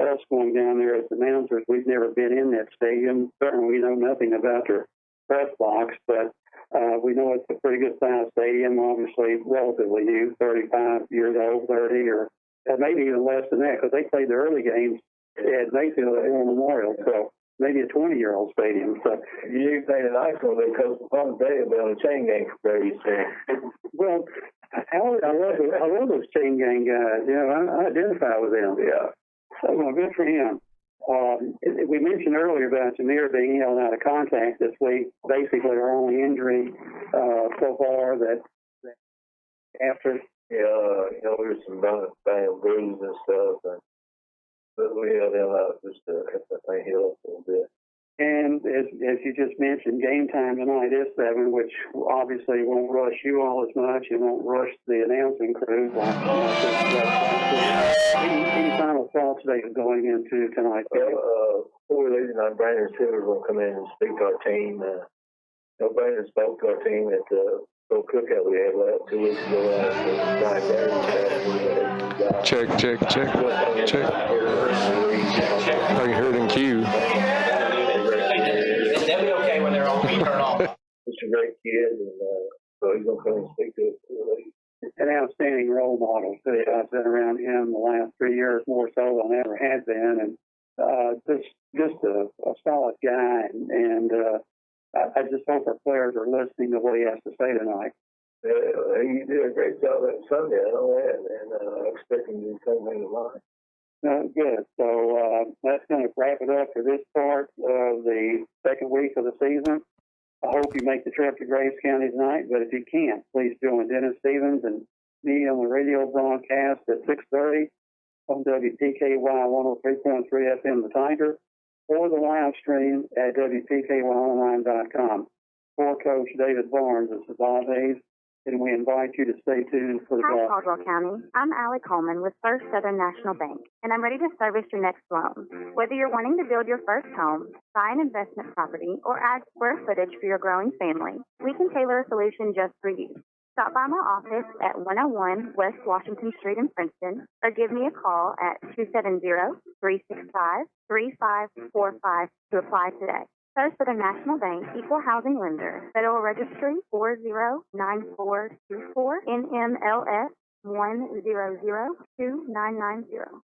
us going down there as announcers. We've never been in that stadium. Certainly we know nothing about their press box, but we know it's a pretty good sized stadium, obviously relatively new, 35 years old, 30, or maybe even less than that, because they played the early games at Mayfield at Hill Memorial, so maybe a 20-year-old stadium. So you played in high school because one day will be on a chain gang for Brady's sake. Well, I love those chain gang guys. You know, I identify with them. Yeah. So well, good for him. We mentioned earlier about Jameer being held out of contact this week. Basically, our only injury so far that after. Yeah, you know, there's some bad bruises and stuff, but we held him out just to help that thing heal up a little bit. And as you just mentioned, game time tonight is 7, which obviously won't rush you all as much. It won't rush the announcing crew. Any final thoughts going into tonight? Well, before we leave tonight, Brandon Silver will come in and speak to our team. Brandon spoke to our team at the little cookout we had 2 weeks ago. Check. I can hear it in queue. They'll be okay when they're on. Turn off. He's a great kid, and so he's going to come and speak to us. An outstanding role model, too. I've been around him the last 3 years more so than I ever had been, and just a solid guy, and I just hope our players are listening to what he has to say tonight. He did a great job that Sunday, I know that, and I expect him to do the same thing tonight. Good. So that's going to wrap it up for this part of the second week of the season. I hope you make the trip to Graves County tonight, but if you can't, please join Dennis Stevens and me on the radio broadcast at 6:30 on WPKY 103.3 FM The Tiger, or the live stream at WPKYonline.com. For Coach David Barnes, this is Bob Hayes, and we invite you to stay tuned for the Hi, Caldwell County. I'm Allie Coleman with First Southern National Bank, and I'm ready to service your next loan. Whether you're wanting to build your first home, buy an investment property, or add square footage for your growing family, we can tailor a solution just for you. Stop by my office at 101 West Washington Street in Princeton, or give me a call at 270-365-3545 to apply today. First Southern National Bank, Equal Housing Lender, Federal Registry 409424, NMLS 1002990.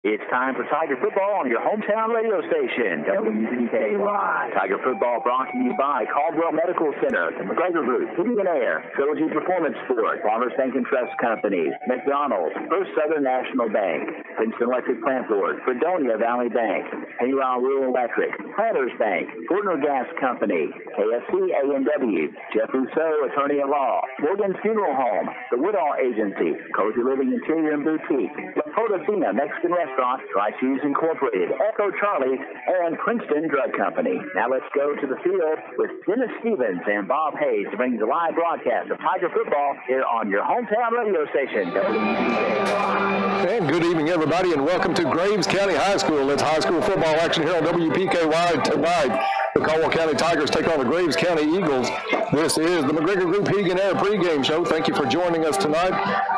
It's time for Tiger Football on your hometown radio station, WPKY. Tiger Football brought to you by Caldwell Medical Center, the McGregor Group, City and Air, Trilogy Performance Sport, Farmers Bank and Trust Companies, McDonald's, First Southern National Bank, Princeton Electric Plant Board, Fredonia Valley Bank, Hayrall Rural Electric, Planters Bank, Fortner Gas Company, KFC A&W, Jeff Rousseau, Attorney at Law, Morgan's Funeral Home, the Woodall Agency, Cozy Living Interior and Boutique, La Potosina Mexican Restaurant, Dry Shoes Incorporated, Echo Charlie, and Princeton Drug Company. Now let's go to the field with Dennis Stevens and Bob Hayes to bring you the live broadcast of Tiger Football here on your hometown radio station, WPKY. And good evening, everybody, and welcome to Graves County High School. It's high school football action here on WPKY tonight. The Caldwell County Tigers take on the Graves County Eagles. This is the McGregor Group Heat and Air pregame show. Thank you for joining us tonight.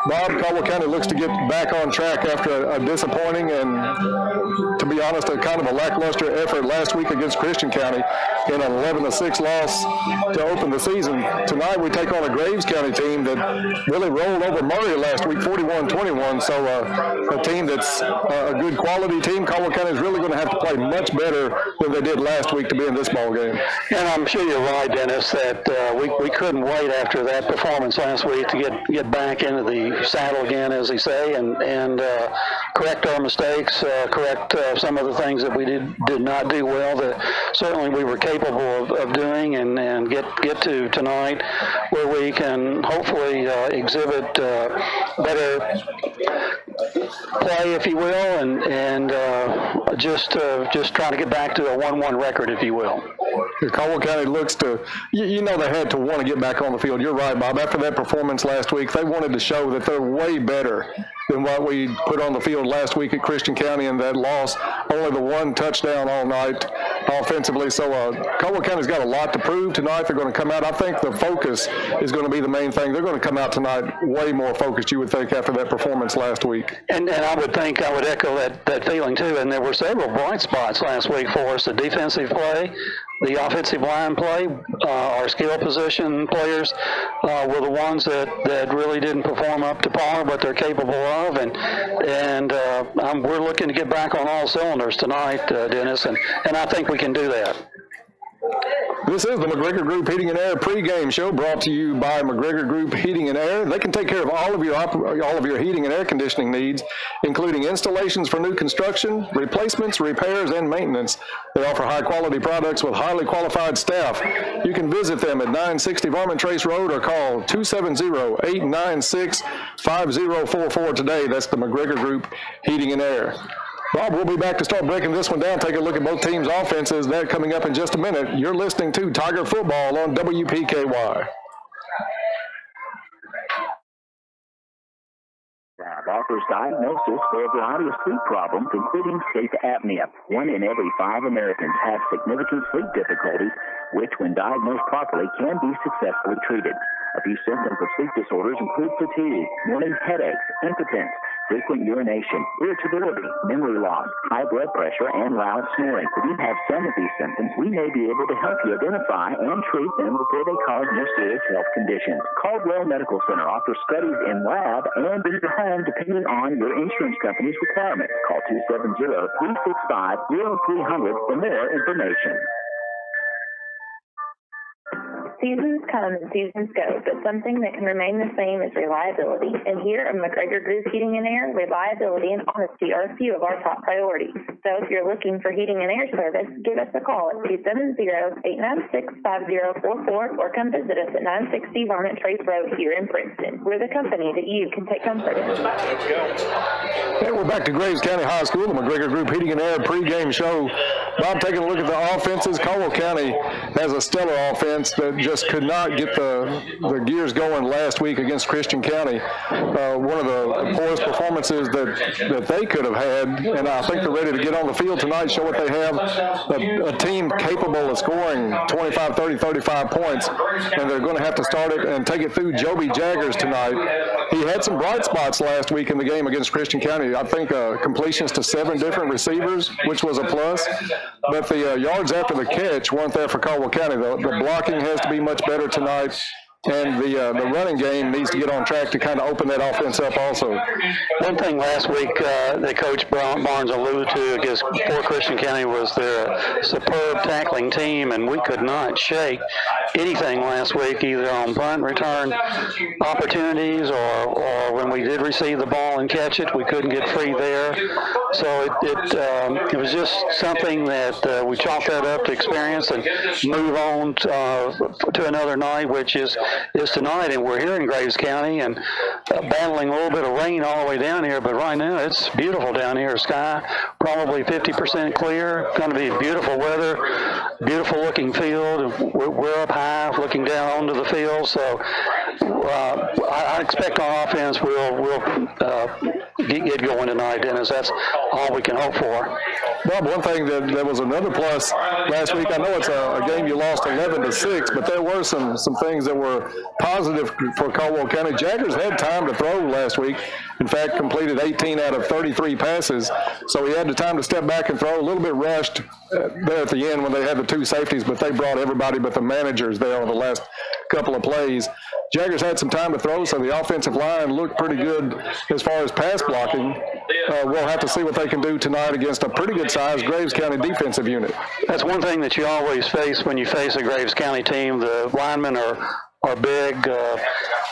Bob, Caldwell County looks to get back on track after a disappointing and, to be honest, a kind of a lackluster effort last week against Christian County in an 11-6 loss to open the season. Tonight we take on a Graves County team that really rolled over Murray last week, 41-21. So a team that's a good quality team. Caldwell County is really going to have to play much better than they did last week to be in this ball game. And I'm sure you're right, Dennis, that we couldn't wait after that performance last week to get back into the saddle again, as they say, and correct our mistakes, correct some of the things that we did not do well that certainly we were capable of doing, and get to tonight where we can hopefully exhibit better play, if you will, and just try to get back to a 1-1 record, if you will. Caldwell County looks to, you know, they had to want to get back on the field. You're right, Bob. After that performance last week, they wanted to show that they're way better than what we put on the field last week at Christian County in that loss. Only the one touchdown all night offensively. So Caldwell County's got a lot to prove tonight. They're going to come out. I think the focus is going to be the main thing. They're going to come out tonight way more focused, you would think, after that performance last week. And I would think, I would echo that feeling too. And there were several bright spots last week for us. The defensive play, the offensive line play, our skill position players were the ones that really didn't perform up to par what they're capable of, and we're looking to get back on all cylinders tonight, Dennis, and I think we can do that. This is the McGregor Group Heating and Air pregame show brought to you by McGregor Group Heating and Air. They can take care of all of your heating and air conditioning needs, including installations for new construction, replacements, repairs, and maintenance. They offer high-quality products with highly qualified staff. You can visit them at 960 Varmint Trace Road or call 270-896-5044 today. That's the McGregor Group Heating and Air. Bob, we'll be back to start breaking this one down, take a look at both teams' offenses. That coming up in just a minute. You're listening to Tiger Football on WPKY. Lab offers diagnosis for a variety of sleep problems, including sleep apnea. 1 in every 5 Americans have significant sleep difficulties, which, when diagnosed properly, can be successfully treated. A few symptoms of sleep disorders include fatigue, morning headaches, impotence, frequent urination, irritability, memory loss, high blood pressure, and loud snoring. If you have some of these symptoms, we may be able to help you identify and treat them before they cause more serious health conditions. Caldwell Medical Center offers studies in lab and in your home depending on your insurance company's requirements. Call 270-365-0300 for more information. Seasons come and seasons go, but something that can remain the same is reliability. And here at McGregor Group Heating and Air, reliability and honesty are a few of our top priorities. So if you're looking for heating and air service, give us a call at 270-896-5044 or come visit us at 960 Varmint Trace Road here in Princeton. We're the company that you can take comfort in. Hey, we're back to Graves County High School, the McGregor Group Heating and Air pregame show. Bob, taking a look at the offenses. Caldwell County has a stellar offense that just could not get the gears going last week against Christian County. One of the poorest performances that they could have had, and I think they're ready to get on the field tonight, show what they have. A team capable of scoring 25, 30, 35 points, and they're going to have to start it and take it through Joby Jaggers tonight. He had some bright spots last week in the game against Christian County. I think completions to 7 different receivers, which was a plus. But the yards after the catch weren't there for Caldwell County. The blocking has to be much better tonight, and the running game needs to get on track to kind of open that offense up also. One thing last week that Coach Barnes alluded to against Fort Christian County was their superb tackling team, and we could not shake anything last week, either on punt return opportunities or when we did receive the ball and catch it, we couldn't get free there. So it was just something that we chalked that up to experience and move on to another night, which is tonight. And we're here in Graves County and battling a little bit of rain all the way down here, but right now it's beautiful down here. Sky probably 50% clear. Going to be beautiful weather, beautiful looking field. We're up high looking down onto the field, so I expect our offense will get going tonight, Dennis. That's all we can hope for. Bob, one thing that was another plus last week, I know it's a game you lost 11-6, but there were some things that were positive for Caldwell County. Jaggers had time to throw last week. In fact, completed 18 out of 33 passes, so he had the time to step back and throw. A little bit rushed there at the end when they had the 2 safeties, but they brought everybody but the managers there on the last couple of plays. Jaggers had some time to throw, so the offensive line looked pretty good as far as pass blocking. We'll have to see what they can do tonight against a pretty good-sized Graves County defensive unit. That's one thing that you always face when you face a Graves County team. The linemen are big,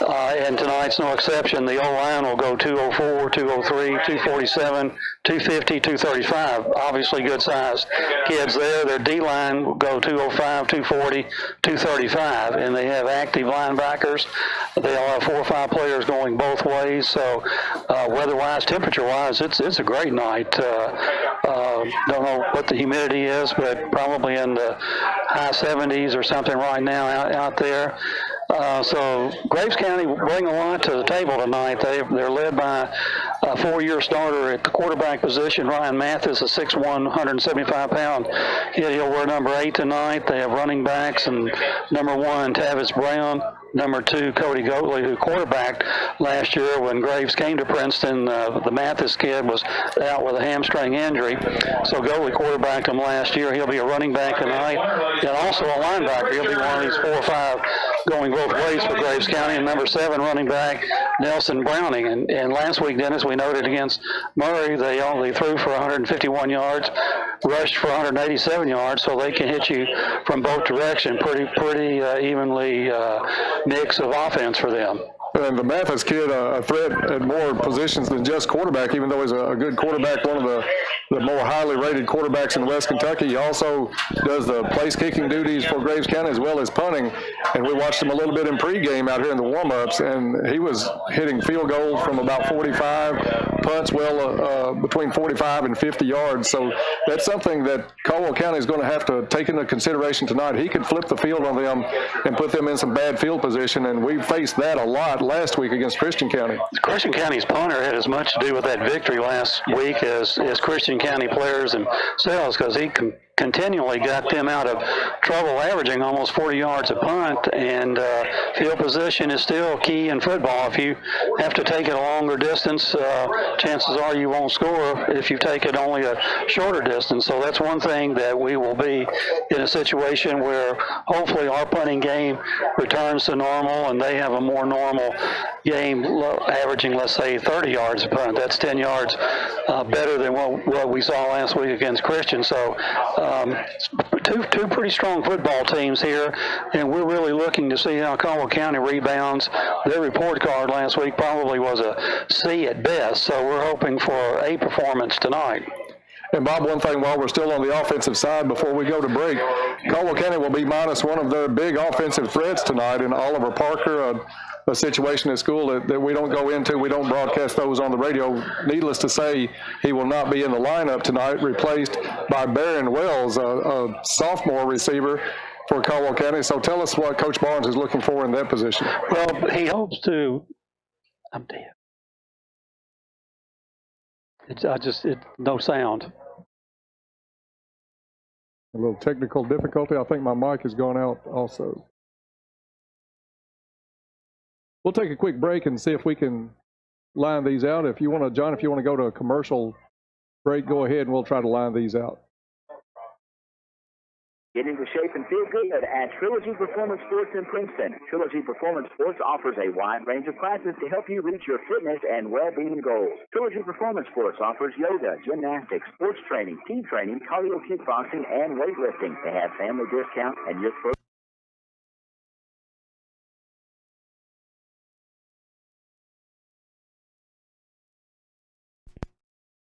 and tonight's no exception. The O-line will go 204, 203, 247, 250, 235. Obviously good size kids there. Their D-line will go 205, 240, 235, and they have active linebackers. They all have 4 or 5 players going both ways. So weather-wise, temperature-wise, it's a great night. Don't know what the humidity is, but probably in the high 70s or something right now out there. So Graves County bring a lot to the table tonight. They're led by a 4-year starter at the quarterback position. Ryan Mathis, a 6'1", 175-pound kid. He'll wear number 8 tonight. They have running backs, and number 1, Tavis Brown. Number 2, Cody Goatley, who quarterbacked last year when Graves came to Princeton. The Mathis kid was out with a hamstring injury. So Goatley quarterbacked him last year. He'll be a running back tonight and also a linebacker. He'll be one of these 4 or 5 going both ways for Graves County. And number 7 running back, Nelson Browning. And last week, Dennis, we noted against Murray, they only threw for 151 yards, rushed for 187 yards, so they can hit you from both directions. Pretty evenly mix of offense for them. And the Mathis kid, a threat at more positions than just quarterback, even though he's a good quarterback, one of the more highly rated quarterbacks in West Kentucky. He also does the place kicking duties for Graves County as well as punting. And we watched him a little bit in pregame out here in the warm-ups, and he was hitting field goals from about 45, punts between 45 and 50 yards. So that's something that Caldwell County is going to have to take into consideration tonight. He could flip the field on them and put them in some bad field position, and we faced that a lot last week against Christian County. Christian County's punter had as much to do with that victory last week as Christian County players themselves, because he continually got them out of trouble, averaging almost 40 yards a punt, and field position is still key in football. If you have to take it a longer distance, chances are you won't score if you take it only a shorter distance. So that's one thing that we will be in a situation where hopefully our punting game returns to normal and they have a more normal game, averaging, let's say, 30 yards a punt. That's 10 yards better than what we saw last week against Christian. So two pretty strong football teams here, and we're really looking to see how Caldwell County rebounds. Their report card last week probably was a C at best, so we're hoping for a performance tonight. And Bob, one thing while we're still on the offensive side before we go to break, Caldwell County will be minus one of their big offensive threats tonight in Oliver Parker, a situation at school that we don't go into. We don't broadcast those on the radio. Needless to say, he will not be in the lineup tonight, replaced by Barron Wells, a sophomore receiver for Caldwell County. So tell us what Coach Barnes is looking for in that position. Well, he hopes to. I'm dead. It's no sound. A little technical difficulty. I think my mic has gone out also. We'll take a quick break and see if we can line these out. If you want to, John, if you want to go to a commercial break, go ahead and we'll try to line these out. Get into shape and feel good at Trilogy Performance Sports in Princeton. Trilogy Performance Sports offers a wide range of classes to help you reach your fitness and well-being goals. Trilogy Performance Sports offers yoga, gymnastics, sports training, team training, cardio kickboxing, and weightlifting. They have family discounts and your first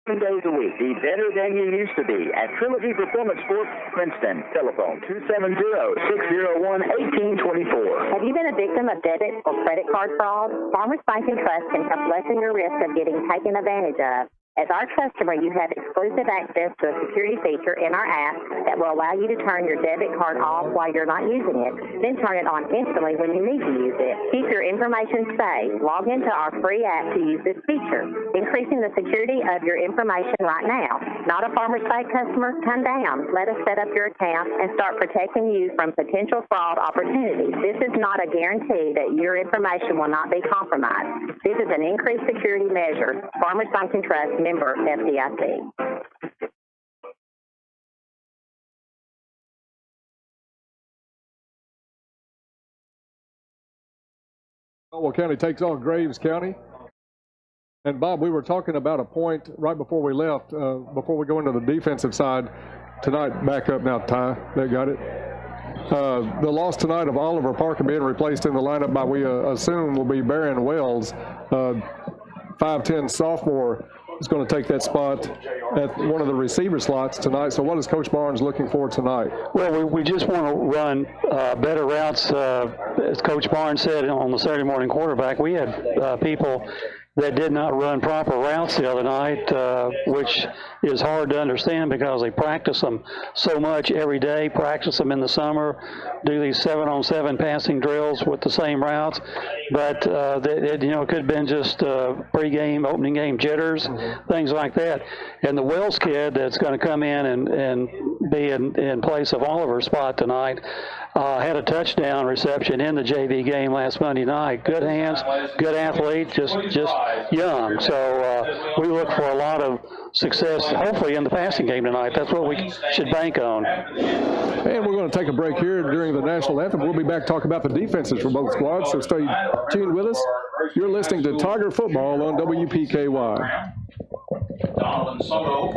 7 days a week. Be better than you used to be at Trilogy Performance Sports, Princeton. Telephone 270-601-1824. Have you been a victim of debit or credit card fraud? Farmers Bank and Trust can help lessen your risk of getting taken advantage of. As our customer, you have exclusive access to a security feature in our app that will allow you to turn your debit card off while you're not using it, then turn it on instantly when you need to use it. Keep your information safe. Log into our free app to use this feature, increasing the security of your information right now. Not a Farmers Bank customer? Come down. Let us set up your account and start protecting you from potential fraud opportunities. This is not a guarantee that your information will not be compromised. This is an increased security measure. Farmers Bank and Trust, member FDIC. Caldwell County takes on Graves County. And Bob, we were talking about a point right before we left, before we go into the defensive side tonight. Back up now, Ty. They got it. The loss tonight of Oliver Parker being replaced in the lineup by, we assume, will be Barron Wells, 5'10" sophomore, is going to take that spot at one of the receiver slots tonight. So what is Coach Barnes looking for tonight? Well, we just want to run better routes. As Coach Barnes said on the Saturday morning quarterback, we had people that did not run proper routes the other night, which is hard to understand because they practice them so much every day, practice them in the summer, do these 7-on-7 passing drills with the same routes. But, it could have been just pregame, opening game jitters, things like that. And the Wells kid that's going to come in and be in place of Oliver's spot tonight had a touchdown reception in the JV game last Monday night. Good hands, good athlete, just young. So we look for a lot of success, hopefully, in the passing game tonight. That's what we should bank on. And we're going to take a break here during the national anthem. We'll be back talking about the defenses for both squads, so stay tuned with us. You're listening to Tiger Football on WPKY. Donovan Soto,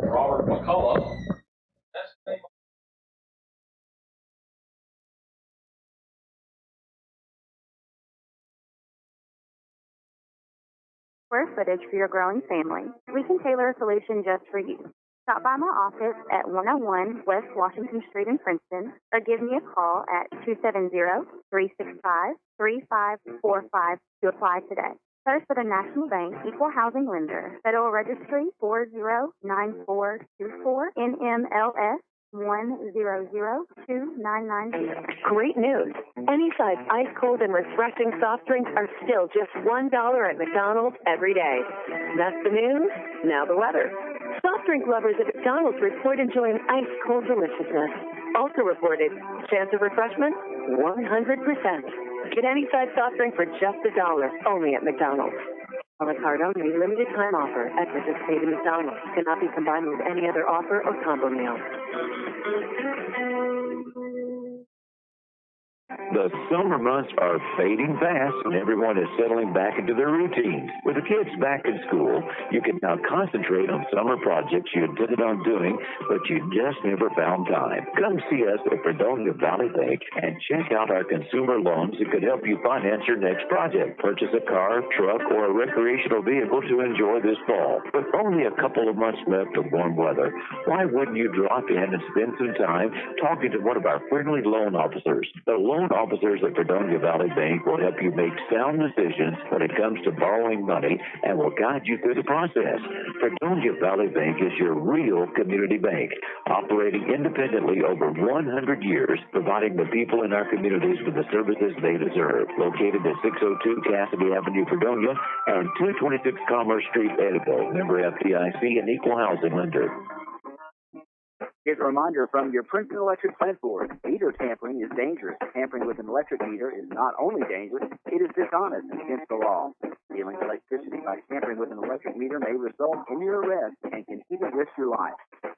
Robert McCullough. Square footage for your growing family. We can tailor a solution just for you. Stop by my office at 101 West Washington Street in Princeton or give me a call at 270-365-3545 to apply today. First for the National Bank Equal Housing Lender, Federal Registry 409424, NMLS 1002990. Great news. Any size ice cold and refreshing soft drinks are still just $1 at McDonald's every day. That's the news. Now the weather. Soft drink lovers at McDonald's report enjoying ice cold deliciousness. Also reported chance of refreshment 100%. Get any size soft drink for just $1 only at McDonald's. A la carte only limited time offer at participating McDonald's. Cannot be combined with any other offer or combo meal. The summer months are fading fast and everyone is settling back into their routines. With the kids back in school, you can now concentrate on summer projects you intended on doing, but you just never found time. Come see us at Fredonia Valley Bank and check out our consumer loans that could help you finance your next project. Purchase a car, truck, or a recreational vehicle to enjoy this fall. With only a couple of months left of warm weather, why wouldn't you drop in and spend some time talking to one of our friendly loan officers? The loan officers at Fredonia Valley Bank will help you make sound decisions when it comes to borrowing money and will guide you through the process. Fredonia Valley Bank is your real community bank, operating independently over 100 years, providing the people in our communities with the services they deserve. Located at 602 Cassidy Avenue, Fredonia, and 226 Commerce Street, Edinburgh. Member FDIC and Equal Housing Lender. Here's a reminder from your Princeton Electric Plant Board. Meter tampering is dangerous. Tampering with an electric meter is not only dangerous, it is dishonest and against the law. Stealing electricity by tampering with an electric meter may result in your arrest and can even risk your life.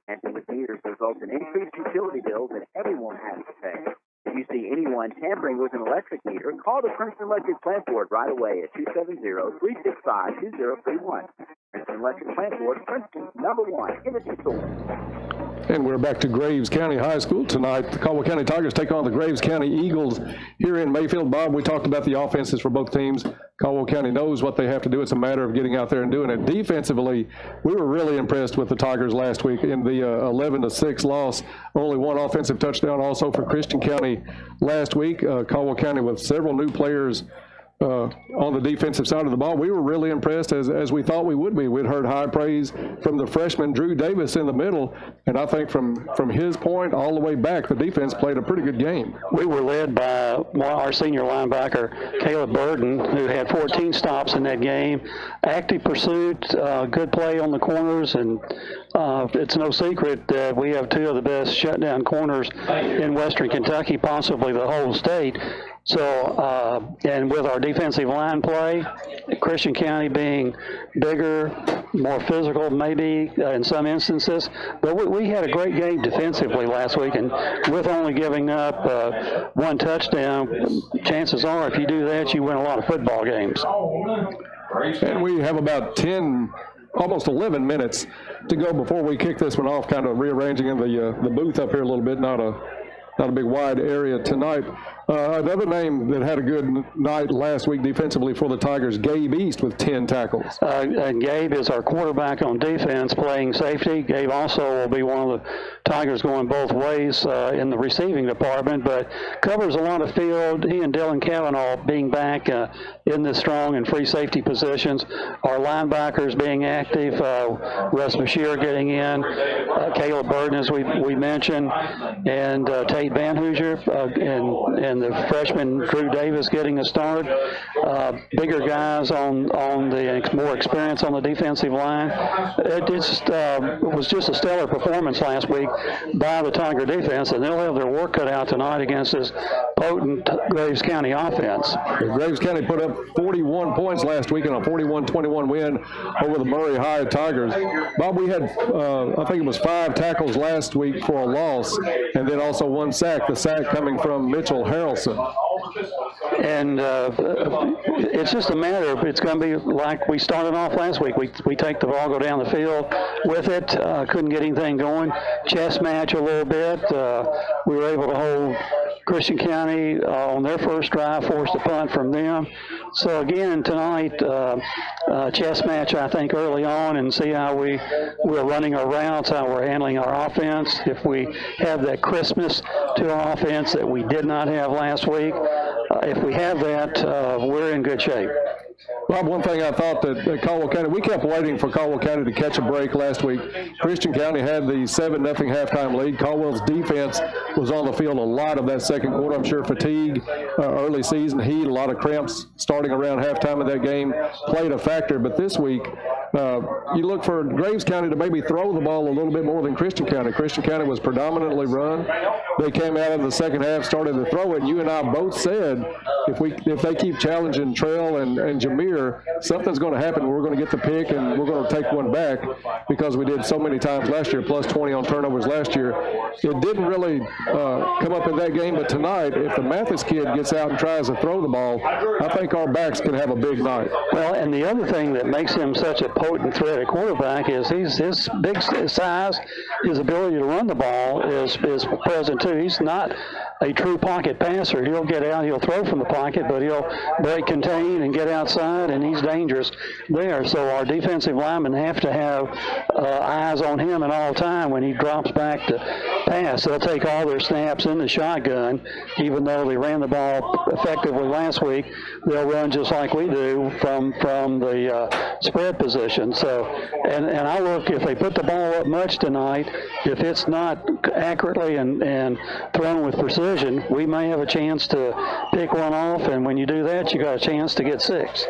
Tampering with meters results in increased utility bills that everyone has to pay. If you see anyone tampering with an electric meter, call the Princeton Electric Plant Board right away at 270-365-2031. Princeton Electric Plant Board, Princeton, #1 energy source. And we're back to Graves County High School tonight. The Caldwell County Tigers take on the Graves County Eagles here in Mayfield. Bob, we talked about the offenses for both teams. Caldwell County knows what they have to do. It's a matter of getting out there and doing it. Defensively, we were really impressed with the Tigers last week in the 11-6 loss. Only one offensive touchdown also for Christian County last week. Caldwell County with several new players on the defensive side of the ball. We were really impressed, as we thought we would be. We'd heard high praise from the freshman Drew Davis in the middle, and I think from his point all the way back, the defense played a pretty good game. We were led by our senior linebacker, Caleb Burden, who had 14 stops in that game. Active pursuit, good play on the corners, and it's no secret that we have two of the best shutdown corners in Western Kentucky, possibly the whole state. So, and with our defensive line play, Christian County being bigger, more physical maybe in some instances, but we had a great game defensively last week, and with only giving up one touchdown, chances are if you do that, you win a lot of football games. And we have about 10, almost 11 minutes to go before we kick this one off, kind of rearranging in the booth up here a little bit, not a not a big wide area tonight. Another name that had a good night last week defensively for the Tigers, Gabe East with 10 tackles. And Gabe is our quarterback on defense playing safety. Gabe also will be one of the Tigers going both ways in the receiving department, but covers a lot of field. He and Dylan Cavanaugh being back in the strong and free safety positions. Our linebackers being active, Russ Bashir getting in, Caleb Burden, as we mentioned, and Tate Van Hoosier, and the freshman Drew Davis getting a start. Bigger guys on the more experience on the defensive line. It was just a stellar performance last week by the Tiger defense, and they'll have their work cut out tonight against this potent Graves County offense. Graves County put up 41 points last week in a 41-21 win over the Murray High Tigers. Bob, we had, I think it was 5 tackles last week for a loss, and then also 1 sack, the sack coming from Mitchell Harrelson. And it's just a matter of, it's going to be like we started off last week. We take the ball, go down the field with it, couldn't get anything going. Chess match a little bit. We were able to hold Christian County on their first drive, forced a punt from them. So again, tonight, chess match, I think, early on, and see how we're running our routes, how we're handling our offense. If we have that crispness to our offense that we did not have last week, if we have that, we're in good shape. Rob, one thing I thought that Caldwell County, we kept waiting for Caldwell County to catch a break last week. Christian County had the 7-0 halftime lead. Caldwell's defense was on the field a lot of that second quarter. I'm sure fatigue, early season heat, a lot of cramps starting around halftime of that game played a factor. But this week, you look for Graves County to maybe throw the ball a little bit more than Christian County. Christian County was predominantly run. They came out in the second half, started to throw it. And you and I both said if they keep challenging Trail and Jameer, something's going to happen. We're going to get the pick and we're going to take one back because we did so many times last year, plus 20 on turnovers last year. It didn't really come up in that game, but tonight, if the Mathis kid gets out and tries to throw the ball, I think our backs can have a big night. Well, and the other thing that makes him such a potent threat at quarterback is his big size, his ability to run the ball is present too. He's not a true pocket passer. He'll get out, he'll throw from the pocket, but he'll break contain and get outside, and he's dangerous there. So our defensive linemen have to have eyes on him at all time when he drops back to pass. They'll take all their snaps in the shotgun, even though they ran the ball effectively last week. They'll run just like we do from the spread position. So, and I look, if they put the ball up much tonight, if it's not accurately and thrown with precision, we may have a chance to pick one off, and when you do that, you got a chance to get 6.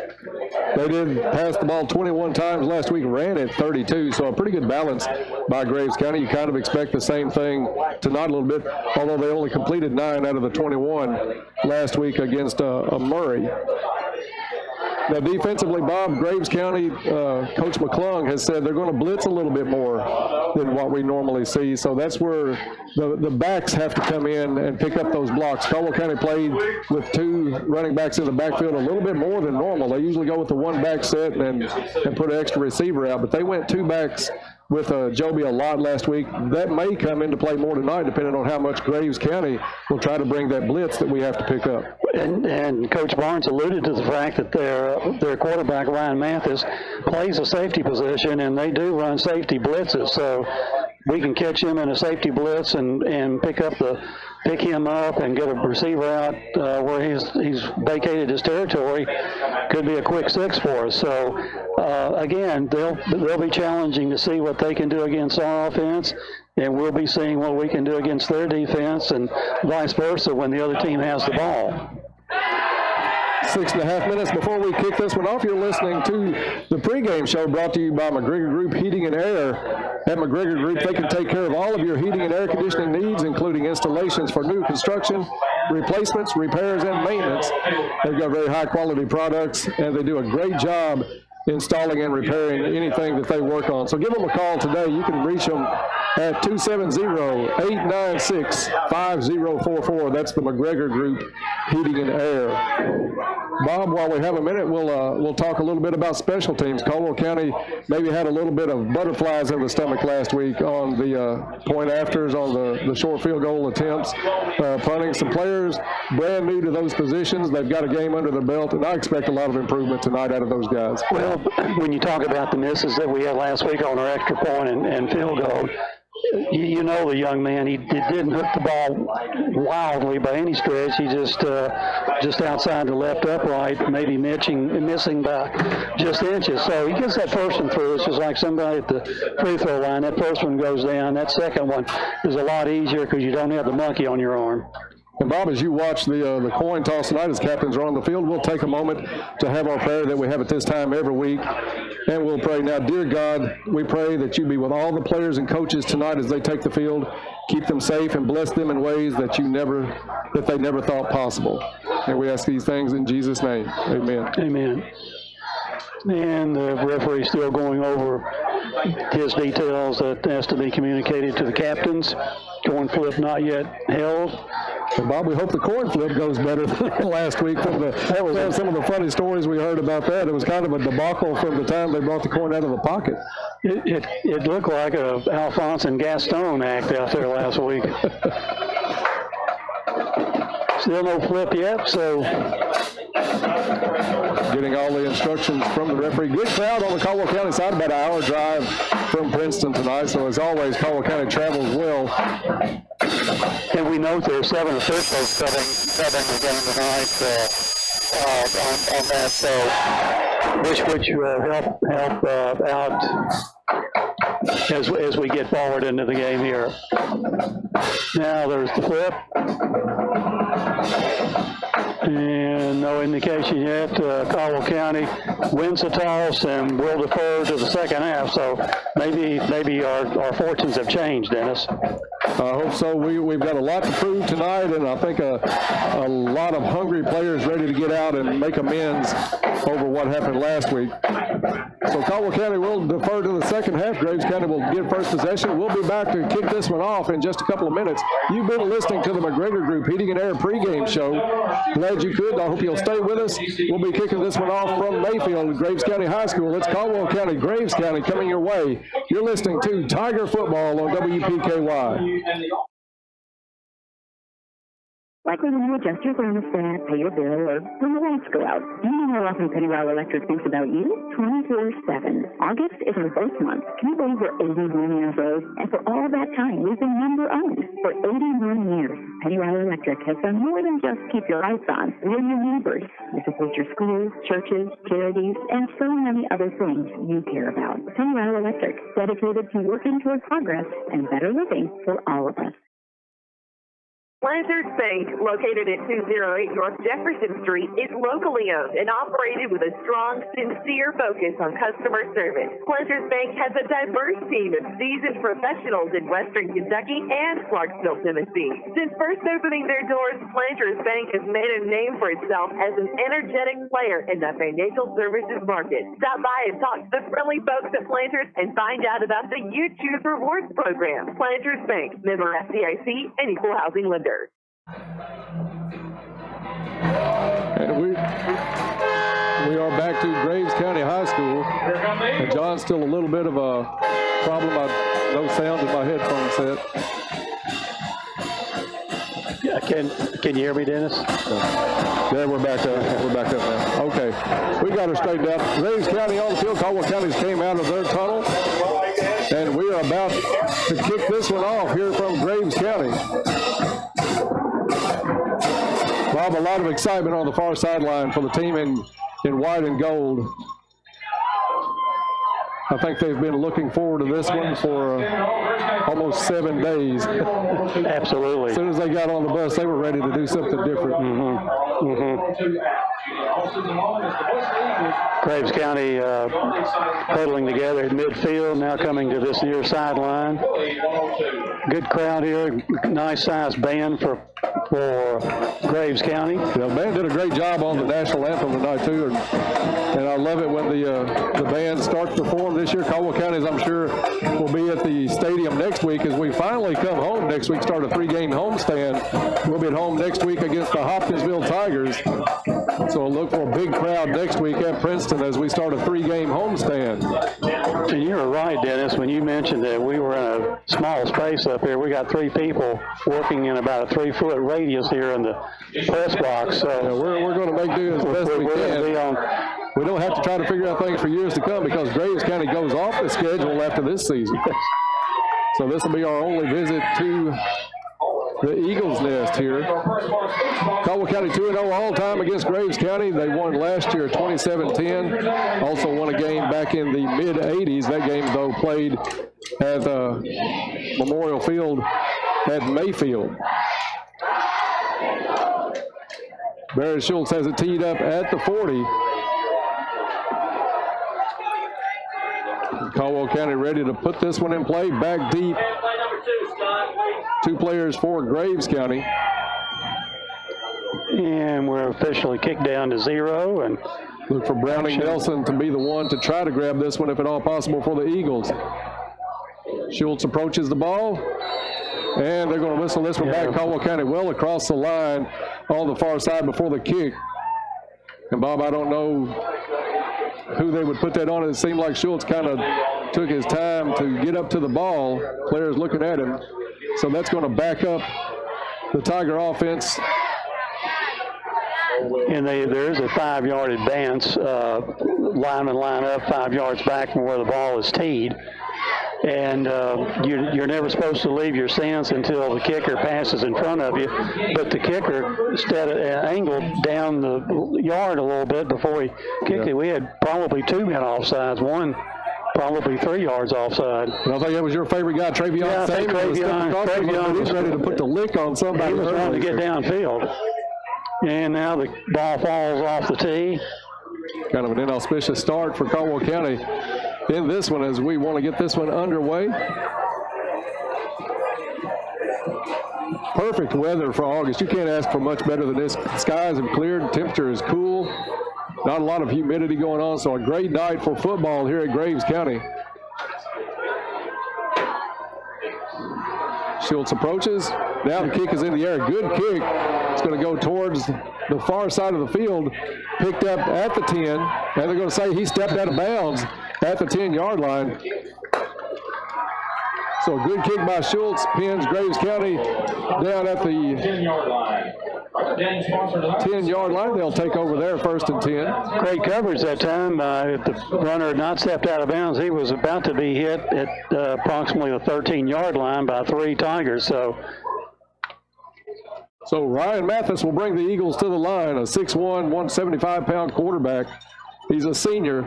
They did pass the ball 21 times last week, ran it 32, so a pretty good balance by Graves County. You kind of expect the same thing tonight a little bit, although they only completed 9 out of the 21 last week against Murray. Now, defensively, Bob, Graves County, Coach McClung has said they're going to blitz a little bit more than what we normally see. So that's where the backs have to come in and pick up those blocks. Caldwell County played with 2 running backs in the backfield a little bit more than normal. They usually go with the 1 back set and put an extra receiver out, but they went 2 backs with Joby a lot last week. That may come into play more tonight, depending on how much Graves County will try to bring that blitz that we have to pick up. And Coach Barnes alluded to the fact that their quarterback, Ryan Mathis, plays a safety position, and they do run safety blitzes. So we can catch him in a safety blitz and pick him up and get a receiver out where he's vacated his territory. Could be a quick 6 for us. So again, they'll be challenging to see what they can do against our offense, and we'll be seeing what we can do against their defense, and vice versa when the other team has the ball. 6.5 minutes before we kick this one off, you're listening to the pregame show brought to you by McGregor Group Heating and Air. At McGregor Group, they can take care of all of your heating and air conditioning needs, including installations for new construction, replacements, repairs, and maintenance. They've got very high-quality products, and they do a great job installing and repairing anything that they work on. So give them a call today. You can reach them at 270-896-5044. That's the McGregor Group Heating and Air. Bob, while we have a minute, we'll talk a little bit about special teams. Caldwell County maybe had a little bit of butterflies in the stomach last week on the point afters, on the short field goal attempts, punting. Some players brand new to those positions. They've got a game under their belt, and I expect a lot of improvement tonight out of those guys. Well, when you talk about the misses that we had last week on our extra point and field goal, you know the young man, he didn't hook the ball wildly by any stretch. He just outside the left upright, maybe missing by just inches. So he gets that first one through. It's just like somebody at the free throw line. That first one goes down. That second one is a lot easier because you don't have the monkey on your arm. And Bob, as you watch the coin toss tonight as captains are on the field, we'll take a moment to have our prayer that we have at this time every week. And we'll pray. Now, dear God, we pray that you be with all the players and coaches tonight as they take the field. Keep them safe and bless them in ways that they never thought possible. And we ask these things in Jesus' name. Amen. Amen. And the referee's still going over his details that has to be communicated to the captains. Coin flip not yet held. And Bob, we hope the coin flip goes better than last week. Some of the funny stories we heard about that. It was kind of a debacle from the time they brought the coin out of the pocket. It looked like a Alphonse and Gaston act out there last week. Still no flip yet, so getting all the instructions from the referee. Good crowd on the Caldwell County side, about an hour drive from Princeton tonight. So as always, Caldwell County travels well. And we note there are 7 officials covering the game tonight on that, so which help out as we get forward into the game here. Now there's the flip. And no indication yet. Caldwell County wins the toss and will defer to the second half. So maybe our fortunes have changed, Dennis. I hope so. We've got a lot to prove tonight, and I think a lot of hungry players ready to get out and make amends over what happened last week. So Caldwell County will defer to the second half. Graves County will get first possession. We'll be back to kick this one off in just a couple of minutes. You've been listening to the McGregor Group Heating and Air pregame show. Glad you could. I hope you'll stay with us. We'll be kicking this one off from Mayfield at Graves County High School. It's Caldwell County, Graves County coming your way. You're listening to Tiger Football on WPKY. Likely when you adjust your thermostat, pay your bill, or when the lights go out. Do you know how often Pennywell Electric thinks about you? 24/7. August is our birth month. Can you believe we're 81 years old? And for all that time, we've been member-owned. For 81 years, Pennywell Electric has done more than just keep your lights on. We're your neighbors. We support your schools, churches, charities, and so many other things you care about. Pennywell Electric, dedicated to working toward progress and better living for all of us. Planters Bank, located at 208 North Jefferson Street, is locally owned and operated with a strong, sincere focus on customer service. Planters Bank has a diverse team of seasoned professionals in Western Kentucky and Clarksville, Tennessee. Since first opening their doors, Planters Bank has made a name for itself as an energetic player in the financial services market. Stop by and talk to the friendly folks at Planters and find out about the You Choose Rewards program. Planters Bank, member FDIC, and equal housing lender. And we are back to Graves County High School. And John's still a little bit of a problem. No sound in my headphone set. Yeah, can you hear me, Dennis? Yeah, we're back up. We're back up now. Okay, we got her straightened out. Graves County on the field. Caldwell County's came out of their tunnel, and we are about to kick this one off here from Graves County. Bob, a lot of excitement on the far sideline for the team in white and gold. I think they've been looking forward to this one for almost 7 days. Absolutely. As soon as they got on the bus, they were ready to do something different. All season long, it's the West Eagles. Graves County huddling together at midfield, now coming to this near sideline. Good crowd here, nice sized band for Graves County. The band did a great job on the national anthem tonight too, and I love it when the band starts to perform this year. Caldwell County, as I'm sure, will be at the stadium next week as we finally come home next week, start a 3-game homestand. We'll be at home next week against the Hopkinsville Tigers. So look for a big crowd next week at Princeton as we start a 3-game homestand. And you were right, Dennis, when you mentioned that we were in a small space up here. We got 3 people working in about a 3-foot radius here in the press box. So yeah, we're going to make do as best we can. We don't have to try to figure out things for years to come because Graves County goes off the schedule after this season. So this will be our only visit to the Eagles' nest here. Caldwell County 2-0 all time against Graves County. They won last year 27-10. Also won a game back in the mid-'80s. That game, though, played at Memorial Field at Mayfield. Barry Schultz has it teed up at the 40. Caldwell County ready to put this one in play. Back deep. 2 players for Graves County. And we're officially kicked down to 0. And look for Browning Nelson to be the one to try to grab this one if at all possible for the Eagles. Schultz approaches the ball. And they're going to whistle this one back. Caldwell County well across the line on the far side before the kick. And Bob, I don't know who they would put that on. It seemed like Schultz kind of took his time to get up to the ball. Players looking at him. So that's going to back up the Tiger offense. And there is a 5-yard advance. Linemen line up 5 yards back from where the ball is teed. And you're never supposed to leave your stance until the kicker passes in front of you. But the kicker instead angled down the yard a little bit before he kicked it. We had probably 2 men offsides, one probably 3 yards offside. And I think that was your favorite guy, Travion. Yeah, I think Travion was ready to put the lick on somebody. He was trying to get downfield. And now the ball falls off the tee. Kind of an inauspicious start for Caldwell County in this one as we want to get this one underway. Perfect weather for August. You can't ask for much better than this. Skies have cleared, temperature is cool, not a lot of humidity going on, so a great night for football here at Graves County. Schultz approaches. Now the kick is in the air. Good kick. It's going to go towards the far side of the field. Picked up at the 10. And they're going to say he stepped out of bounds at the 10-yard line. So a good kick by Schultz pins Graves County down at the 10-yard line. 10-yard line. They'll take over there 1st and 10. Great coverage that time. If the runner had not stepped out of bounds, he was about to be hit at approximately the 13-yard line by 3 Tigers. So Ryan Mathis will bring the Eagles to the line, a 6'1", 175-pound quarterback. He's a senior.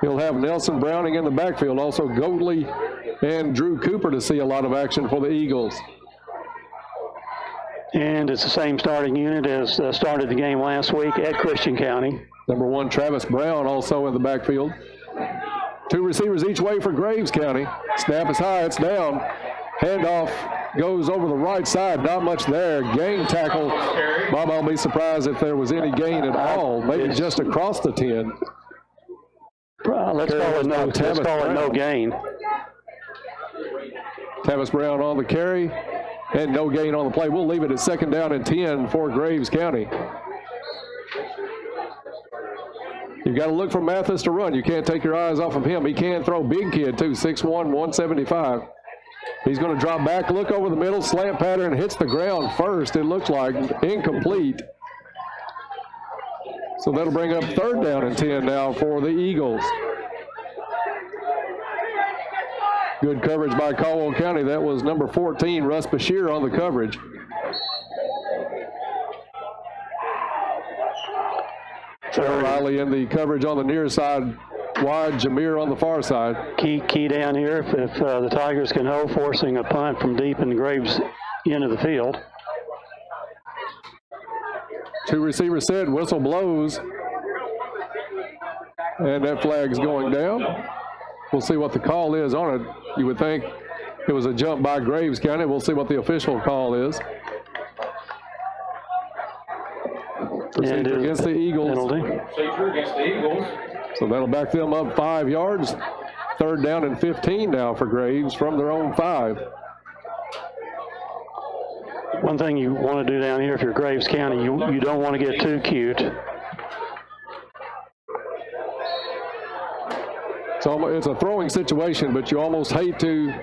He'll have Nelson Browning in the backfield, also Goatley and Drew Cooper to see a lot of action for the Eagles. And it's the same starting unit as started the game last week at Christian County. Number 1, Travis Brown, also in the backfield. 2 receivers each way for Graves County. Snap is high, it's down. Handoff goes over the right side, not much there. Gang tackle. Bob, I'll be surprised if there was any gain at all. Maybe just across the 10. Let's call it no gain. Tavis Brown on the carry. And no gain on the play. We'll leave it at 2nd down and 10 for Graves County. You've got to look for Mathis to run. You can't take your eyes off of him. He can throw. Big kid, too, 6'1", 175. He's going to drop back, look over the middle, slant pattern, hits the ground first, it looks like. Incomplete. So that'll bring up 3rd down and 10 now for the Eagles. Good coverage by Caldwell County. That was number 14, Russ Bashir, on the coverage. Riley in the coverage on the near side, wide. Jameer on the far side. Key down here if the Tigers can hold, forcing a punt from deep in the Graves end of the field. Two receivers set, whistle blows. And that flag's going down. We'll see what the call is on it. You would think it was a jump by Graves County. We'll see what the official call is. Procedure against the Eagles. Procedure against the Eagles. So that'll back them up 5 yards. 3rd down and 15 now for Graves from their own 5. One thing you want to do down here if you're Graves County, you don't want to get too cute. So it's a throwing situation, but you almost hate to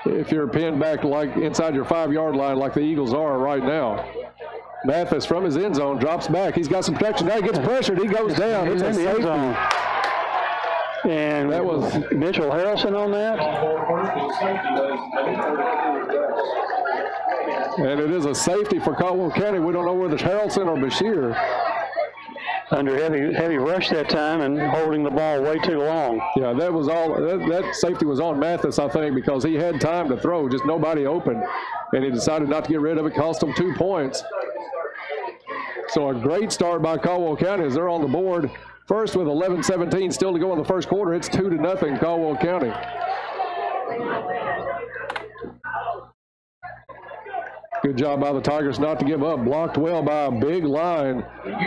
if you're pinned back like inside your 5-yard line like the Eagles are right now. Mathis from his end zone drops back. He's got some protection. Now he gets pressured. He goes down. He's in the end zone. And that was Mitchell Harrelson on that. And it is a safety for Caldwell County. We don't know whether it's Harrelson or Bashir. Under heavy rush that time and holding the ball way too long. Yeah, that was all. That safety was on Mathis, I think, because he had time to throw, just nobody open, and he decided not to get rid of it. Cost him 2 points. So a great start by Caldwell County as they're on the board. First with 11-17 still to go in the first quarter. It's 2-0 Caldwell County. Good job by the Tigers not to give up. Blocked well by a big line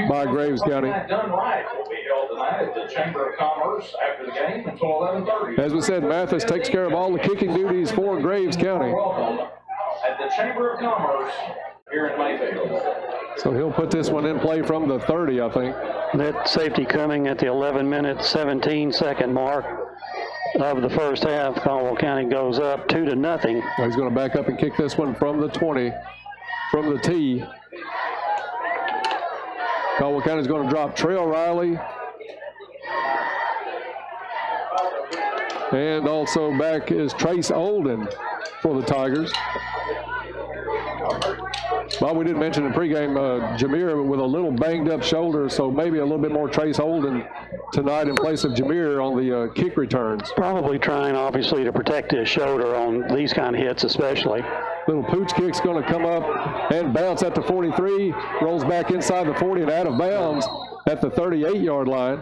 by Graves County. Done right will be held tonight at the Chamber of Commerce after the game until 11:30. As we said, Mathis takes care of all the kicking duties for Graves County. Welcome at the Chamber of Commerce here in Mayfield. So he'll put this one in play from the 30, I think. That safety coming at the 11-minute, 17-second mark of the first half. Caldwell County goes up 2-0. He's going to back up and kick this one from the 20, from the tee. Caldwell County's going to drop Trail Riley. And also back is Trace Olden for the Tigers. Well, we didn't mention in pregame, Jameer with a little banged up shoulder, so maybe a little bit more Trace Holden tonight in place of Jameer on the kick returns. Probably trying, obviously, to protect his shoulder on these kind of hits especially. Little pooch kick's going to come up and bounce at the 43, rolls back inside the 40 and out of bounds at the 38-yard line.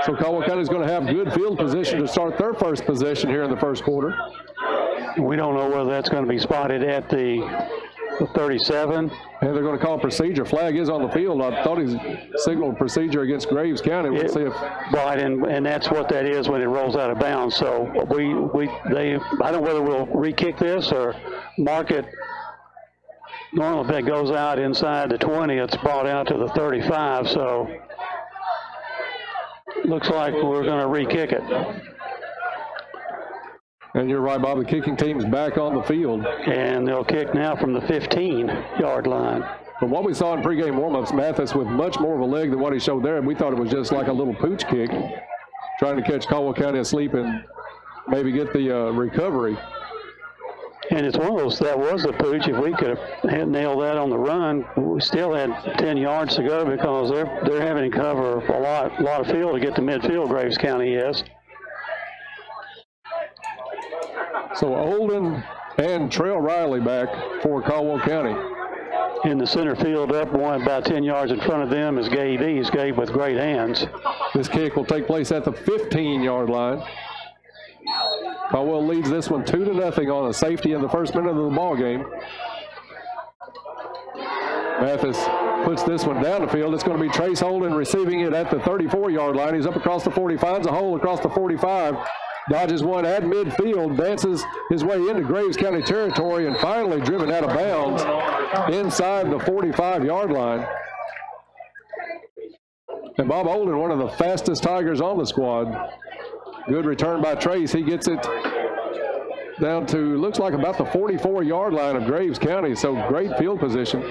So Caldwell County is going to have good field position to start their first possession here in the first quarter. We don't know whether that's going to be spotted at the 37. And they're going to call procedure. Flag is on the field. I thought he signaled procedure against Graves County. We'll see if right, and that's what that is when it rolls out of bounds. So I don't know whether we'll re-kick this or mark it. Normally, if that goes out inside the 20, it's brought out to the 35. So looks like we're going to re-kick it. And you're right, Bob. The kicking team's back on the field. And they'll kick now from the 15-yard line. From what we saw in pregame warmups, Mathis with much more of a leg than what he showed there. We thought it was just like a little pooch kick, trying to catch Caldwell County asleep and maybe get the recovery. And it's one of those, that was the pooch. If we could have nailed that on the run, we still had 10 yards to go because they're having to cover a lot of field to get to midfield, Graves County is. So Olden and Trail Riley back for Caldwell County. In the center field up one about 10 yards in front of them is Gabe East. Gabe with great hands. This kick will take place at the 15-yard line. Caldwell leads this one 2-0 on a safety in the first minute of the ball game. Mathis puts this one down the field. It's going to be Trace Holden receiving it at the 34-yard line. He's up across the 40, finds a hole across the 45. Dodges one at midfield, dances his way into Graves County territory, and finally driven out of bounds inside the 45-yard line. And Bob Olden, one of the fastest Tigers on the squad. Good return by Trace. He gets it down to, looks like about the 44-yard line of Graves County, so great field position.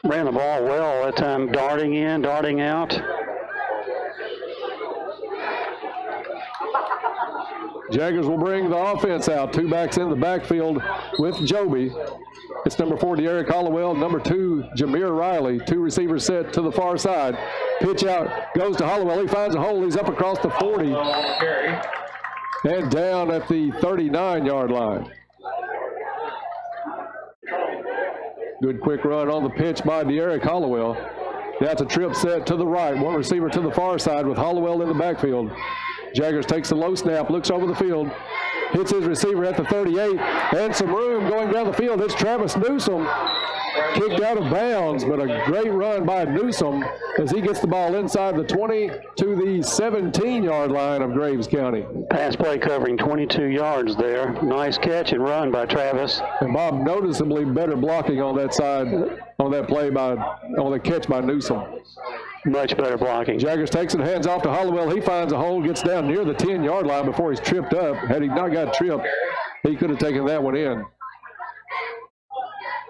Ran the ball well that time, darting in, darting out. Jaggers will bring the offense out. Two backs in the backfield with Joby. It's number 4, De'Eric Caldwell. Number 2, Jameer Riley. Two receivers set to the far side. Pitch out, goes to Hollowell. He finds a hole. He's up across the 40 and down at the 39-yard line. Good quick run on the pitch by De'Eric Hollowell. Now it's a trip set to the right. One receiver to the far side with Hollowell in the backfield. Jaggers takes the low snap, looks over the field, hits his receiver at the 38, and some room going down the field. It's Travis Newsom, kicked out of bounds, but a great run by Newsom as he gets the ball inside the 20 to the 17-yard line of Graves County. Pass play covering 22 yards there. Nice catch and run by Travis. And Bob, noticeably better blocking on that side, on that play on the catch by Newsom. Much better blocking. Jaggers takes it, hands off to Hollowell. He finds a hole, gets down near the 10-yard line before he's tripped up. Had he not got tripped, he could have taken that one in.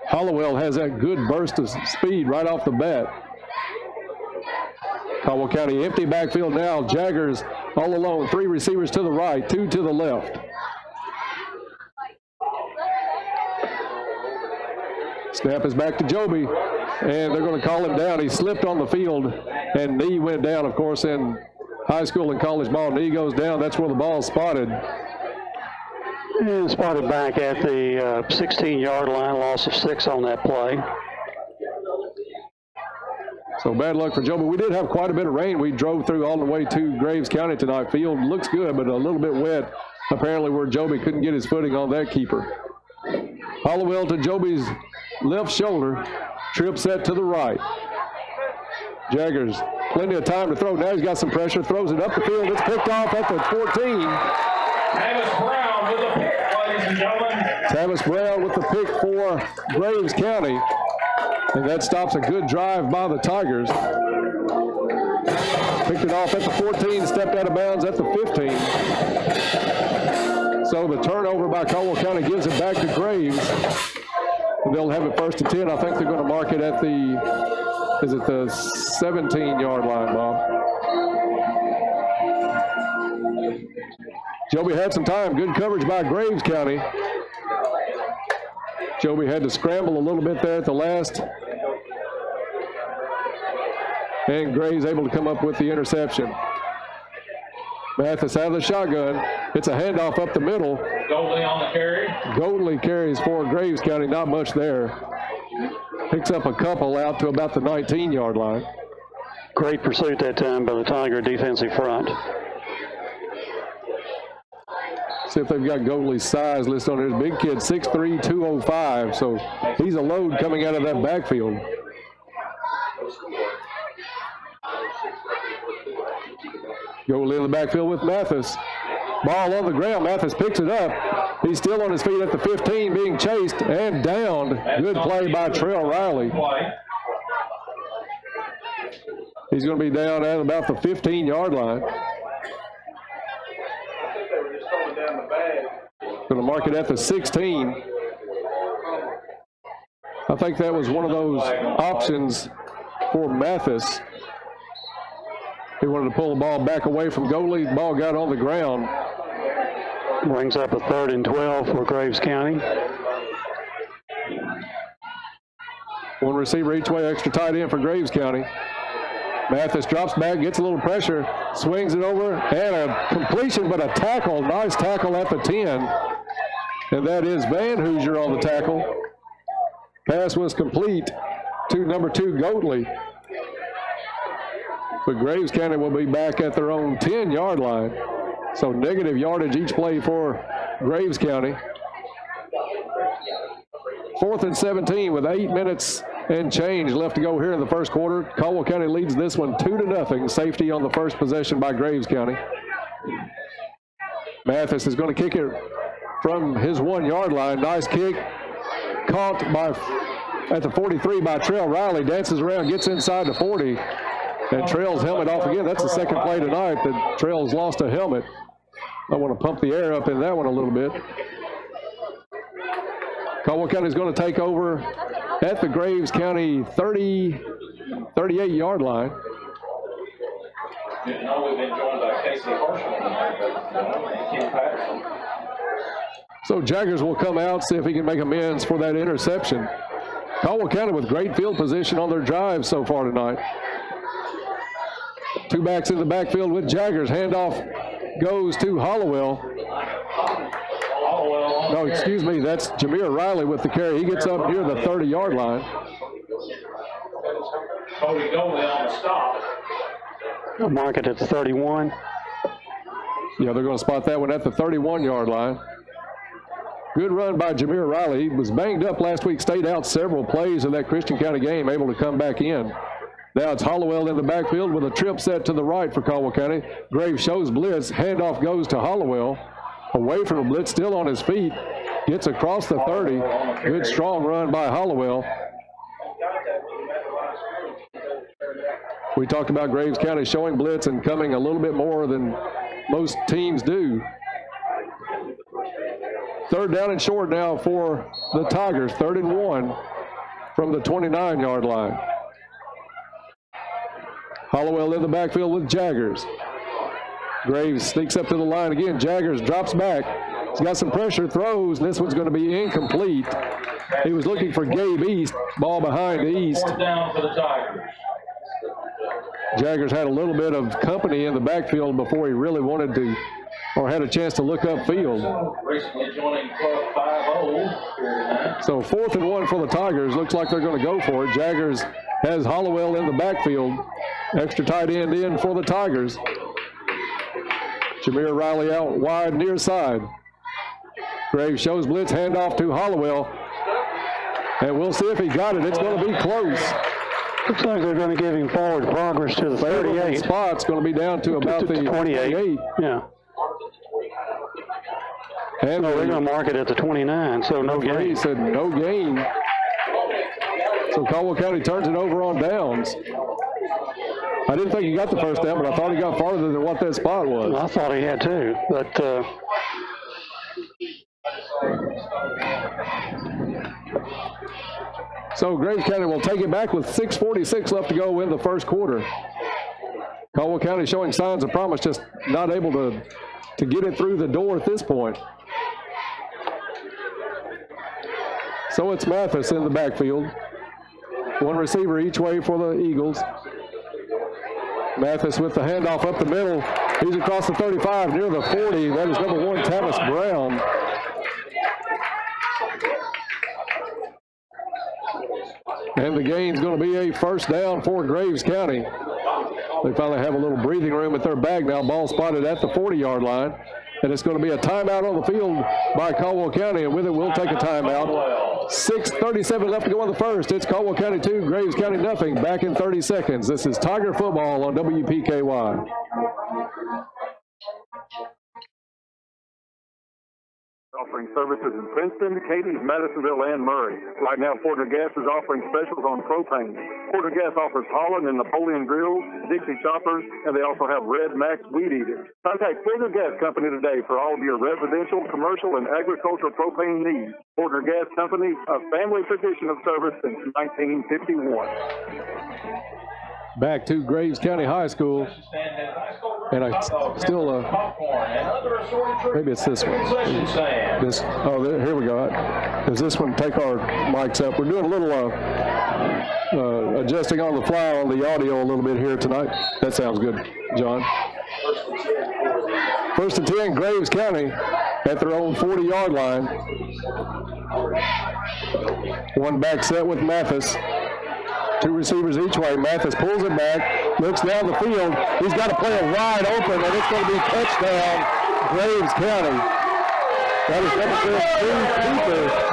Hollowell has that good burst of speed right off the bat. Caldwell County empty backfield now. Jaggers all alone. 3 receivers to the right, 2 to the left. Snap is back to Joby, and they're going to call him down. He slipped on the field, and knee went down, of course, in high school and college ball. Knee goes down. That's where the ball's spotted. And spotted back at the 16-yard line, loss of 6 on that play. So bad luck for Joby. We did have quite a bit of rain. We drove through all the way to Graves County tonight. Field looks good, but a little bit wet, apparently, where Joby couldn't get his footing on that keeper. Hollowell to Joby's left shoulder, trip set to the right. Jaggers, plenty of time to throw. Now he's got some pressure, throws it up the field. It's picked off at the 14. Travis Brown with the pick, ladies and gentlemen. Travis Brown with the pick for Graves County. And that stops a good drive by the Tigers. Picked it off at the 14, stepped out of bounds at the 15. So the turnover by Caldwell County gives it back to Graves. And they'll have it 1st and 10. I think they're going to mark it at the, is it the 17-yard line, Bob? Joby had some time. Good coverage by Graves County. Joby had to scramble a little bit there at the last. And Graves able to come up with the interception. Mathis out of the shotgun. It's a handoff up the middle. Goldley on the carry. Goldley carries for Graves County. Not much there. Picks up a couple out to about the 19-yard line. Great pursuit that time by the Tiger defensive front. See if they've got Goldley's size listed on here. Big kid, 6'3", 205. So he's a load coming out of that backfield. Goldley in the backfield with Mathis. Ball on the ground. Mathis picks it up. He's still on his feet at the 15, being chased and downed. Good play by Trell Riley. He's going to be down at about the 15-yard line. Going to mark it at the 16. I think that was one of those options for Mathis. He wanted to pull the ball back away from Goldley. The ball got on the ground. Brings up a 3rd and 12 for Graves County. One receiver each way, extra tight end for Graves County. Mathis drops back, gets a little pressure, swings it over, and a completion, but a tackle. Nice tackle at the 10. And that is Van Hoosier on the tackle. Pass was complete to number 2, Goldley. But Graves County will be back at their own 10-yard line. So negative yardage each play for Graves County. 4th and 17 with 8 minutes and change left to go here in the first quarter. Caldwell County leads this one 2-0. Safety on the first possession by Graves County. Mathis is going to kick it from his 1-yard line. Nice kick. Caught at the 43 by Trell Riley. Dances around, gets inside the 40. And Trell's helmet off again. That's the second play tonight that Trell's lost a helmet. I want to pump the air up in that one a little bit. Caldwell County is going to take over at the Graves County 38-yard line. Didn't know we've been joined by Casey Horsham tonight, but Kim Patterson. So Jaggers will come out, see if he can make amends for that interception. Caldwell County with great field position on their drive so far tonight. 2 backs in the backfield with Jaggers. Handoff goes to Hollowell. Caldwell. No, excuse me, that's Jameer Riley with the carry. He gets up near the 30-yard line. Cody Goley on the stop. They'll mark it at the 31. Yeah, they're going to spot that one at the 31-yard line. Good run by Jameer Riley. He was banged up last week, stayed out several plays in that Christian County game, able to come back in. Now it's Hollowell in the backfield with a trip set to the right for Caldwell County. Graves shows blitz. Handoff goes to Hollowell. Away from the blitz, still on his feet. Gets across the 30. Good strong run by Hollowell. We talked about Graves County showing blitz and coming a little bit more than most teams do. Third down and short now for the Tigers. 3rd and 1 from the 29-yard line. Hollowell in the backfield with Jaggers. Graves sneaks up to the line again. Jaggers drops back. He's got some pressure, throws, and this one's going to be incomplete. He was looking for Gabe East. Ball behind East. 4th down for the Tigers. Jaggers had a little bit of company in the backfield before he really wanted to, or had a chance to look upfield. Recently joining Club 5-0. So 4th and 1 for the Tigers. Looks like they're going to go for it. Jaggers has Hollowell in the backfield. Extra tight end in for the Tigers. Jameer Riley out wide near side. Graves shows blitz, handoff to Hollowell. And we'll see if he got it. It's going to be close. Looks like they're going to give him forward progress to the 38. Spot's going to be down to about the 28. Yeah. And no, they're going to mark it at the 29, so no gain. He said no gain. So Caldwell County turns it over on downs. I didn't think he got the first down, but I thought he got farther than what that spot was. I thought he had too, but so Graves County will take it back with 6:46 left to go in the first quarter. Caldwell County showing signs of promise, just not able to get it through the door at this point. So it's Mathis in the backfield. One receiver each way for the Eagles. Mathis with the handoff up the middle. He's across the 35, near the 40. That is number 1, Tavis Brown. And the gain's going to be a first down for Graves County. They finally have a little breathing room at their bag now. Ball spotted at the 40-yard line. And it's going to be a timeout on the field by Caldwell County. And with it, we'll take a timeout. 6:37 left to go in the first. It's Caldwell County 2, Graves County nothing. Back in 30 seconds. This is Tiger Football on WPKY. Offering services in Princeton, Katy, Madisonville, and Murray. Right now, Porter Gas is offering specials on propane. Porter Gas offers Holland and Napoleon grills, Dixie choppers, and they also have Red Max weed eaters. Contact Porter Gas Company today for all of your residential, commercial, and agricultural propane needs. Porter Gas Company, a family tradition of service since 1951. Back to Graves County High School. And I still, maybe it's this one. Here we go. Does this one take our mics up? We're doing a little adjusting on the fly on the audio a little bit here tonight. That sounds good, John. 1st and 10, Graves County at their own 40-yard line. One back set with Mathis. 2 receivers each way. Mathis pulls it back, looks down the field. He's got to play it wide open, and it's going to be touchdown, Graves County. That is number 2, Cooper.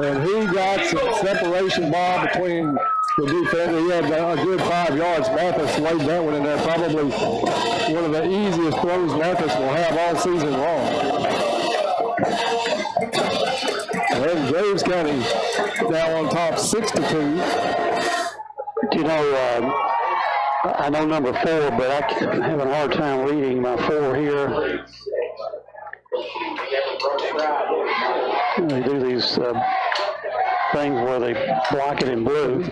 And he got some separation ball between the defender. He had a good 5 yards. Mathis laid that one in there. Probably one of the easiest throws Mathis will have all season long. And Graves County now on top 6-2. You know, I know number 4, but I'm having a hard time reading my 4 here. They do these things where they block it in blue.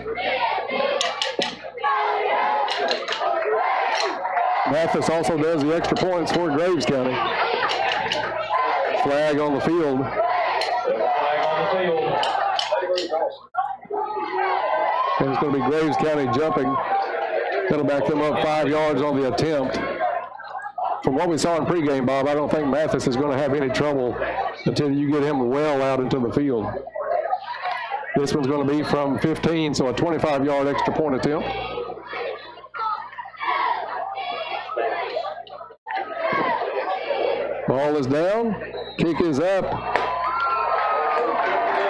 Mathis also does the extra points for Graves County. Flag on the field. And it's going to be Graves County jumping. That'll back them up 5 yards on the attempt. from what we saw in pregame, Bob, I don't think Mathis is going to have any trouble until you get him well out into the field. This one's going to be from 15, so a 25-yard extra point attempt. Ball is down, kick is up,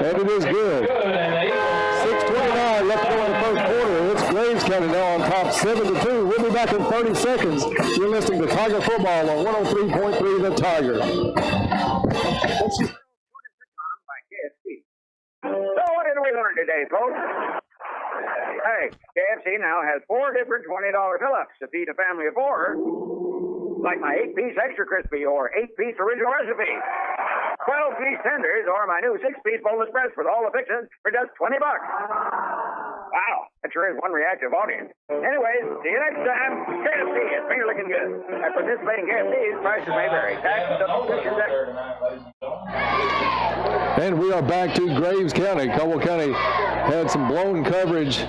and it is good. 6:29 left to go in the first quarter. It's Graves County now on top 7-2. We'll be back in 30 seconds. You're listening to Tiger Football on 103.3 The Tiger. So what did we learn today, folks? Hey, KFC now has 4 different $20 fill-ups to feed a family of 4, like my 8-piece extra crispy or 8-piece original recipe, 12-piece tenders, or my new 6-piece boneless breast with all the fixings for just $20. Wow, that sure is one reactive audience. Anyways, see you next time. KFC, it's finger looking good. At participating KFCs, prices may vary. Tax and subscription tax. And we are back to Graves County. Caldwell County had some blown coverage,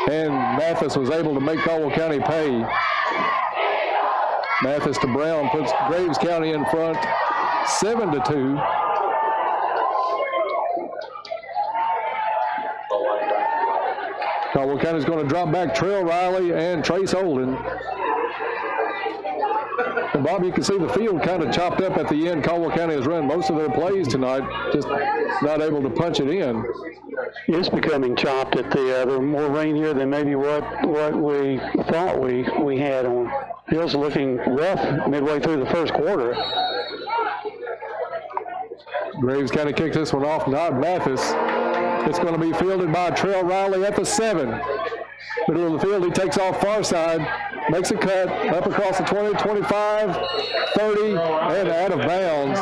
and Mathis was able to make Caldwell County pay. Mathis to Brown puts Graves County in front, 7-2. Caldwell County is going to drop back Trail Riley and Trace Holden. And Bob, you can see the field kind of chopped up at the end. Caldwell County has run most of their plays tonight, just not able to punch it in. It's becoming chopped at the more rain here than maybe what we thought we had on. Field's looking rough midway through the first quarter. Graves County kicks this one off, not Mathis. It's going to be fielded by Trail Riley at the 7. Middle of the field, he takes off far side, makes a cut, up across the 20, 25, 30, and out of bounds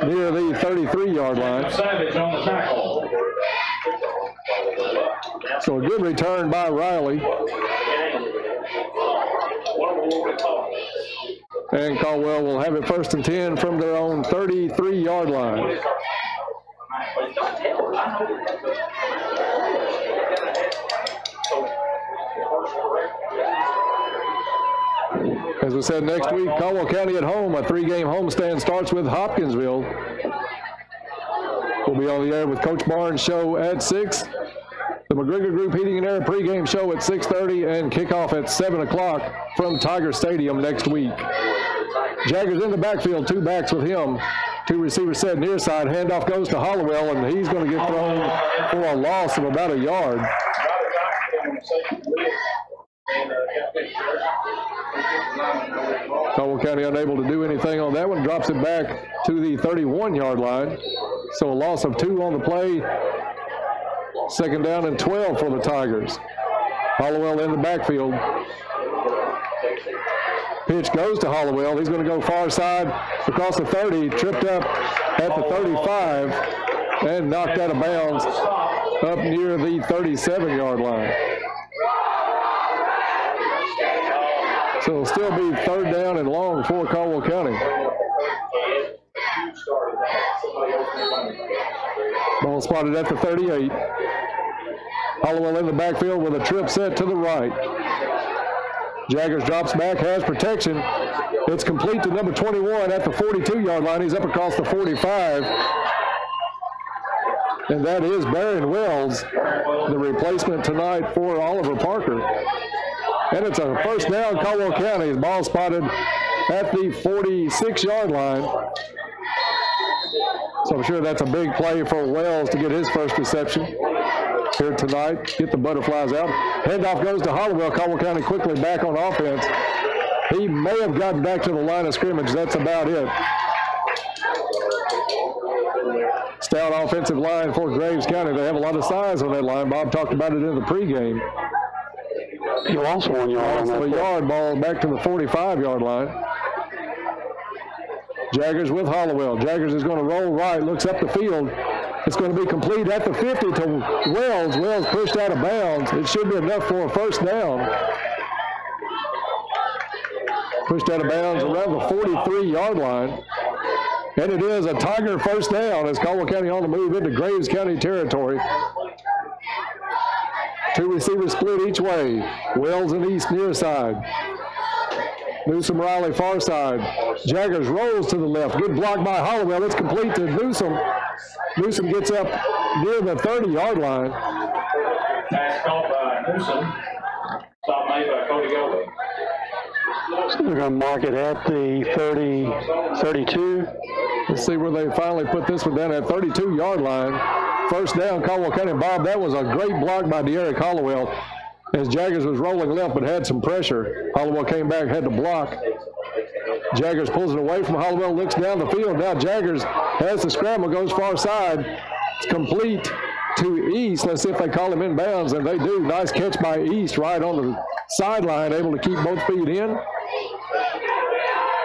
near the 33-yard line. Savage on the tackle. So a good return by Riley. And Caldwell will have it 1st and 10 from their own 33-yard line. As we said, next week, Caldwell County at home. A 3-game homestand starts with Hopkinsville. We'll be on the air with Coach Barnes' show at 6. The McGregor Group Heating and Air pregame show at 6:30 and kickoff at 7 o'clock from Tiger Stadium next week. Jaggers in the backfield, 2 backs with him. 2 receivers set near side. Handoff goes to Hollowell, and he's going to get thrown for a loss of about a yard. Caldwell County unable to do anything on that one. Drops it back to the 31-yard line. So a loss of 2 on the play. 2nd down and 12 for the Tigers. Hollowell in the backfield. Pitch goes to Hollowell. He's going to go far side across the 30, tripped up at the 35, and knocked out of bounds up near the 37-yard line. So it'll still be 3rd down and long for Caldwell County. Ball spotted at the 38. Hollowell in the backfield with a trip set to the right. Jaggers drops back, has protection. It's complete to number 21 at the 42-yard line. He's up across the 45. And that is Barron Wells, the replacement tonight for Oliver Parker. And it's a 1st down, Caldwell County. Ball spotted at the 46-yard line. So I'm sure that's a big play for Wells to get his first reception here tonight. Get the Butterflies out. Handoff goes to Hollowell. Caldwell County quickly back on offense. He may have gotten back to the line of scrimmage. That's about it. Stout offensive line for Graves County. They have a lot of size on that line. Bob talked about it in the pregame. You lost 1 yard. So a yard ball back to the 45-yard line. Jaggers with Hollowell. Jaggers is going to roll right, looks up the field. It's going to be complete at the 50 to Wells. Wells pushed out of bounds. It should be enough for a 1st down. Pushed out of bounds around the 43-yard line. And it is a Tiger 1st down as Caldwell County on the move into Graves County territory. 2 receivers split each way. Wells and East near side. Newsom Riley far side. Jaggers rolls to the left. Good block by Hollowell. It's complete to Newsom. Newsom gets up near the 30-yard line. Pass caught by Newsom. Stop made by Cody Goldie. So they're going to mark it at the 32. Let's see where they finally put this one down at 32-yard line. First down, Caldwell County. Bob, that was a great block by De'Eric Hollowell as Jaggers was rolling left but had some pressure. Hollowell came back, had to block. Jaggers pulls it away from Hollowell, looks down the field. Now Jaggers has the scramble, goes far side. It's complete to East. Let's see if they call him inbounds, and they do. Nice catch by East right on the sideline, able to keep both feet in.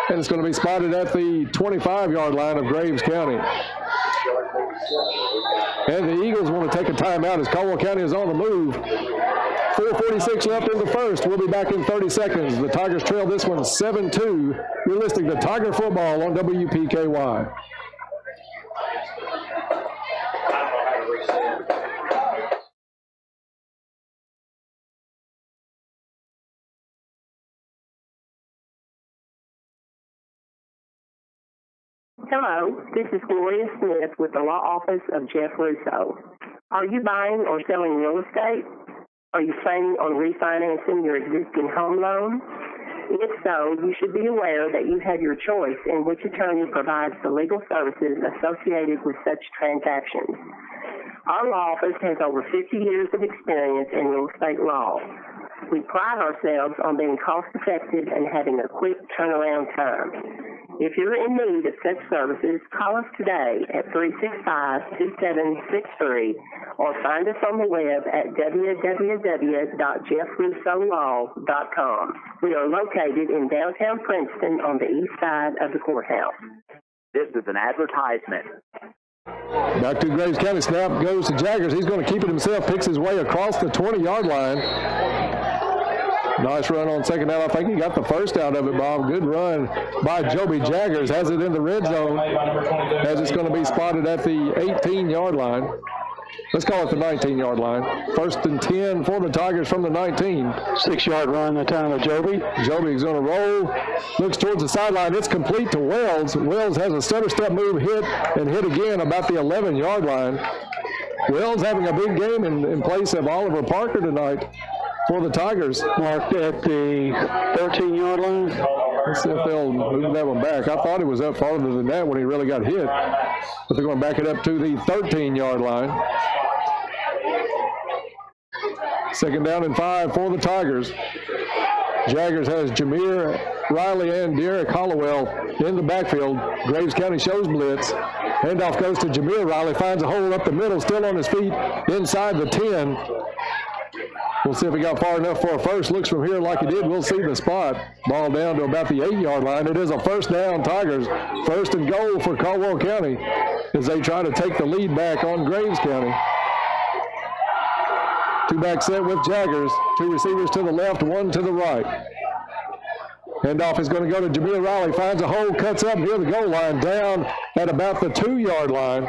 And it's going to be spotted at the 25-yard line of Graves County. And the Eagles want to take a timeout as Caldwell County is on the move. 4:46 left in the first. We'll be back in 30 seconds. The Tigers trail this one 7-2. You're listening to Tiger Football on WPKY. Hello, this is Gloria Smith with the law office of Jeff Russo. Are you buying or selling real estate? Are you planning on refinancing your existing home loan? If so, you should be aware that you have your choice in which attorney provides the legal services associated with such transactions. Our law office has over 50 years of experience in real estate law. We pride ourselves on being cost-effective and having a quick turnaround time. If you're in need of such services, call us today at 365-2763 or find us on the web at www.jeffrussolaw.com. We are located in downtown Princeton on the east side of the courthouse. This is an advertisement. Back to Graves County. Snap goes to Jaggers. He's going to keep it himself, picks his way across the 20-yard line. Nice run on second down. I think he got the first out of it, Bob. Good run by Joby Jaggers. Has it in the red zone as it's going to be spotted at the 18-yard line. Let's call it the 19-yard line. 1st and 10 for the Tigers from the 19. 6-yard run that time of Joby. Joby's going to roll. Looks towards the sideline. It's complete to Wells. Wells has a stutter step move, hit, and hit again about the 11-yard line. Wells having a big game in place of Oliver Parker tonight for the Tigers. Marked at the 13-yard line. Let's see if they'll move that one back. I thought it was up farther than that when he really got hit. But they're going to back it up to the 13-yard line. 2nd down and 5 for the Tigers. Jaggers has Jameer Riley and De'Eric Hollowell in the backfield. Graves County shows blitz. Handoff goes to Jameer Riley. Finds a hole up the middle, still on his feet inside the 10. We'll see if he got far enough for a first. Looks from here like he did. We'll see the spot. Ball down to about the 8-yard line. It is a first down, Tigers. 1st and goal for Caldwell County as they try to take the lead back on Graves County. Two-back set with Jaggers. 2 receivers to the left, 1 to the right. Handoff is going to go to Jameer Riley. Finds a hole, cuts up near the goal line, down at about the 2-yard line.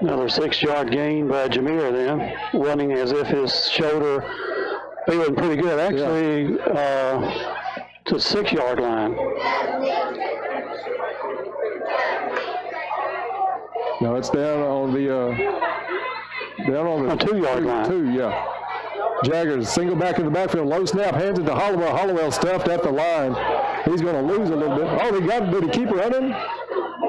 Another 6-yard gain by Jameer then, running as if his shoulder feeling pretty good. Actually, to the 6-yard line. No, it's down on the 2-yard line. 2, yeah. Jaggers single back in the backfield, low snap, hands it to Hollowell. Hollowell stuffed at the line. He's going to lose a little bit. Oh, did he keep running?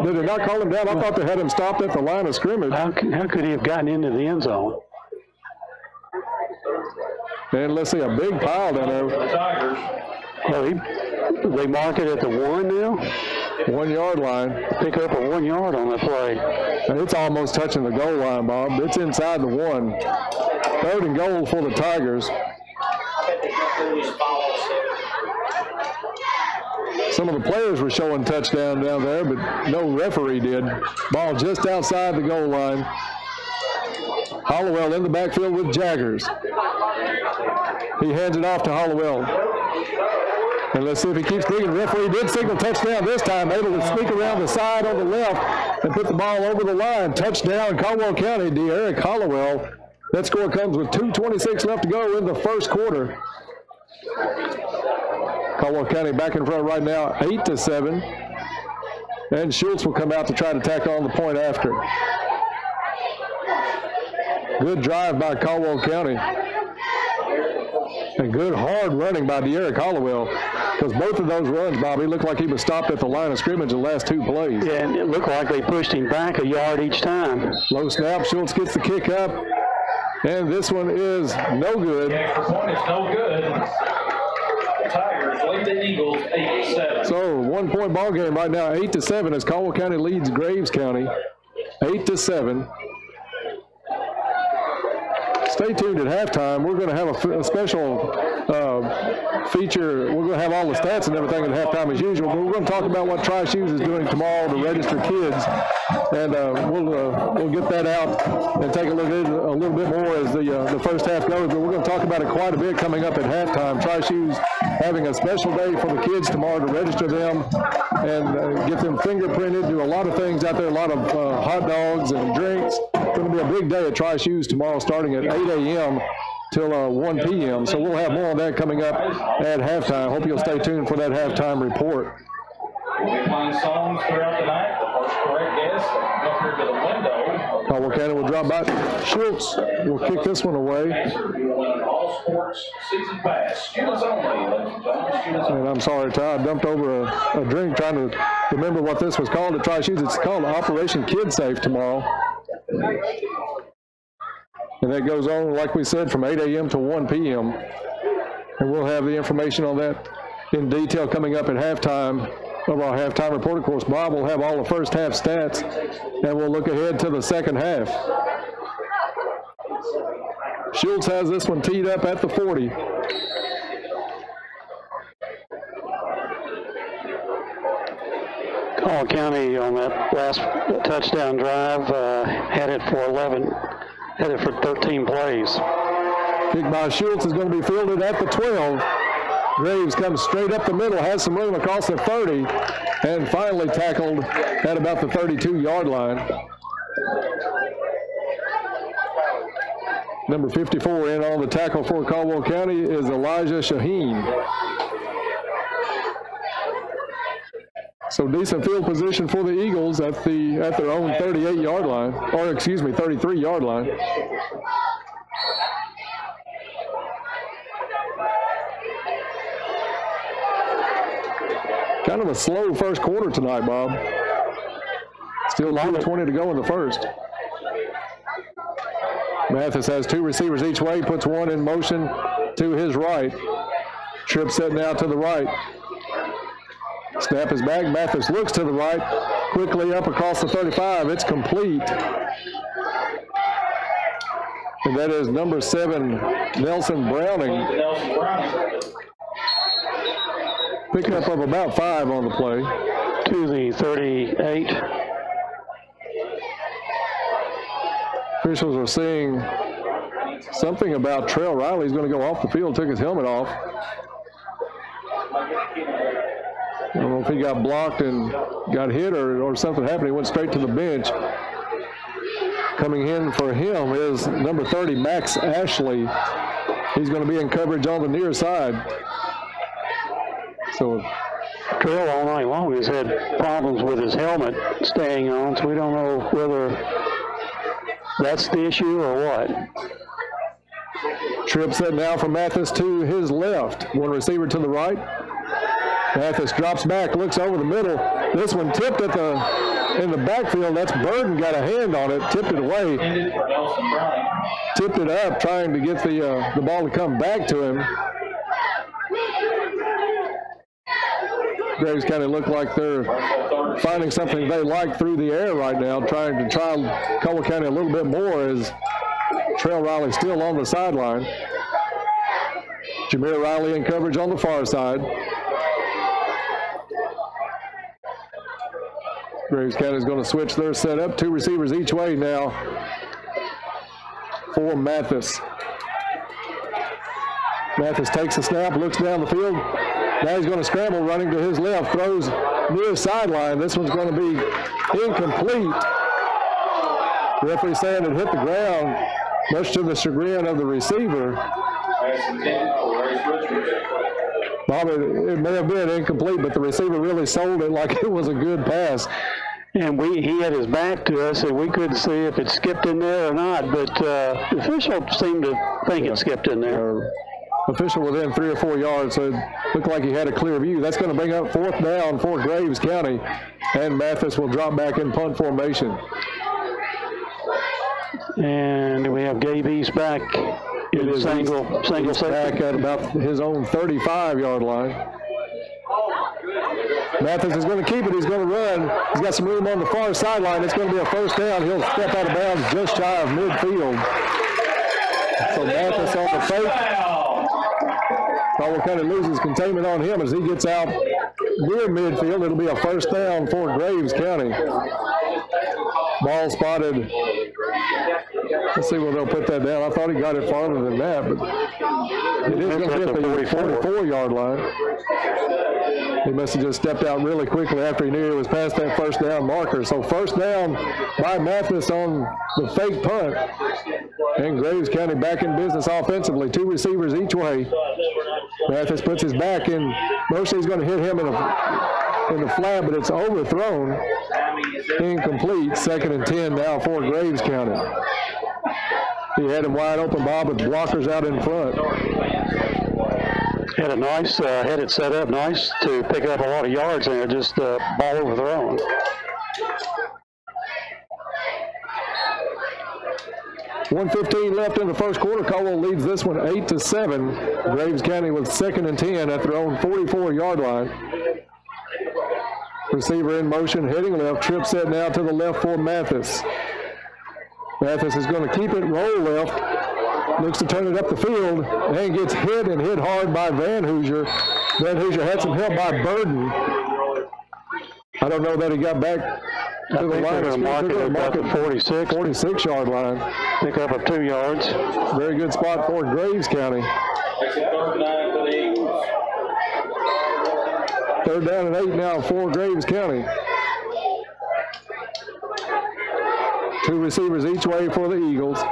Did they not call him down? I thought they had him stopped at the line of scrimmage. How could he have gotten into the end zone? And let's see, a big pile down there. Well, they mark it at the 1 now? 1-yard line. Pick up a 1 yard on the play. And it's almost touching the goal line, Bob. It's inside the 1. 3rd and goal for the Tigers. Some of the players were showing touchdown down there, but no referee did. Ball just outside the goal line. Hollowell in the backfield with Jaggers. He hands it off to Hollowell. And let's see if he keeps digging. Referee did signal touchdown this time, able to sneak around the side on the left and put the ball over the line. Touchdown, Caldwell County, De'Eric Hollowell. That score comes with 2:26 left to go in the first quarter. Caldwell County back in front right now, 8-7. And Schultz will come out to try to tack on the point after. Good drive by Caldwell County. And good hard running by De'Eric Hollowell, because both of those runs, Bobby, looked like he was stopped at the line of scrimmage the last two plays. Yeah, and it looked like they pushed him back a yard each time. Low snap, Schultz gets the kick up, and this one is no good. The extra point is no good. The Tigers lead the Eagles 8-7. So 1 point ball game right now, 8-7 as Caldwell County leads Graves County, 8-7. Stay tuned at halftime. We're going to have a special feature. We're going to have all the stats and everything at halftime as usual, but we're going to talk about what Tri-Shoes is doing tomorrow to register kids, and we'll get that out and take a look at it a little bit more as the first half goes, but we're going to talk about it quite a bit coming up at halftime. Tri-Shoes having a special day for the kids tomorrow to register them and get them fingerprinted, do a lot of things out there, a lot of hot dogs and drinks. It's going to be a big day at Tri-Shoes tomorrow starting at 8 a.m. till 1 p.m. So we'll have more on that coming up at halftime. Hope you'll stay tuned for that halftime report. We'll be playing songs throughout the night. The first correct guess up here to the window. Caldwell County will drop by. Schultz will kick this one away. All sports season pass. Students only, ladies and gentlemen. Students only. And I'm sorry, Ty, I dumped over a drink trying to remember what this was called at Tri-Shoes. It's called Operation Kid Safe tomorrow. And that goes on, like we said, from 8 a.m. to 1 p.m. And we'll have the information on that in detail coming up at halftime of our halftime report. Of course, Bob will have all the first half stats, and we'll look ahead to the second half. Schultz has this one teed up at the 40. Caldwell County on that last touchdown drive had it for 13 plays. Kick by Schultz is going to be fielded at the 12. Graves comes straight up the middle, has some room across the 30, and finally tackled at about the 32-yard line. Number 54 in on the tackle for Caldwell County is Elijah Shaheen. So decent field position for the Eagles at their own 38-yard line, or excuse me, 33-yard line. Kind of a slow first quarter tonight, Bob. Still 2:20 to go in the first. Mathis has two receivers each way, puts one in motion to his right. Tripp setting out to the right. Snap is back. Mathis looks to the right, quickly up across the 35. It's complete. And that is number 7, Nelson Browning. Pickup of about 5 on the play. To the 38. Officials are seeing something about Trell Riley. He's going to go off the field, took his helmet off. I don't know if he got blocked and got hit or something happened. He went straight to the bench. Coming in for him is number 30, Max Ashley. He's going to be in coverage on the near side. So Trell all night long has had problems with his helmet staying on, so we don't know whether that's the issue or what. Tripp set now from Mathis to his left. One receiver to the right. Mathis drops back, looks over the middle. This one tipped in the backfield. That's Burden got a hand on it, tipped it away. Tipped it up, trying to get the ball to come back to him. Graves kind of look like they're finding something they like through the air right now, trying to trial Caldwell County a little bit more as Trell Riley still on the sideline. Jameer Riley in coverage on the far side. Graves County is going to switch their setup. 2 receivers each way now for Mathis. Mathis takes a snap, looks down the field. Now he's going to scramble, running to his left, throws near sideline. This one's going to be incomplete. Referee saying it hit the ground, much to the chagrin of the receiver. That's intended for Race Richards. Bob, it may have been incomplete, but the receiver really sold it like it was a good pass. And he had his back to us, and we couldn't see if it skipped in there or not, but the official seemed to think it skipped in there. Official within 3 or 4 yards, so it looked like he had a clear view. That's going to bring up 4th down for Graves County, and Mathis will drop back in punt formation. And we have Gabe East back in single safety. Back at about his own 35-yard line. Mathis is going to keep it. He's going to run. He's got some room on the far sideline. It's going to be a 1st down. He'll step out of bounds just shy of midfield. So Mathis on the fake. Caldwell County loses containment on him as he gets out near midfield. It'll be a 1st down for Graves County. Ball spotted. Let's see where they'll put that down. I thought he got it farther than that, but it is going to hit the 44-yard line. He must have just stepped out really quickly after he knew it was past that 1st down marker. So 1st down by Mathis on the fake punt. And Graves County back in business offensively. 2 receivers each way. Mathis puts his back in. Mosley's going to hit him in the flat, but it's overthrown. Incomplete. 2nd and 10 now for Graves County. He had him wide open, Bob, with blockers out in front. Had it set up nice to pick up a lot of yards there, just ball overthrown. .115 left in the first quarter. Caldwell leads this one 8-7. Graves County with 2nd and 10 at their own 44-yard line. Receiver in motion, heading left. Trip set now to the left for Mathis. Mathis is going to keep it, roll left. Looks to turn it up the field and gets hit hard by Van Hoosier. Van Hoosier had some help by Burden. I don't know that he got back to the line. They're marking about the 46-yard line. Pick up of 2 yards. Very good spot for Graves County. 3rd down and 8 now for Graves County. 2 receivers each way for the Eagles.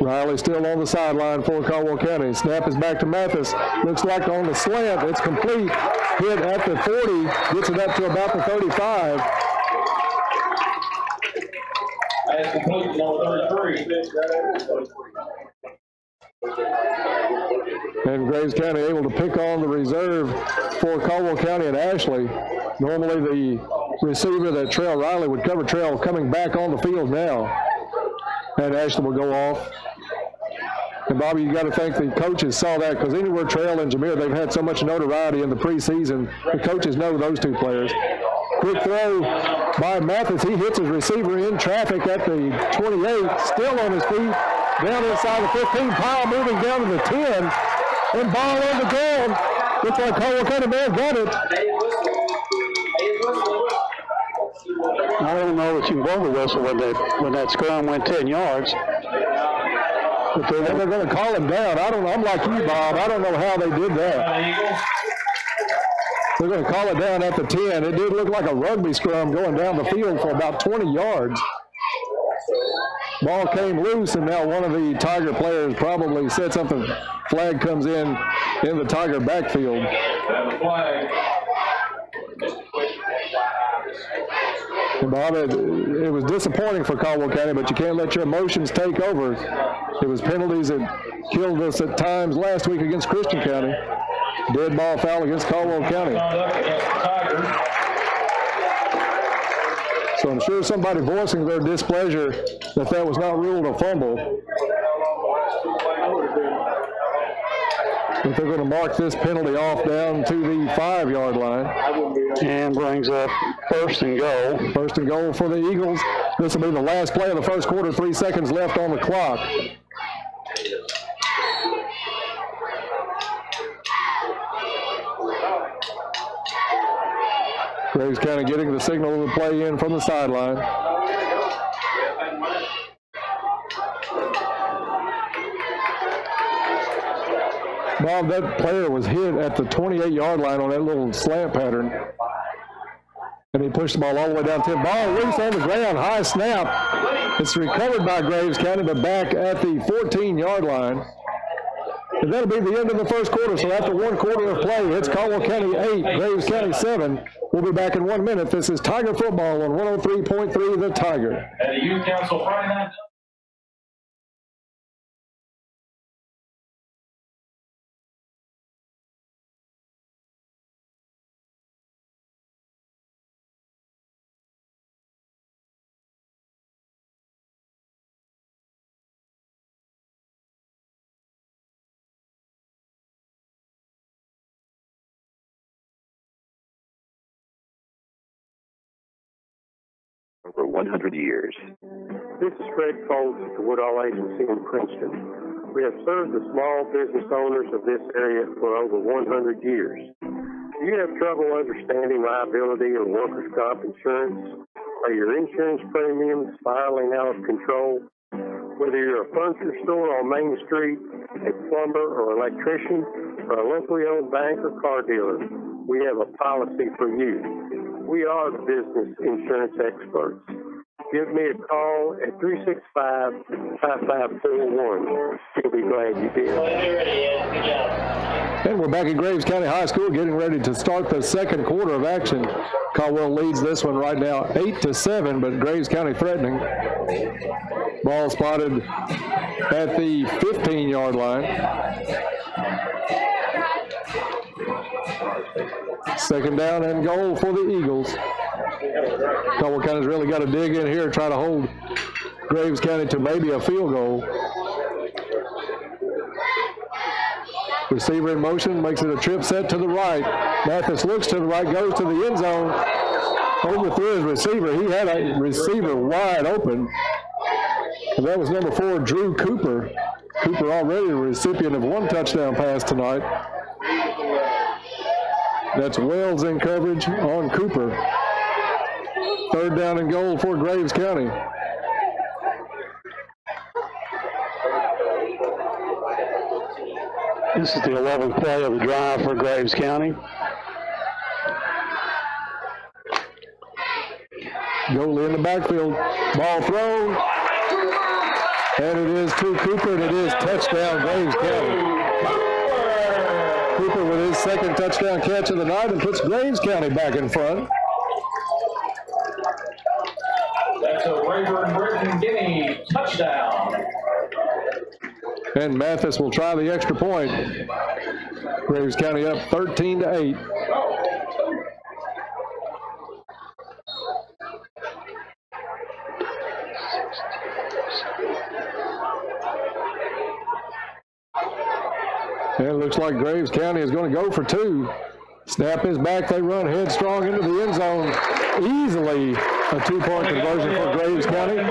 Riley still on the sideline for Caldwell County. Snap is back to Mathis. Looks like on the slant. It's complete. Hit at the 40. Gets it up to about the 35. That's complete, number 33. And Graves County able to pick on the reserve for Caldwell County and Ashley. Normally the receiver that Trail Riley would cover, Trail coming back on the field now. And Ashley will go off. And Bobby, you got to think the coaches saw that, because anywhere Trail and Jameer, they've had so much notoriety in the preseason. The coaches know those 2 players. Quick throw by Mathis. He hits his receiver in traffic at the 28, still on his feet. Down inside the 15, pile moving down to the 10. And ball on the ground. Looks like Caldwell County may have got it. I don't know that you can blow the whistle when that scrum went 10 yards. But they're going to call him down. I don't know. I'm like you, Bob. I don't know how they did that. They're going to call it down at the 10. It did look like a rugby scrum going down the field for about 20 yards. Ball came loose, and now one of the Tiger players probably said something. Flag comes in the Tiger backfield. And Bob, it was disappointing for Caldwell County, but you can't let your emotions take over. It was penalties that killed us at times last week against Christian County. Dead ball foul against Caldwell County. So I'm sure somebody voicing their displeasure that was not ruled a fumble. But they're going to mark this penalty off down to the 5-yard line. And brings up 1st and goal. 1st and goal for the Eagles. This will be the last play of the first quarter. 3 seconds left on the clock. Graves County getting the signal to play in from the sideline. Bob, that player was hit at the 28-yard line on that little slant pattern. And he pushed the ball all the way down 10. Ball loose on the ground, high snap. It's recovered by Graves County, but back at the 14-yard line. And that'll be the end of the first quarter. So after 1 quarter of play, it's Caldwell County 8, Graves County 7. We'll be back in 1 minute. This is Tiger Football on 103.3 The Tiger. At the Youth Council Friday night. For 100 years. This is Fred Foltz at the Woodall Agency in Princeton. We have served the small business owners of this area for over 100 years. Do you have trouble understanding liability or workers' comp insurance? Are your insurance premiums spiraling out of control? Whether you're a furniture store on Main Street, a plumber or electrician, or a locally owned bank or car dealer, we have a policy for you. We are the business insurance experts. Give me a call at 365-5541. You'll be glad you did. And we're back at Graves County High School getting ready to start the second quarter of action. Caldwell leads this one right now 8-7, but Graves County threatening. Ball spotted at the 15-yard line. Second down and goal for the Eagles. Caldwell County's really got to dig in here and try to hold Graves County to maybe a field goal. Receiver in motion, makes it a trip set to the right. Mathis looks to the right, goes to the end zone. Overthrew his receiver. He had a receiver wide open. And that was number 4, Drew Cooper. Cooper already the recipient of 1 touchdown pass tonight. That's Wells in coverage on Cooper. Third down and goal for Graves County. This is the 11th play of the drive for Graves County. Goalie in the backfield. Ball thrown. And it is to Cooper, and it is touchdown Graves County. Cooper with his second touchdown catch of the night and puts Graves County back in front. That's a Rayburn Britton Guinea touchdown. And Mathis will try the extra point. Graves County up 13-8. And it looks like Graves County is going to go for 2. Snap is back. They run headstrong into the end zone. Easily a 2-point conversion for Graves County.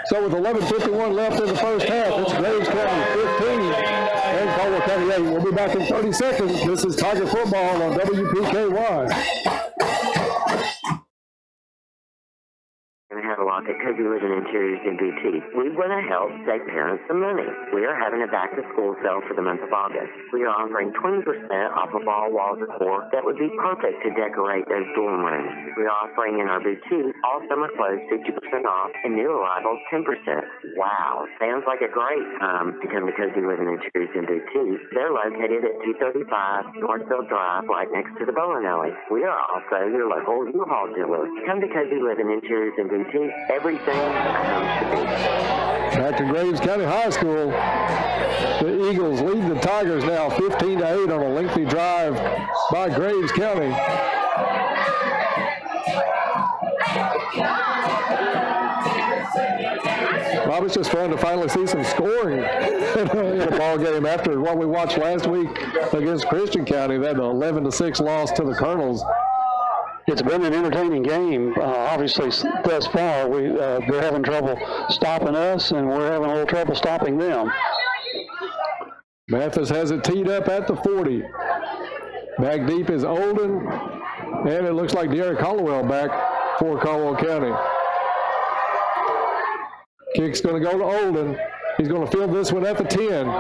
So with 11:51 left in the first half, it's Graves County 15 and Caldwell County 8. We'll be back in 30 seconds. This is Tiger Football on WPKY. We have a lot that could be living interiors and boutiques. We want to help save parents some money. We are having a back-to-school sale for the month of August. We are offering 20% off of all wall decor that would be perfect to decorate those dorm rooms. We are offering in our boutique all summer clothes 50% off and new arrivals 10%. Wow, sounds like a great time to come to Cozy Living Interiors and Boutiques. They're located at 235 Northfield Drive, right next to the bowling alley. We are also your local U-Haul dealer. Come to Cozy Living Interiors and Boutiques. Everything comes to be. Back to Graves County High School. The Eagles lead the Tigers now 15-8 on a lengthy drive by Graves County. Bob, it's just fun to finally see some scoring in a ball game after what we watched last week against Christian County. That 11-6 loss to the Colonels. It's been an entertaining game. Obviously, thus far, they're having trouble stopping us, and we're having a little trouble stopping them. Mathis has it teed up at the 40. Back deep is Olden, and it looks like Derek Caldwell back for Caldwell County. Kick's going to go to Olden. He's going to field this one at the 10.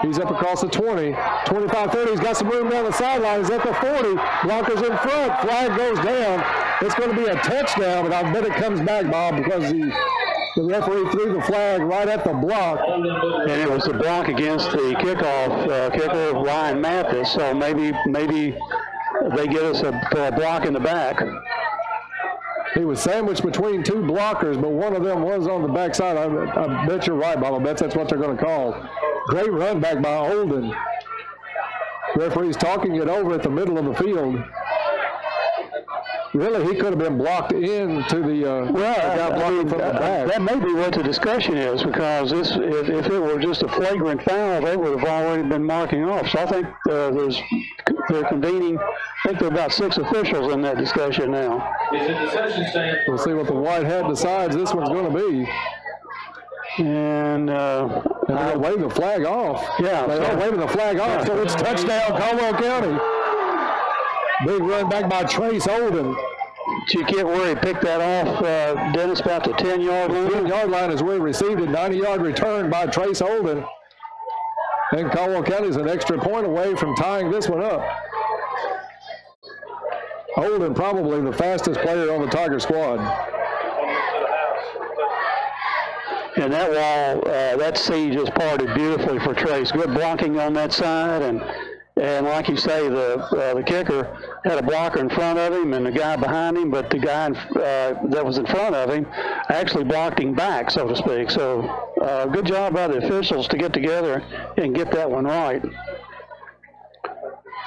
He's up across the 20, 25, 30. He's got some room down the sideline. He's at the 40. Blockers in front. Flag goes down. It's going to be a touchdown, but I bet it comes back, Bob, because the referee threw the flag right at the block. And it was the block against the kickoff kicker, Ryan Mathis, so maybe they get us a block in the back. He was sandwiched between two blockers, but one of them was on the backside. I bet you're right, Bob. I bet that's what they're going to call. Great run back by Olden. Referee's talking it over at the middle of the field. Really, he could have been blocked into the guy blocking from the back. That may be what the discussion is, because if it were just a flagrant foul, they would have already been marking off. So I think they're convening. I think there are about 6 officials in that discussion now. We'll see what the white hat decides this one's going to be. And they'll wave the flag off. Yeah, they're waving the flag off, so it's touchdown, Caldwell County. Big run back by Trace Olden. Did you get where he picked that off, Dennis, about the 10-yard line? 10-yard line is where he received it. 90-yard return by Trace Olden. And Caldwell County is an extra point away from tying this one up. Olden probably the fastest player on the Tiger squad. And that wall, that C just parted beautifully for Trace. Good blocking on that side, and like you say, the kicker had a blocker in front of him and the guy behind him, but the guy that was in front of him actually blocked him back, so to speak. So good job by the officials to get together and get that one right.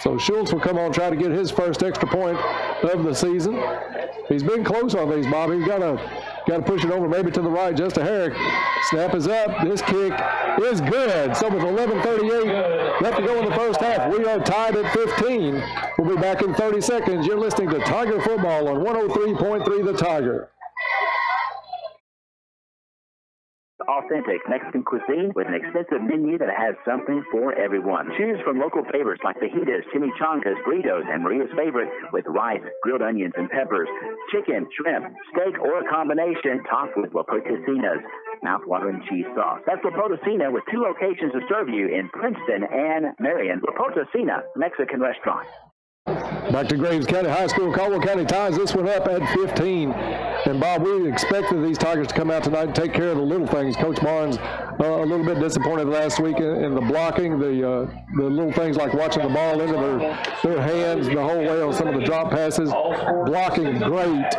So Schultz will come on and try to get his first extra point of the season. He's been close on these, Bob. He's got to push it over maybe to the right just a hair. Snap is up. This kick is good. So with 11:38 left to go in the first half, we are tied at 15. We'll be back in 30 seconds. You're listening to Tiger Football on 103.3 The Tiger. Authentic Mexican cuisine with an extensive menu that has something for everyone. Choose from local favorites like fajitas, chimichangas, burritos, and Maria's favorite with rice, grilled onions, and peppers, chicken, shrimp, steak, or a combination topped with La Potosina's mouth-watering cheese sauce. That's La Potosina with 2 locations to serve you in Princeton and Marion. La Potosina Mexican restaurant. Back to Graves County High School. Caldwell County ties this one up at 15. And, Bob, we expected these Tigers to come out tonight and take care of the little things. Coach Barnes a little bit disappointed last week in the blocking, the little things like watching the ball into their hands the whole way on some of the drop passes. Blocking great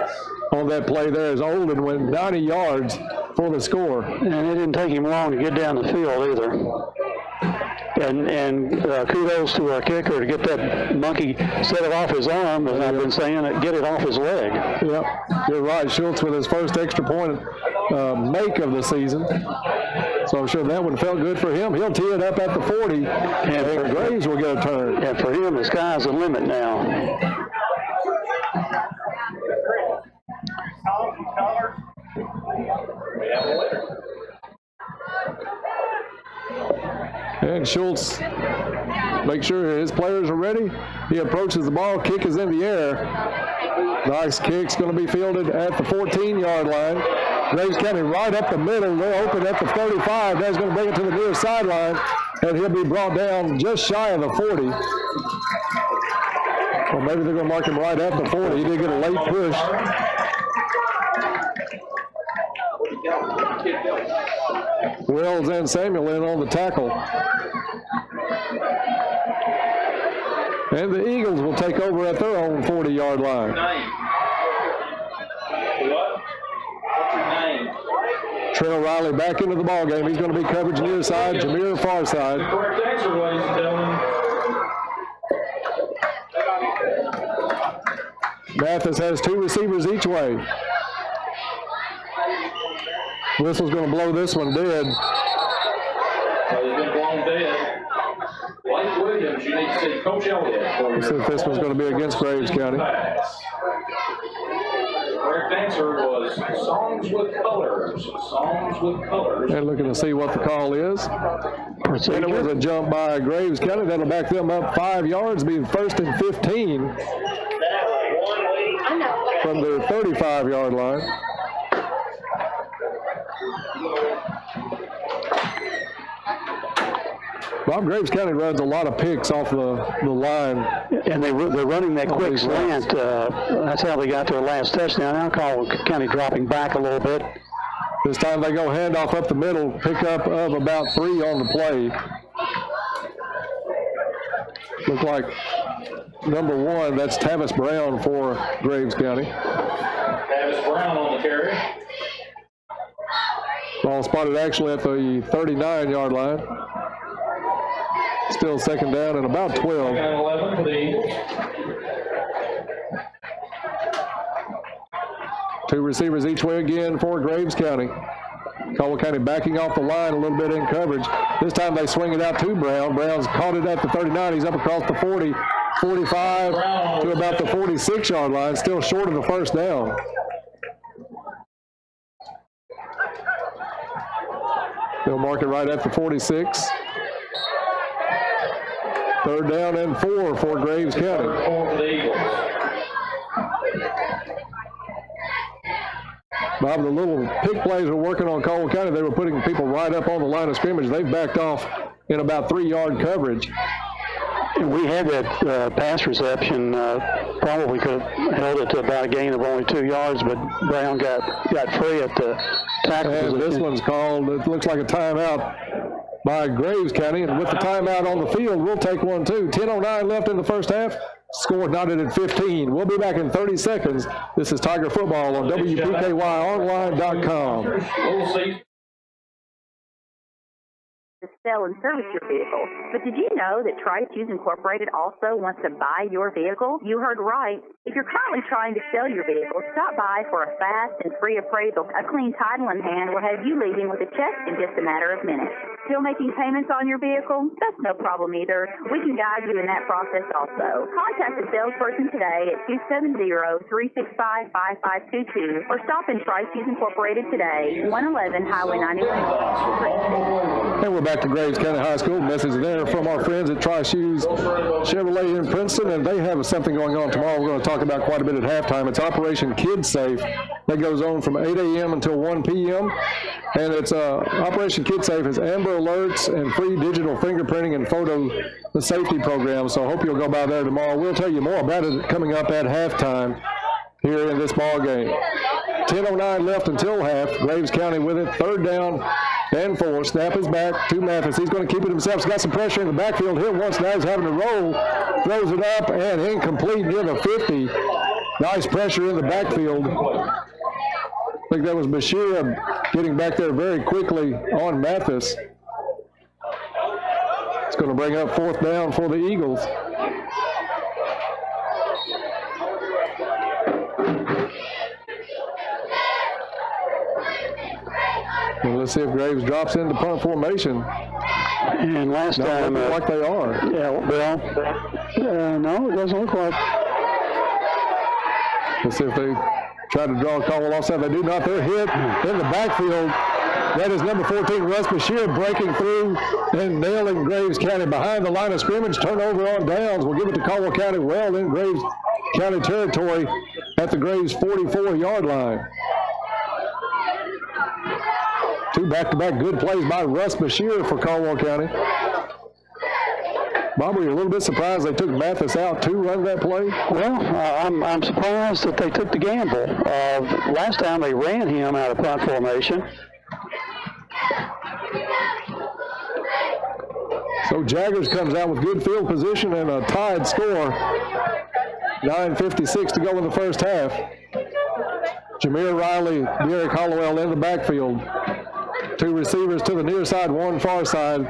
on that play there as Olden went 90 yards for the score. And it didn't take him long to get down the field either. And kudos to our kicker to get that monkey, set it off his arm, as I've been saying, get it off his leg. Yep, you're right. Schultz with his first extra point make of the season. So I'm sure that one felt good for him. He'll tee it up at the 40, and Graves will get a turn. And for him, the sky's the limit now. And Schultz make sure his players are ready. He approaches the ball, kick is in the air. Nice kick's going to be fielded at the 14-yard line. Graves County right up the middle. They're open at the 35. That's going to bring it to the near sideline, and he'll be brought down just shy of the 40. Well, maybe they're going to mark him right at the 40. He did get a late push. Wells and Samuel in on the tackle. And the Eagles will take over at their own 40-yard line. What's your name? Trent O'Reilly back into the ball game. He's going to be coverage near side, Jameer far side. The correct answer, ladies and gentlemen. Mathis has 2 receivers each way. Whistle's going to blow this one dead. He's been blown dead. Blake Williams, you need to see Coach Elliott. Let's see if this one's going to be against Graves County. The correct answer was Songs with Colors. Songs with Colors. And looking to see what the call is. And it was a jump by Graves County. That'll back them up 5 yards, be first and 15 from their 35-yard line. Bob, Graves County runs a lot of picks off the line. And they're running that quick slant. That's how they got their last touchdown. Now Caldwell County dropping back a little bit. This time they go handoff up the middle, pickup of about 3 on the play. Look like number 1, that's Tavis Brown for Graves County. Tavis Brown on the carry. Ball spotted actually at the 39-yard line. Still second down and about 12. Second and 11 for the Eagles. 2 receivers each way again for Graves County. Caldwell County backing off the line a little bit in coverage. This time they swing it out to Brown. Brown's caught it at the 39. He's up across the 40, 45 to about the 46-yard line, still short of the first down. They'll mark it right at the 46. Third down and 4 for Graves County. 4 for the Eagles. Bob, the little pick plays were working on Caldwell County. They were putting people right up on the line of scrimmage. They've backed off in about 3-yard coverage. And we had that pass reception. Probably could have held it to about a gain of only 2 yards, but Brown got free at the tackle and position. This one's called, it looks like a timeout by Graves County. And with the timeout on the field, we'll take one too. 10:09 left in the first half. Score knotted at 15. We'll be back in 30 seconds. This is Tiger Football on WPKYonline.com. We'll see. To sell and service your vehicle. But did you know that Tri-Choose Incorporated also wants to buy your vehicle? You heard right. If you're currently trying to sell your vehicle, stop by for a fast and free appraisal. A clean title in hand will have you leaving with a check in just a matter of minutes. Still making payments on your vehicle? That's no problem either. We can guide you in that process also. Contact the salesperson today at 270-365-5522 or stop in Tri-Choose Incorporated today, 111 Highway 91. And we're back to Graves County High School. Message there from our friends at Tri-Shoes Chevrolet in Princeton, and they have something going on tomorrow we're going to talk about quite a bit at halftime. It's Operation Kid Safe. That goes on from 8 a.m. until 1 p.m. And it's Operation Kid Safe is Amber Alerts and free digital fingerprinting and photo safety program. So I hope you'll go by there tomorrow. We'll tell you more about it coming up at halftime here in this ball game. 10:09 left until half. Graves County with it. Third down and 4. Snap is back to Mathis. He's going to keep it himself. He's got some pressure in the backfield here. Once now he's having to roll. Throws it up and incomplete near the 50. Nice pressure in the backfield. I think that was Bashir getting back there very quickly on Mathis. It's going to bring up 4th down for the Eagles. And let's see if Graves drops into punt formation. And last time, like they are. Yeah, well, no, it doesn't look like. Let's see if they try to draw Caldwell offside. They do not. They're hit in the backfield. That is number 14, Russ Bashir, breaking through and nailing Graves County behind the line of scrimmage. Turnover on downs. We'll give it to Caldwell County well in Graves County territory at the Graves 44-yard line. 2 back-to-back good plays by Russ Bashir for Caldwell County. Bob, were you a little bit surprised they took Mathis out to run that play? Well, I'm surprised that they took the gamble. Last time they ran him out of punt formation. So Jaggers comes out with good field position and a tied score. 9:56 to go in the first half. Jameer Riley, Derek Hollowell in the backfield. 2 receivers to the near side, 1 far side.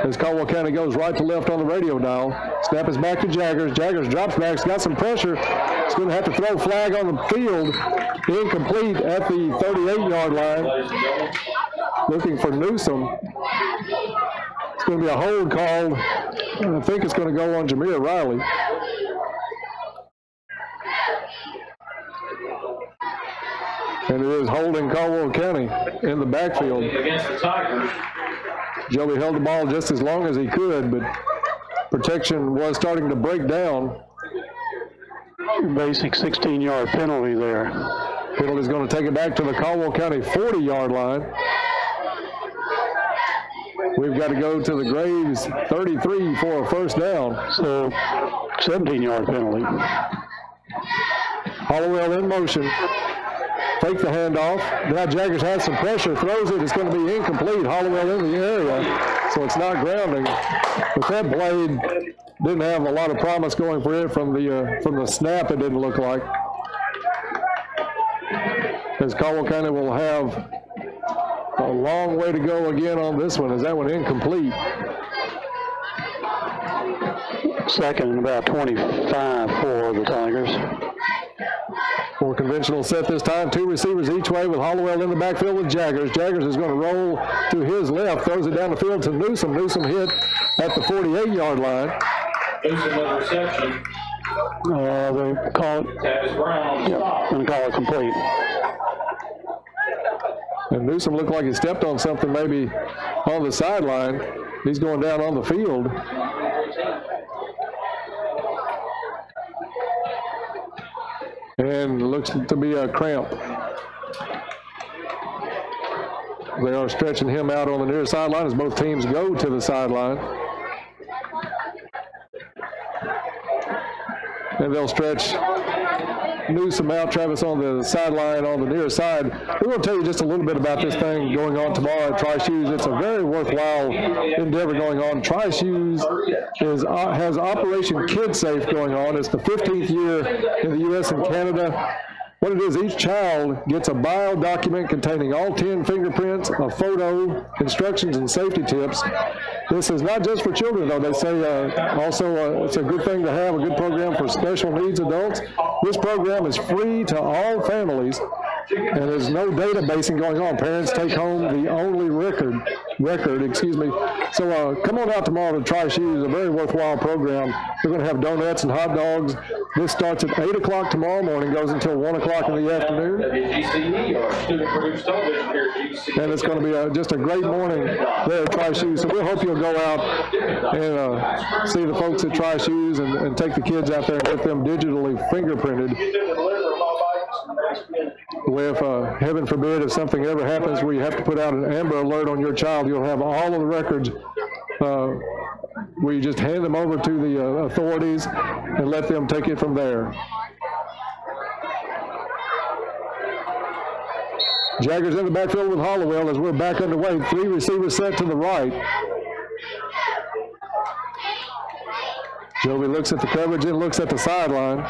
As Caldwell County goes right to left on the radio dial. Snap is back to Jaggers. Jaggers drops back. He's got some pressure. He's going to have to throw flag on the field. Incomplete at the 38-yard line. Looking for Newsom. It's going to be a hold called. I think it's going to go on Jameer Riley. And it is holding Caldwell County in the backfield. Against the Tigers. Joey held the ball just as long as he could, but protection was starting to break down. Basic 16-yard penalty there. Penalty's going to take it back to the Caldwell County 40-yard line. We've got to go to the Graves 33 for a first down. So 17-yard penalty. Hollowell in motion. Fake the handoff. Now Jaggers has some pressure. Throws it. It's going to be incomplete. Hollowell in the area, so it's not grounding. But that blade didn't have a lot of promise going for it from the snap. It didn't look like. As Caldwell County will have a long way to go again on this one. Is that one incomplete? Second and about 25 for the Tigers. For conventional set this time, 2 receivers each way with Hollowell in the backfield with Jaggers. Jaggers is going to roll to his left, throws it down the field to Newsom. Newsom hit at the 48-yard line. Newsom with reception. They call it. Travis Brown. Yep, going to call it complete. And Newsom looked like he stepped on something maybe on the sideline. He's going down on the field. And looks to be a cramp. They are stretching him out on the near sideline as both teams go to the sideline. And they'll stretch Newsom out, Travis on the sideline on the near side. We're going to tell you just a little bit about this thing going on tomorrow at Tri-Shoes. It's a very worthwhile endeavor going on. Tri-Shoes has Operation Kid Safe going on. It's the 15th year in the U.S. and Canada. What it is, each child gets a bio document containing all 10 fingerprints, a photo, instructions, and safety tips. This is not just for children, though. They say also it's a good thing to have, a good program for special needs adults. This program is free to all families, and there's no databasing going on. Parents take home the only record. So come on out tomorrow to Tri-Shoes, a very worthwhile program. We're going to have donuts and hot dogs. This starts at 8 o'clock tomorrow morning, goes until 1 o'clock in the afternoon. WGCE or student-produced television here at GCE. And it's going to be just a great morning there at Tri-Shoes. So we hope you'll go out and see the folks at Tri-Shoes and take the kids out there and get them digitally fingerprinted. If, heaven forbid, if something ever happens where you have to put out an Amber Alert on your child, you'll have all of the records where you just hand them over to the authorities and let them take it from there. Jaggers in the backfield with Hollowell as we're back underway. 3 receivers set to the right. Joby looks at the coverage and looks at the sideline.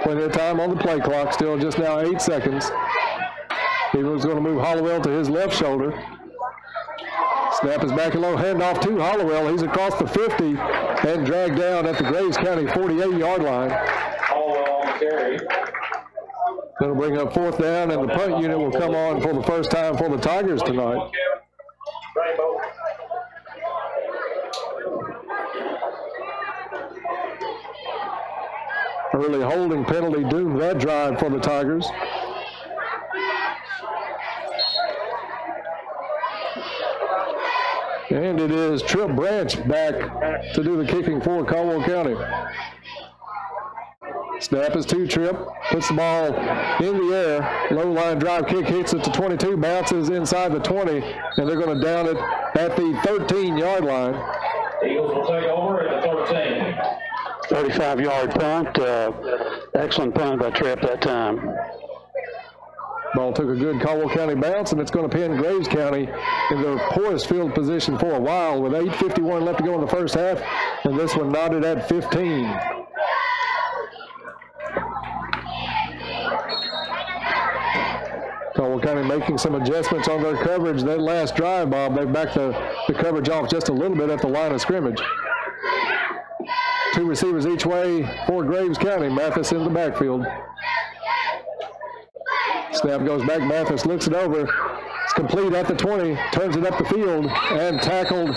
Plenty of time on the play clock, still just now 8 seconds. He was going to move Hollowell to his left shoulder. Snap is back and low, handoff to Hollowell. He's across the 50 and dragged down at the Graves County 48-yard line. Hollowell on the carry. That'll bring up 4th down, and the punt unit will come on for the first time for the Tigers tonight. Early holding penalty doomed that drive for the Tigers. And it is Trip Branch back to do the kicking for Caldwell County. Snap is to Trip, puts the ball in the air. Low line drive kick hits it to 22, bounces inside the 20, and they're going to down it at the 13-yard line. Eagles will take over at the 13. 35-yard punt. Excellent punt by Trip that time. Ball took a good Caldwell County bounce, and it's going to pin Graves County in their poorest field position for a while with 8:51 left to go in the first half, and this one knotted at 15. Caldwell County making some adjustments on their coverage that last drive, Bob. They backed the coverage off just a little bit at the line of scrimmage. 2 receivers each way for Graves County. Mathis in the backfield. Snap goes back. Mathis looks it over. It's complete at the 20. Turns it up the field and tackled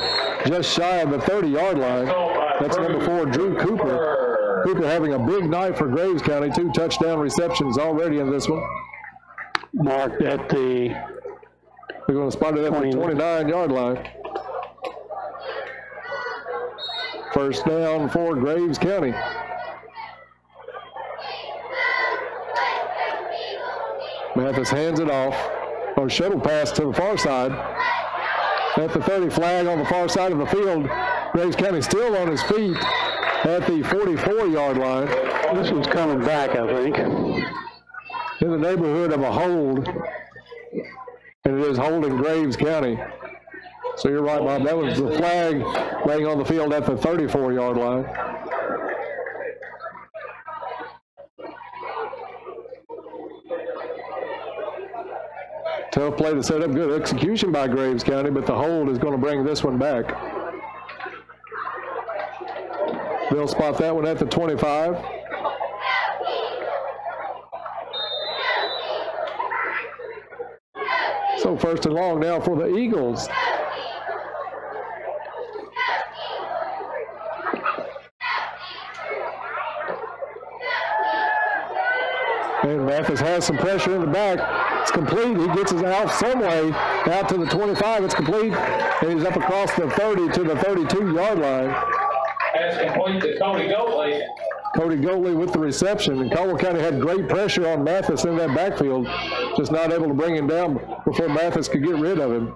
just shy of the 30-yard line. That's number 4, Drew Cooper. Cooper having a big night for Graves County. 2 touchdown receptions already in this one. Marked at the... They're going to spot it at the 29-yard line. First down for Graves County. Mathis hands it off, or shuttle pass to the far side. At the 30, flag on the far side of the field. Graves County still on his feet at the 44-yard line. This one's coming back, I think. In the neighborhood of a hold, and it is holding Graves County. So you're right, Bob. That was the flag laying on the field at the 34-yard line. Tough play to set up. Good execution by Graves County, but the hold is going to bring this one back. They'll spot that one at the 25. So first and long now for the Eagles. And Mathis has some pressure in the back. It's complete. He gets his out some way out to the 25. It's complete. And he's up across the 30 to the 32-yard line. Pass complete to Cody Goatley. Cody Goatley with the reception. And Caldwell County had great pressure on Mathis in that backfield. Just not able to bring him down before Mathis could get rid of him.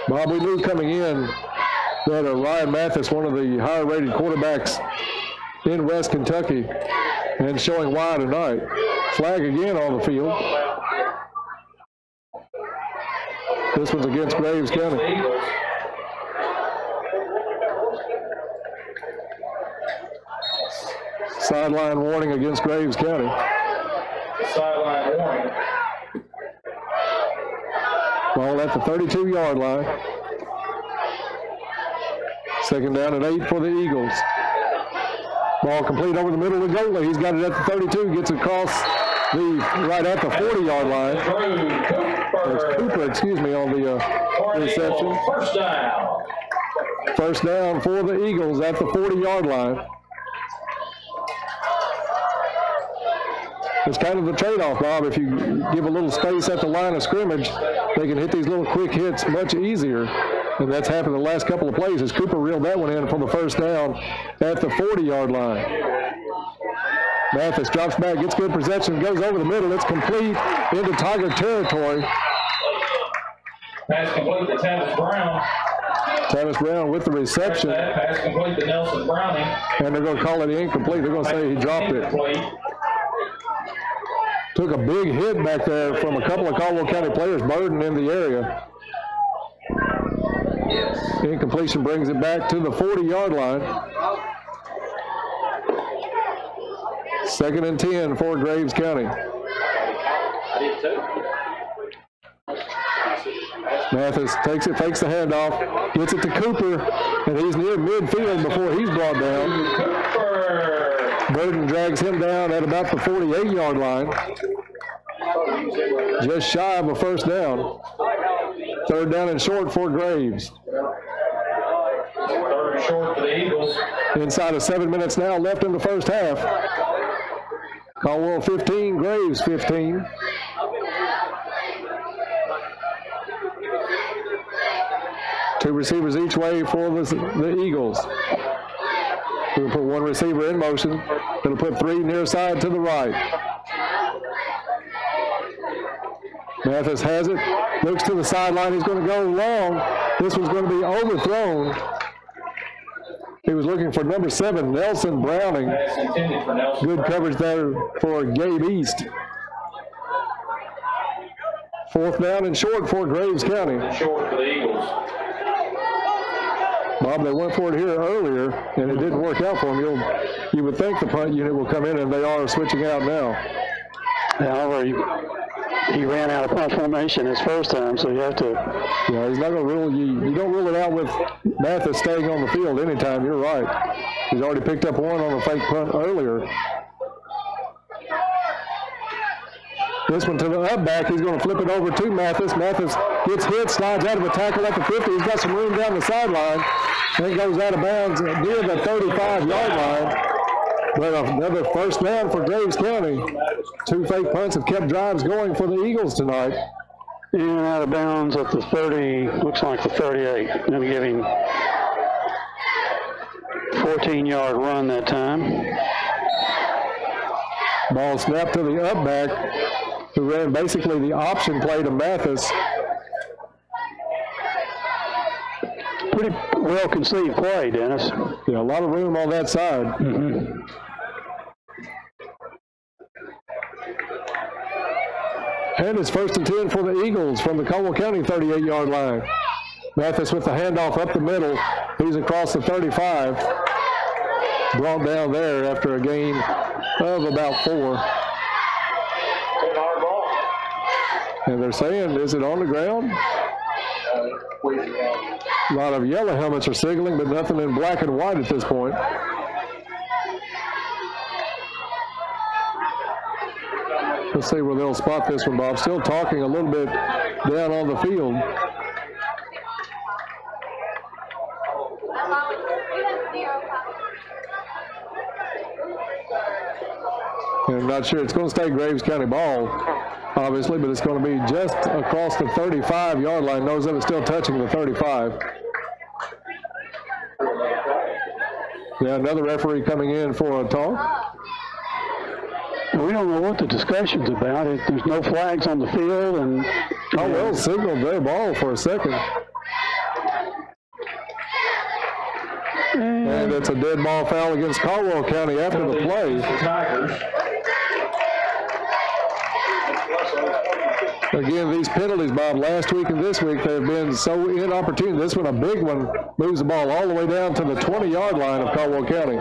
Bob, we knew coming in that Ryan Mathis, one of the higher-rated quarterbacks in West Kentucky, and showing why tonight. Flag again on the field. This one's against Graves County. Sideline warning against Graves County. Sideline warning. Ball at the 32-yard line. Second down and 8 for the Eagles. Ball complete over the middle of Goatley. He's got it at the 32, gets across right at the 40-yard line. It's Cooper, on the reception. First down. First down for the Eagles at the 40-yard line. It's kind of the trade-off, Bob. If you give a little space at the line of scrimmage, they can hit these little quick hits much easier. And that's happened the last couple of plays as Cooper reeled that one in for the first down at the 40-yard line. Mathis drops back, gets good possession, goes over the middle. It's complete into Tiger territory. Pass complete to Tavis Brown. Tavis Brown with the reception. Pass complete to Nelson Browning. And they're going to call it incomplete. They're going to say he dropped it. Took a big hit back there from a couple of Caldwell County players, Burden in the area. Incompletion brings it back to the 40-yard line. Second and 10 for Graves County. Mathis takes it, fakes the handoff, gets it to Cooper, and he's near midfield before he's brought down. Burden drags him down at about the 48-yard line. Just shy of a first down. Third down and short for Graves. Third and short for the Eagles. Inside of 7 minutes now left in the first half. Caldwell 15, Graves 15. Two receivers each way for the Eagles. We'll put one receiver in motion. It'll put three near side to the right. Mathis has it, looks to the sideline. He's going to go long. This one's going to be overthrown. He was looking for number 7, Nelson Browning. Good coverage there for Gabe East. Fourth down and short for Graves County. Short for the Eagles. Bob, they went for it here earlier, and it didn't work out for them. You would think the punt unit will come in, and they are switching out now. However, he ran out of punt formation his first time, so you have to. Yeah, he's not going to rule you. You don't rule it out with Mathis staying on the field anytime. You're right. He's already picked up one on a fake punt earlier. This one to the up back. He's going to flip it over to Mathis. Mathis gets hit, slides out of a tackle at the 50. He's got some room down the sideline. Then goes out of bounds near the 35-yard line. But another first down for Graves County. Two fake punts have kept drives going for the Eagles tonight. In and out of bounds at the 30, looks like the 38. Going to give him 14-yard run that time. Ball snapped to the up back, who ran basically the option play to Mathis. Pretty well conceived play, Dennis. Yeah, a lot of room on that side. Mm-hmm. And it's 1st and 10 for the Eagles from the Caldwell County 38-yard line. Mathis with the handoff up the middle. He's across the 35. Brought down there after a gain of about 4. And they're saying, is it on the ground? A lot of yellow helmets are signaling, but nothing in black and white at this point. Let's see where they'll spot this one, Bob. Still talking a little bit down on the field. And I'm not sure. It's going to stay Graves County ball, obviously, but it's going to be just across the 35-yard line. Knows that it's still touching the 35. Yeah, another referee coming in for a talk. We don't know what the discussion's about. There's no flags on the field, and Caldwell signaled their ball for a second. And it's a dead ball foul against Caldwell County after the play. Again, these penalties, Bob, last week and this week, they've been so inopportune. This one, a big one, moves the ball all the way down to the 20-yard line of Caldwell County.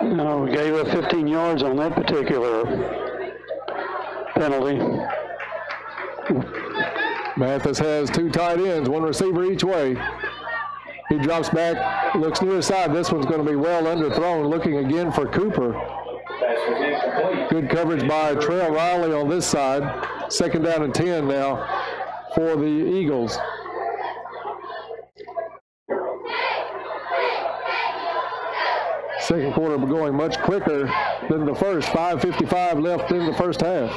No, we gave up 15 yards on that particular penalty. Mathis has 2 tight ends, 1 receiver each way. He drops back, looks near side. This one's going to be well underthrown, looking again for Cooper. Good coverage by Trail Riley on this side. 2nd down and 10 now for the Eagles. Second quarter going much quicker than the first. 5:55 left in the first half.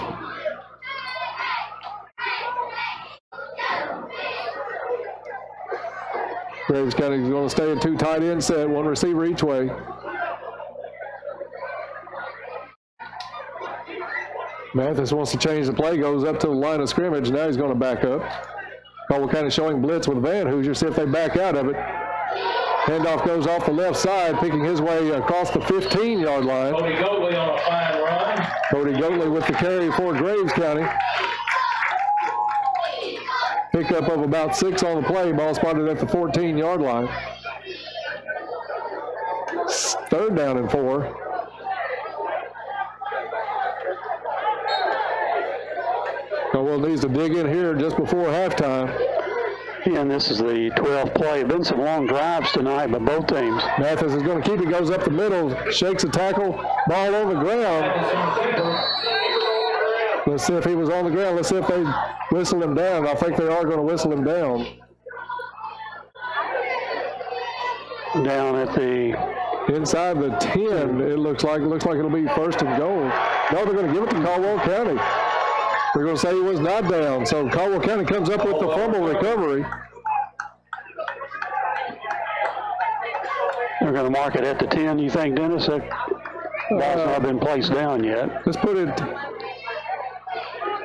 Graves County is going to stay in 2 tight end set, 1 receiver each way. Mathis wants to change the play, goes up to the line of scrimmage. Now he's going to back up. Caldwell County showing blitz with Van Hoosier, see if they back out of it. Handoff goes off the left side, picking his way across the 15-yard line. Cody Goatley on a fine run. Cody Goatley with the carry for Graves County. Pickup of about 6 on the play. Ball spotted at the 14-yard line. 3rd down and 4. Caldwell needs to dig in here just before halftime. Yeah, and this is the 12th play. Been some long drives tonight by both teams. Mathis is going to keep it, goes up the middle, shakes a tackle, ball on the ground. Let's see if he was on the ground. Let's see if they whistle him down. I think they are going to whistle him down. Down at the inside the 10, it looks like it'll be 1st and goal. No, they're going to give it to Caldwell County. They're going to say he was not down. So Caldwell County comes up with the fumble recovery. They're going to mark it at the 10, you think, Dennis? That ball's not been placed down yet. Let's put it,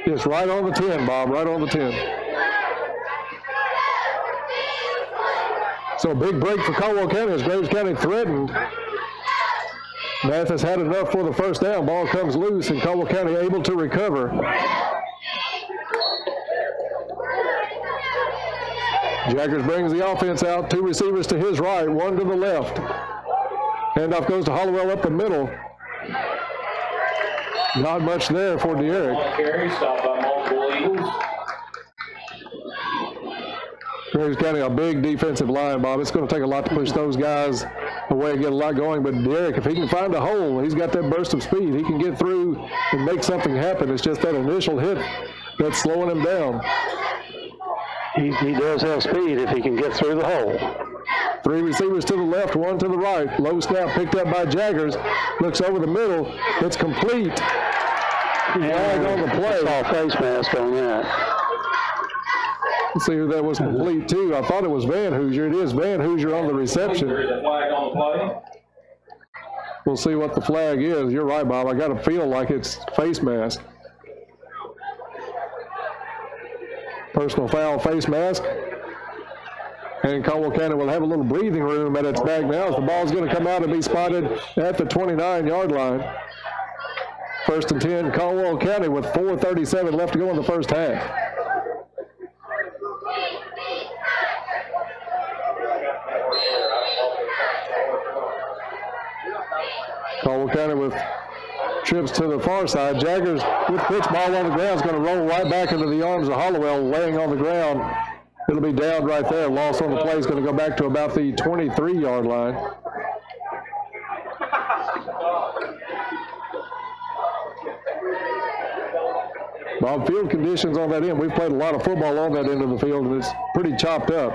it's right on the 10, Bob, right on the 10. So a big break for Caldwell County as Graves County threatened. Mathis had enough for the 1st down. Ball comes loose and Caldwell County able to recover. Jaggers brings the offense out. 2 receivers to his right, 1 to the left. Handoff goes to Hollowell up the middle. Not much there for De'Eric. Carry stopped by multiple Eagles. Graves County, a big defensive line, Bob. It's going to take a lot to push those guys away and get a lot going. But De'Eric, if he can find a hole, he's got that burst of speed. He can get through and make something happen. It's just that initial hit that's slowing him down. He does have speed if he can get through the hole. 3 receivers to the left, 1 to the right. Low snap picked up by Jaggers. Looks over the middle. It's complete. Flag on the play. Saw face mask on that. Let's see who that was complete to. I thought it was Van Hoosier. It is Van Hoosier on the reception. There's a flag on on the play. We'll see what the flag is. You're right, Bob. I got to feel like it's face mask. Personal foul, face mask. And Caldwell County will have a little breathing room at its back now as the ball's going to come out and be spotted at the 29-yard line. 1st and 10, Caldwell County with 4:37 left to go in the first half. Caldwell County with trips to the far side. Jaggers with pitch ball on the ground is going to roll right back into the arms of Hollowell, laying on the ground. It'll be down right there. Loss on the play is going to go back to about the 23-yard line. Bob, field conditions on that end. We've played a lot of football on that end of the field, and it's pretty chopped up.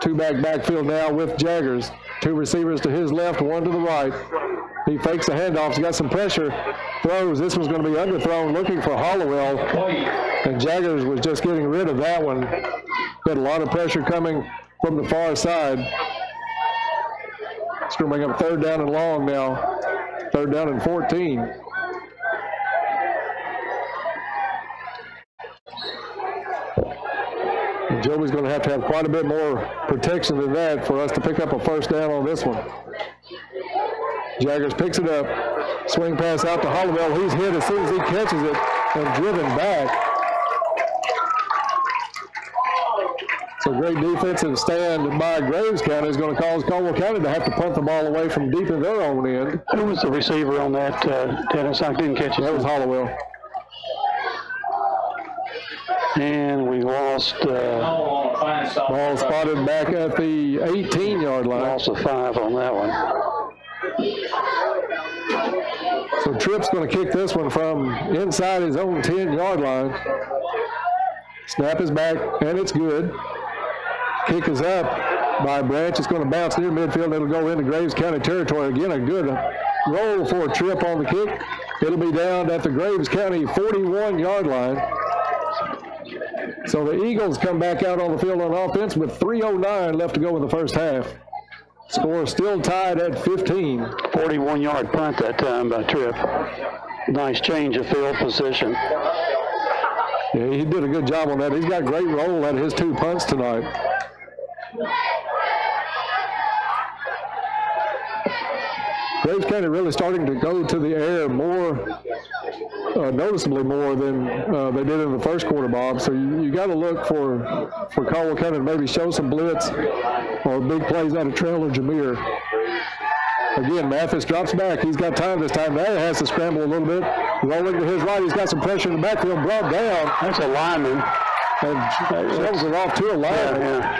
Two-back backfield now with Jaggers. Two receivers to his left, one to the right. He fakes the handoff. He's got some pressure. Throws. This one's going to be underthrown, looking for Hollowell. And Jaggers was just getting rid of that one. Got a lot of pressure coming from the far side. It's going to bring up 3rd down and long now. 3rd down and 14. Joey's going to have quite a bit more protection than that for us to pick up a 1st down on this one. Jaggers picks it up. Swing pass out to Hollowell. He's hit as soon as he catches it and driven back. So great defensive stand by Graves County is going to cause Caldwell County to have to punt the ball away from deep in their own end. Who was the receiver on that, Dennis? I didn't catch it. That was Hollowell. And we lost. Ball spotted back at the 18-yard line. Loss of 5 on that one. So Tripp's going to kick this one from inside his own 10-yard line. Snap is back, and it's good. Kick is up by Branch. It's going to bounce near midfield. It'll go into Graves County territory. Again, a good roll for Tripp on the kick. It'll be down at the Graves County 41-yard line. So the Eagles come back out on the field on offense with 3:09 left to go in the first half. Score still tied at 15. 41-yard punt that time by Tripp. Nice change of field position. Yeah, he did a good job on that. He's got great roll at his 2 punts tonight. Graves County really starting to go to the air more, noticeably more than they did in the first quarter, Bob. So you got to look for Caldwell County to maybe show some blitz or big plays out of Trail or Jameer. Again, Mathis drops back. He's got time this time. Now he has to scramble a little bit. Rolling to his right. He's got some pressure in the backfield. Brought down. That's a lineman. And shovels it off to a lineman. Yeah.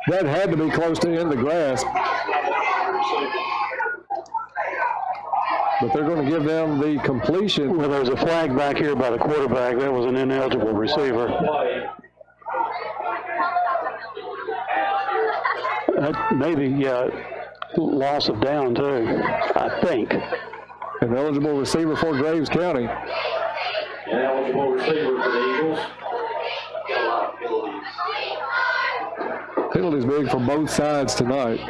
That had to be close to in the grasp. But they're going to give them the completion. Well, there's a flag back here by the quarterback. That was an ineligible receiver. Maybe loss of down, too, I think. An eligible receiver for Graves County. An eligible receiver for the Eagles. Penalties big for both sides tonight.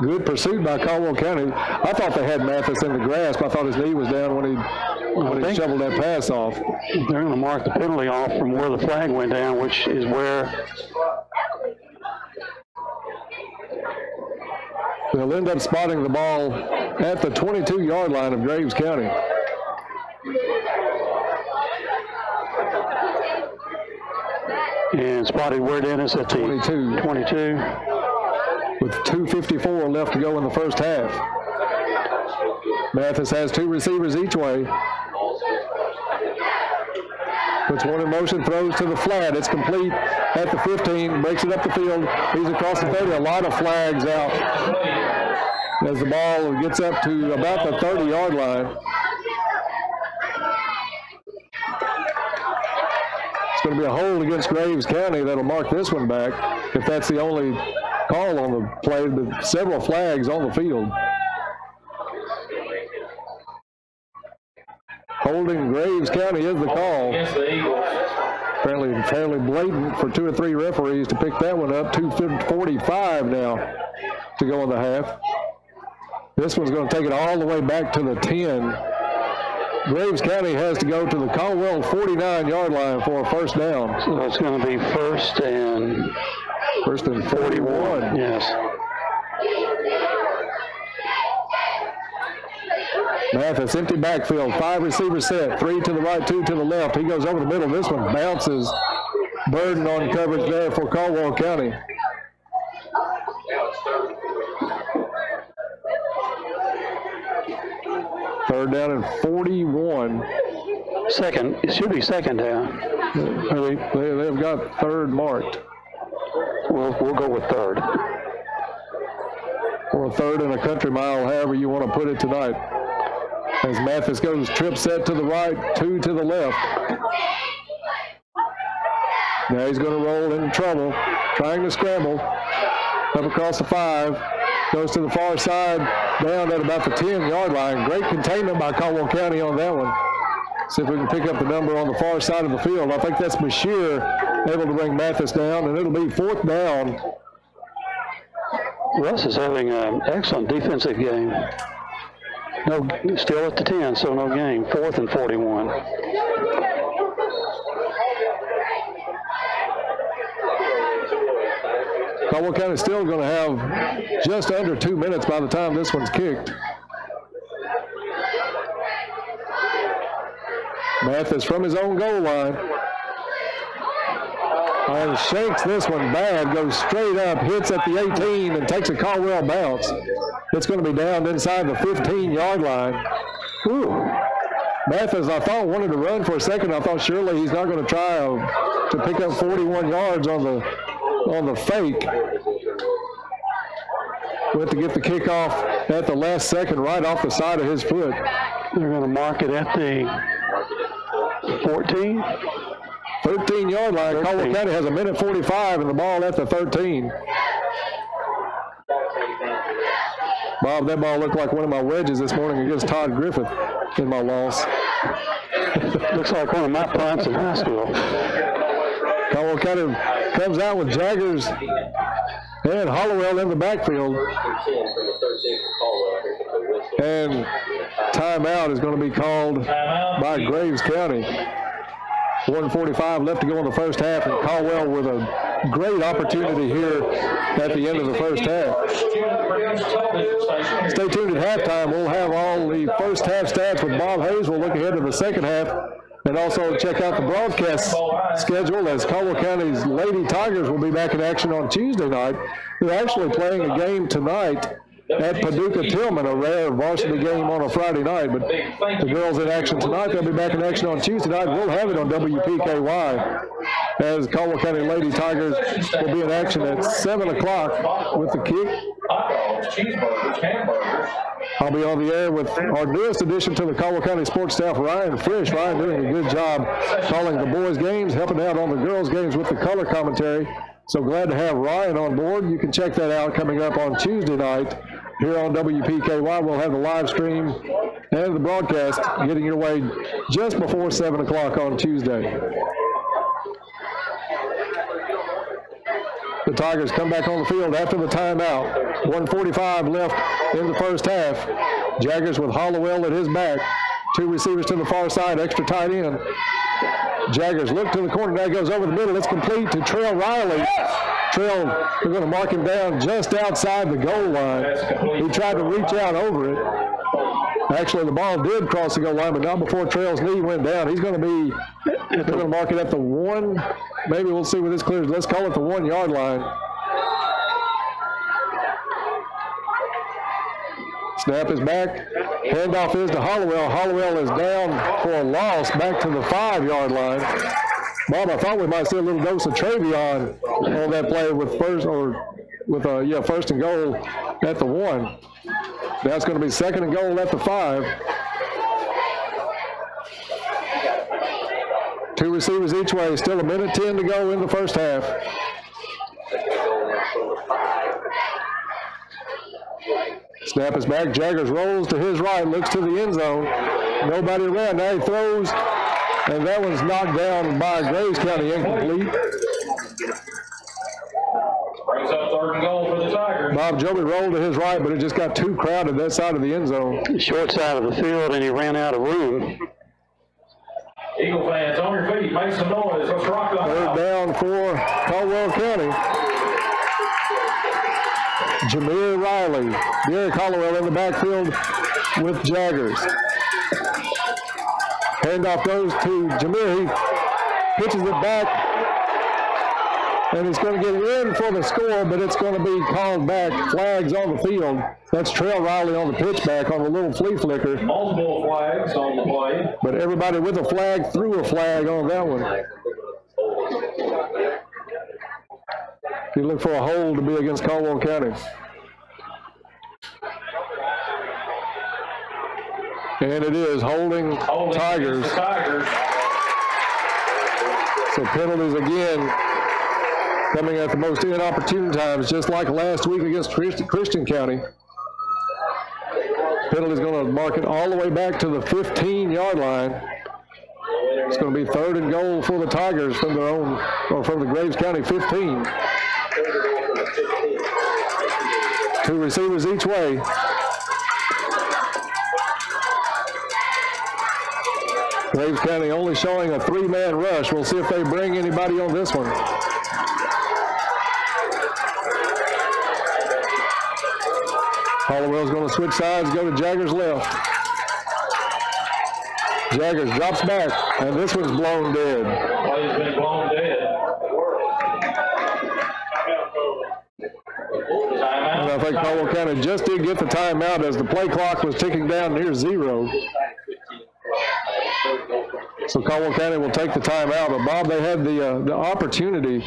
Good pursuit by Caldwell County. I thought they had Mathis in the grasp. I thought his knee was down when he shoveled that pass off. They're going to mark the penalty off from where the flag went down, which is where they'll end up spotting the ball at the 22-yard line of Graves County. And spotted where, Dennis? At the 22. 22. With 2:54 left to go in the first half. Mathis has 2 receivers each way. Puts one in motion, throws to the flat. It's complete at the 15, breaks it up the field. He's across the 30. A lot of flags out as the ball gets up to about the 30-yard line. It's going to be a hold against Graves County that'll mark this one back, if that's the only call on the play, but several flags on the field. Holding Graves County is the call. Against the Eagles. Fairly blatant for 2 or 3 referees to pick that one up. 2:45 now to go in the half. This one's going to take it all the way back to the 10. Graves County has to go to the Caldwell 49-yard line for a first down. So it's going to be first and 41. Yes. Mathis, empty backfield, 5 receivers set, 3 to the right, 2 to the left. He goes over the middle. This one bounces. Burden on coverage there for Caldwell County. Third down and 41. Second, it should be second down. They've got third marked. We'll go with third. Or a third and a country mile, however you want to put it tonight. As Mathis goes trip set to the right, 2 to the left. Now he's going to roll into trouble, trying to scramble. Up across the 5, goes to the far side, down at about the 10-yard line. Great containment by Caldwell County on that one. See if we can pick up the number on the far side of the field. I think that's Bashir able to bring Mathis down, and it'll be 4th down. Russ is having an excellent defensive game. No, still at the 10, so no game. 4th and 41. Caldwell County still going to have just under 2 minutes by the time this one's kicked. Mathis from his own goal line. And shanks this one bad, goes straight up, hits at the 18, and takes a Caldwell bounce. It's going to be down inside the 15-yard line. Ooh. Mathis, I thought, wanted to run for a second. I thought surely he's not going to try to pick up 41 yards on the fake. Went to get the kickoff at the last second, right off the side of his foot. They're going to mark it at the 14. 13-yard line. Caldwell County has 1:45 and the ball at the 13. Bob, that ball looked like one of my wedges this morning against Todd Griffith in my loss. Looks like one of my punts in high school. Caldwell County comes out with Jaggers and Hollowell in the backfield. And timeout is going to be called by Graves County. 1:45 left to go in the first half, and Caldwell with a great opportunity here at the end of the first half. Stay tuned at halftime. We'll have all the first half stats with Bob Hayes. We'll look ahead to the second half and also check out the broadcast schedule as Caldwell County's Lady Tigers will be back in action on Tuesday night. They're actually playing a game tonight at Paducah Tillman, a rare varsity game on a Friday night. But the girls in action tonight. They'll be back in action on Tuesday night. We'll have it on WPKY as Caldwell County Lady Tigers will be in action at 7 o'clock with the kick. Hot dogs, cheeseburgers, hamburgers. I'll be on the air with our newest addition to the Caldwell County sports staff, Ryan Frisch. Ryan doing a good job calling the boys' games, helping out on the girls' games with the color commentary. So glad to have Ryan on board. You can check that out coming up on Tuesday night here on WPKY. We'll have the live stream and the broadcast getting your way just before 7 o'clock on Tuesday. The Tigers come back on the field after the timeout. 1:45 left in the first half. Jaggers with Hollowell at his back. 2 receivers to the far side, extra tight end. Jaggers look to the corner. Now goes over the middle. It's complete to Trail Riley. Trail, they're going to mark him down just outside the goal line. He tried to reach out over it. Actually, the ball did cross the goal line, but not before Trail's knee went down. He's going to be, they're going to mark it at the 1. Maybe we'll see when this clears. Let's call it the 1-yard line. Snap is back. Handoff is to Hollowell. Hollowell is down for a loss back to the 5-yard line. Bob, I thought we might see a little dose of Travion on that play with first and goal at the 1. Now it's going to be second and goal at the 5. 2 receivers each way. Still 1:10 to go in the first half. Snap is back. Jaggers rolls to his right, looks to the end zone. Nobody around. Now he throws And that one's knocked down by Graves County, incomplete. Brings up 3rd and goal for the Tigers. Bob Joby rolled to his right, but it just got too crowded that side of the end zone. Short side of the field, and he ran out of room. Eagle fans, on your feet, make some noise. Let's rock the house. 3rd down for Caldwell County. Jameer Riley, Derek Hollowell in the backfield with Jaggers. Handoff goes to Jameer. He pitches it back, and it's going to get in for the score, but it's going to be called back. Flags on the field. That's Trail Riley on the pitch back on the little flea flicker. Multiple flags on the play. But everybody with a flag threw a flag on that one. You look for a hold to be against Caldwell County. And it is holding Tigers. So penalties again coming at the most inopportune times, just like last week against Christian County. Penalty's going to mark it all the way back to the 15-yard line. It's going to be 3rd and goal for the Tigers from their own, or from the Graves County 15. 2 receivers each way. Graves County only showing a 3-man rush. We'll see if they bring anybody on this one. Hollowell's going to switch sides, go to Jaggers left. Jaggers drops back, and this one's blown dead. Play's been blown dead. And I think Caldwell County just did get the timeout as the play clock was ticking down near 0. So Caldwell County will take the timeout. But Bob, they had the opportunity.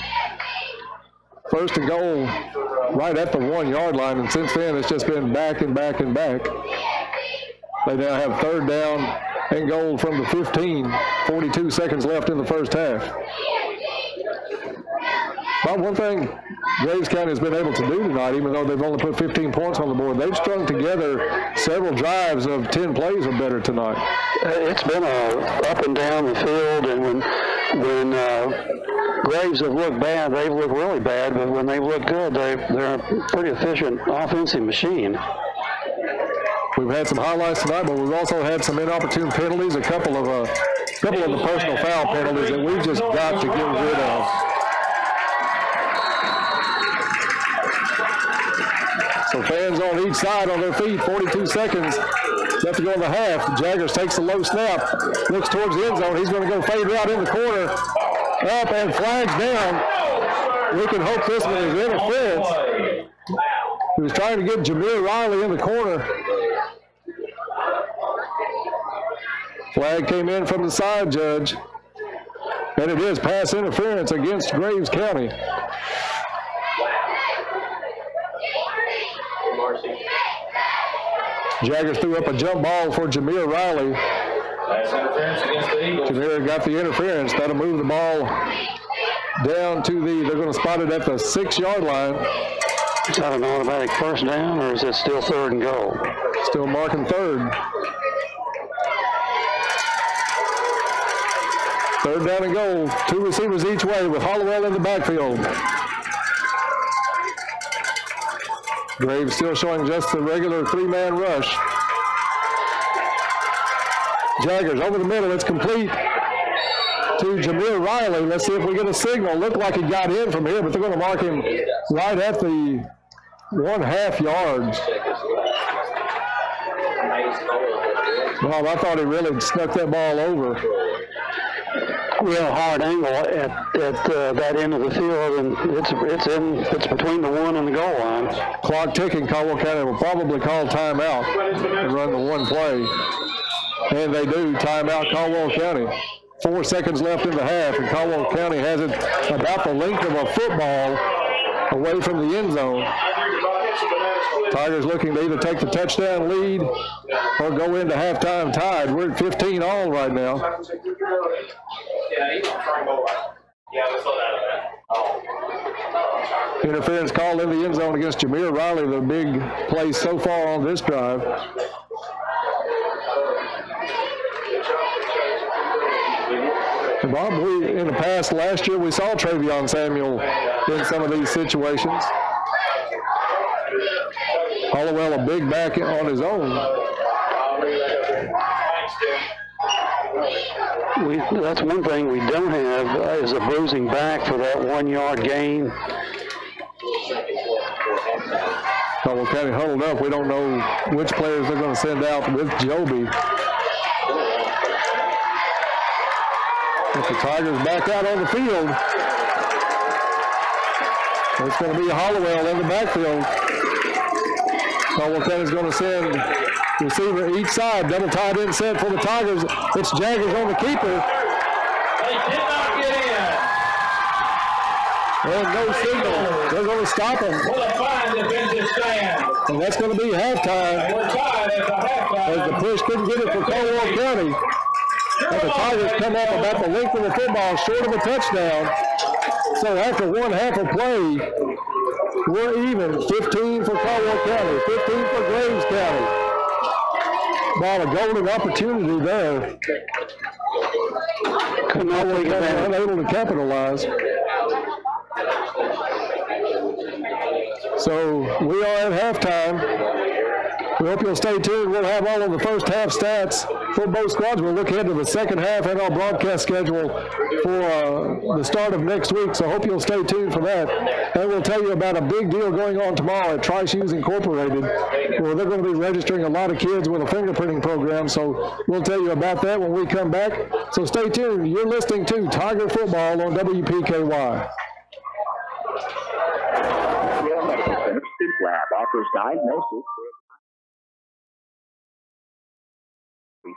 1st and goal right at the 1-yard line, and since then it's just been back and back and back. They now have 3rd down and goal from the 15. 42 seconds left in the first half. But one thing Graves County has been able to do tonight, even though they've only put 15 points on the board, they've strung together several drives of 10 plays or better tonight. It's been up and down the field, and when Graves have looked bad, they've looked really bad, but when they look good, they're a pretty efficient offensive machine. We've had some highlights tonight, but we've also had some inopportune penalties, a couple of the personal foul penalties that we've just got to get rid of. So fans on each side on their feet, 42 seconds left to go in the half. Jaggers takes the low snap, looks towards the end zone. He's going to go fade route in the corner, up and flags down. We can hope this one is interference. He was trying to get Jameer Riley in the corner. Flag came in from the side judge, and it is pass interference against Graves County. Jaggers threw up a jump ball for Jameer Riley. Pass interference against the Eagles. Jameer got the interference. That'll move the ball down to they're going to spot it at the 6-yard line. Is that an automatic 1st down, or is it still 3rd and goal? Still marking 3rd. 3rd down and goal. 2 receivers each way with Hollowell in the backfield. Graves still showing just the regular 3-man rush. Jaggers over the middle. It's complete to Jameer Riley. Let's see if we get a signal. Looked like he got in from here, but they're going to mark him right at the 1/2 yards. Bob, I thought he really snuck that ball over. Real hard angle at that end of the field, and it's between the 1 and the goal line. Clock ticking. Caldwell County will probably call timeout and run the 1 play. And they do. Timeout Caldwell County. 4 seconds left in the half, and Caldwell County has it about the length of a football away from the end zone. Tigers looking to either take the touchdown lead or go into halftime tied. We're at 15 all right now. Interference called in the end zone against Jameer Riley, the big play so far on this drive. And Bob, in the past, last year, we saw Travion Samuel in some of these situations. Hollowell a big back on his own. That's one thing we don't have is a bruising back for that 1 yard gain. Caldwell County huddled up. We don't know which players they're going to send out with Joby. With the Tigers back out on the field, it's going to be Hollowell in the backfield. Caldwell County's going to send receiver each side. Double tight end set for the Tigers. It's Jaggers on the keeper. They did not get in. And no signal. They're going to stop them. What a fine defensive stand. And that's going to be halftime. We're tied at the halftime. As the push couldn't get it for Caldwell County. And the Tigers come up about the length of the football, short of a touchdown. So after one half of play, we're even. 15 for Caldwell County, 15 for Graves County. Ball a golden opportunity there. Unable to capitalize. So we are at halftime. We hope you'll stay tuned. We'll have all of the first half stats for both squads. We'll look ahead to the second half and our broadcast schedule for the start of next week. So hope you'll stay tuned for that. And we'll tell you about a big deal going on tomorrow at Tri-Shoes Incorporated, where they're going to be registering a lot of kids with a fingerprinting program. So we'll tell you about that when we come back. So stay tuned. You're listening to Tiger Football on WPKY. Sleep Lab offers diagnosis.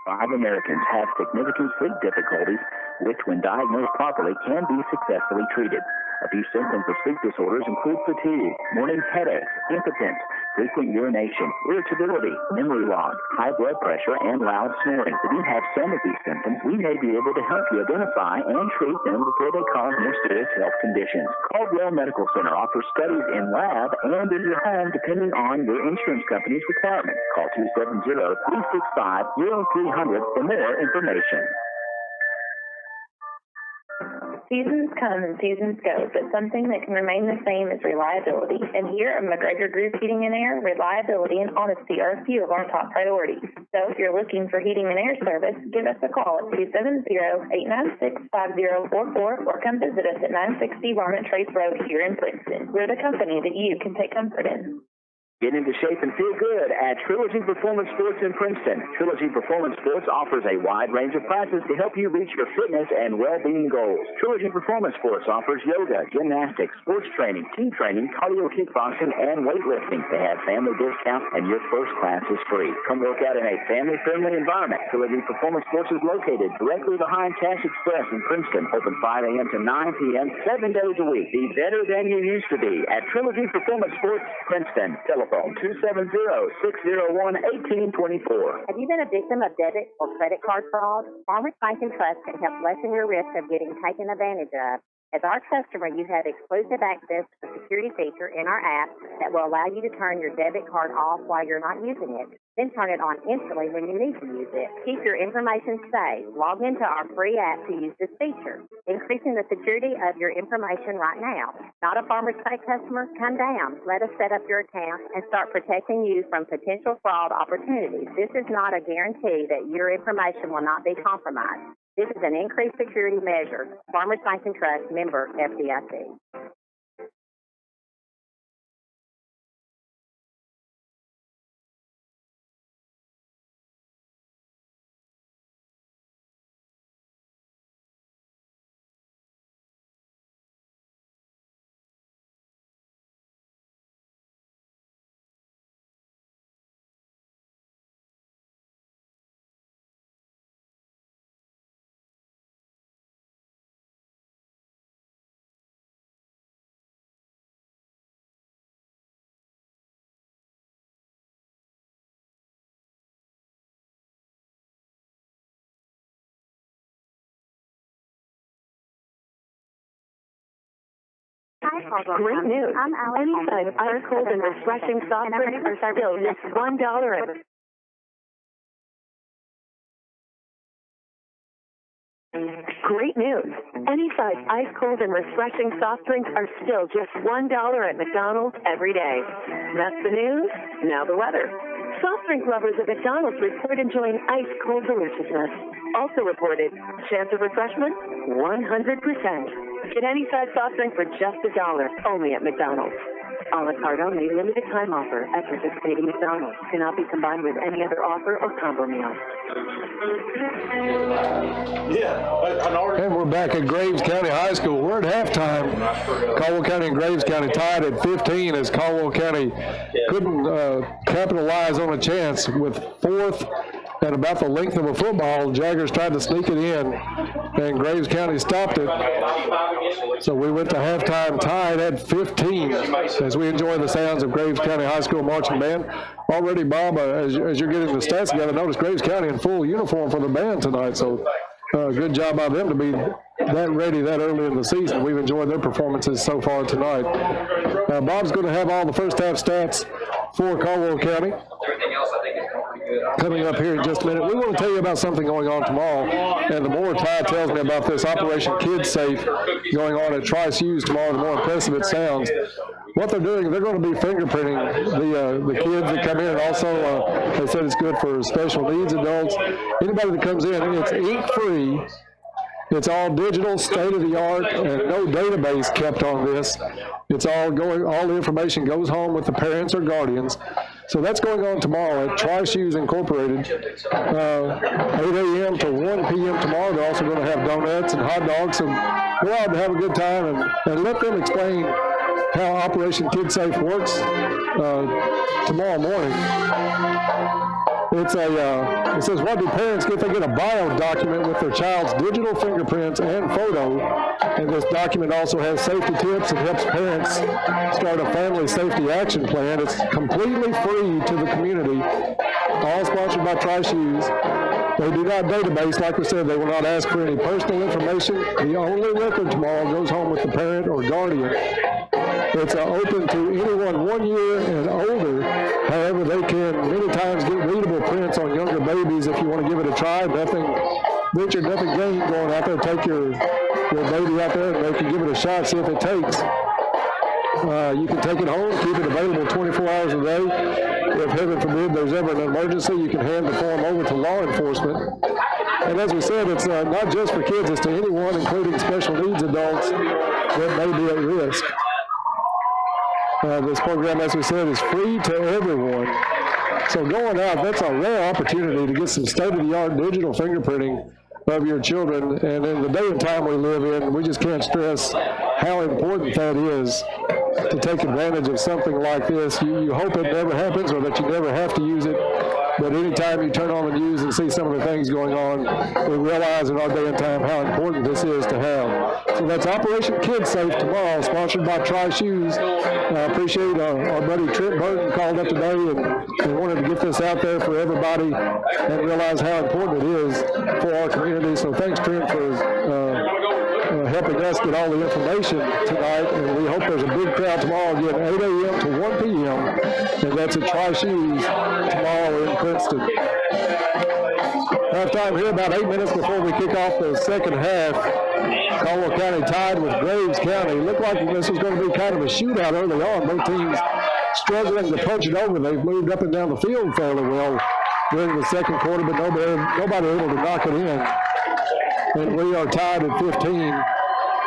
5 Americans have significant sleep difficulties, which, when diagnosed properly, can be successfully treated. A few symptoms of sleep disorders include fatigue, morning headaches, impotence, frequent urination, irritability, memory loss, high blood pressure, and loud snoring. If you have some of these symptoms, we may be able to help you identify and treat them before they cause more serious health conditions. Caldwell Medical Center offers studies in lab and in your home depending on your insurance company's requirements. Call 270-365-0300 for more information. Seasons come and seasons go, but something that can remain the same is reliability. And here at McGregor Group Heating and Air, reliability and honesty are a few of our top priorities. So if you're looking for heating and air service, give us a call at 270-896-5044 or come visit us at 960 Varmint Trace Road here in Princeton. We're the company that you can take comfort in. Get into shape and feel good at Trilogy Performance Sports in Princeton. Trilogy Performance Sports offers a wide range of classes to help you reach your fitness and well-being goals. Trilogy Performance Sports offers yoga, gymnastics, sports training, team training, cardio kickboxing, and weightlifting. They have family discounts, and your first class is free. Come work out in a family-friendly environment. Trilogy Performance Sports is located directly behind Cash Express in Princeton. Open 5 a.m. to 9 p.m., 7 days a week. Be better than you used to be at Trilogy Performance Sports, Princeton. Telephone 270-601-1824. Have you been a victim of debit or credit card fraud? Farmers Bank and Trust can help lessen your risk of getting taken advantage of. As our customer, you have exclusive access to the security feature in our app that will allow you to turn your debit card off while you're not using it, then turn it on instantly when you need to use it. Keep your information safe. Log into our free app to use this feature, increasing the security of your information right now. Not a Farmers Bank customer? Come down. Let us set up your account and start protecting you from potential fraud opportunities. This is not a guarantee that your information will not be compromised. This is an increased security measure. Farmers Bank and Trust, member FDIC. Great news. Any size ice cold and refreshing soft drinks are still just $1. Great news. Any size ice cold and refreshing soft drinks are still just $1 at McDonald's every day. That's the news. Now the weather. Soft drink lovers at McDonald's report enjoying ice cold deliciousness. Also reported, chance of refreshment, 100%. Get any size soft drink for just $1, only at McDonald's. A la carte only, limited time offer at participating McDonald's. Cannot be combined with any other offer or combo meal. And we're back at Graves County High School. We're at halftime. Caldwell County and Graves County tied at 15 as Caldwell County couldn't capitalize on a chance with fourth at about the length of a football. Jaggers tried to sneak it in, and Graves County stopped it. So we went to halftime tied at 15 as we enjoy the sounds of Graves County High School marching band. Already, Bob, as you're getting the stats together, notice Graves County in full uniform for the band tonight. So good job by them to be that ready that early in the season. We've enjoyed their performances so far tonight. Bob's going to have all the first half stats for Caldwell County coming up here in just a minute. We want to tell you about something going on tomorrow, and the more Ty tells me about this Operation Kids Safe going on at Trice Hughes tomorrow, the more impressive it sounds. What they're doing, they're going to be fingerprinting the kids that come in. Also, they said it's good for special needs adults. Anybody that comes in, it's ink-free. It's all digital, state-of-the-art, and no database kept on this. It's all the information goes home with the parents or guardians. So that's going on tomorrow at Trice Hughes Incorporated, 8 a.m. to 1 p.m. tomorrow. They're also going to have donuts and hot dogs. So go out and have a good time and let them explain how Operation Kid Safe works tomorrow morning. It says, what do parents get? They get a bio document with their child's digital fingerprints and photo. And this document also has safety tips and helps parents start a family safety action plan. It's completely free to the community, all sponsored by Trice Hughes. They do not database, like we said, they will not ask for any personal information. The only record tomorrow goes home with the parent or guardian. It's open to anyone 1 year and older. However, they can many times get readable prints on younger babies if you want to give it a try. Nothing ventured, nothing gained going out there. Take your baby out there and they can give it a shot, see if it takes. You can take it home, keep it available 24 hours a day. If heaven forbid there's ever an emergency, you can hand the form over to law enforcement. And as we said, it's not just for kids, it's to anyone, including special needs adults that may be at risk. This program, as we said, is free to everyone. So going out, that's a rare opportunity to get some state-of-the-art digital fingerprinting of your children. And in the day and time we live in, we just can't stress how important that is to take advantage of something like this. You hope it never happens or that you never have to use it. But anytime you turn on the news and see some of the things going on, we realize in our day and time how important this is to have. So that's Operation Kid Safe tomorrow, sponsored by Trice Hughes. I appreciate our buddy Trent Burton called up today and wanted to get this out there for everybody and realize how important it is for our community. So thanks, Trent, for helping us get all the information tonight, and we hope there's a big crowd tomorrow again, 8 a.m. to 1 p.m., and that's at Trice Hughes tomorrow in Princeton. Halftime here about 8 minutes before we kick off the second half. Caldwell County tied with Graves County. It looked like this was going to be kind of a shootout early on. Both teams struggling to punch it over. They've moved up and down the field fairly well during the second quarter, but nobody able to knock it in. And we are tied at 15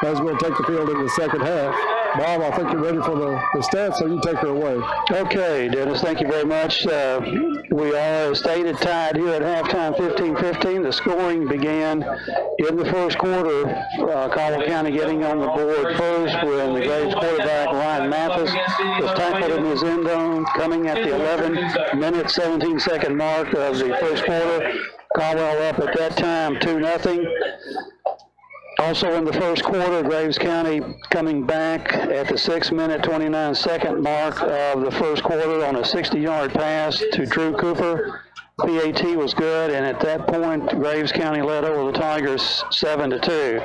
as we'll take the field in the second half. Bob, I think you're ready for the stats, so you take her away. Okay, Dennis, thank you very much. We are stated tied here at halftime, 15-15. The scoring began in the first quarter. Caldwell County getting on the board first when the Graves quarterback, Ryan Mathis, was tackled in his end zone, coming at the 11-minute, 17-second mark of the first quarter. Caldwell up at that time 2-0. Also in the first quarter, Graves County coming back at the 6-minute, 29-second mark of the first quarter on a 60-yard pass to Drew Cooper. PAT was good, and at that point, Graves County led over the Tigers 7-2.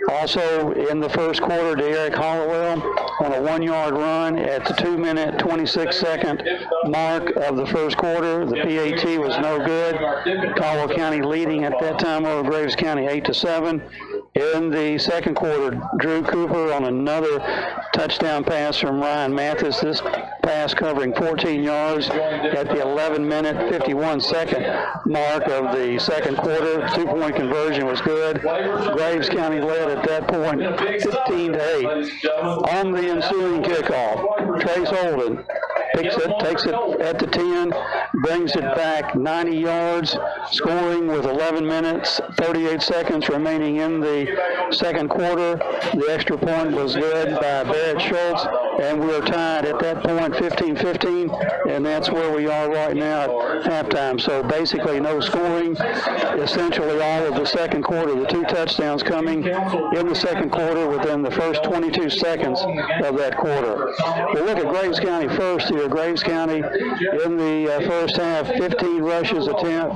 Also in the first quarter, Derek Caldwell on a 1-yard run at the 2-minute, 26-second mark of the first quarter. The PAT was no good. Caldwell County leading at that time over Graves County 8-7. In the second quarter, Drew Cooper on another touchdown pass from Ryan Mathis. This pass covering 14 yards at the 11-minute, 51-second mark of the second quarter. 2-point conversion was good. Graves County led at that point 15-8. On the ensuing kickoff, Trace Holden takes it at the 10, brings it back 90 yards, scoring with 11 minutes, 38 seconds remaining in the second quarter. The extra point was led by Barrett Schultz, and we are tied at that point 15-15, and that's where we are right now at halftime. So basically no scoring, essentially all of the second quarter. The 2 touchdowns coming in the second quarter within the first 22 seconds of that quarter. We'll look at Graves County first here. Graves County in the first half, 15 rushes attempt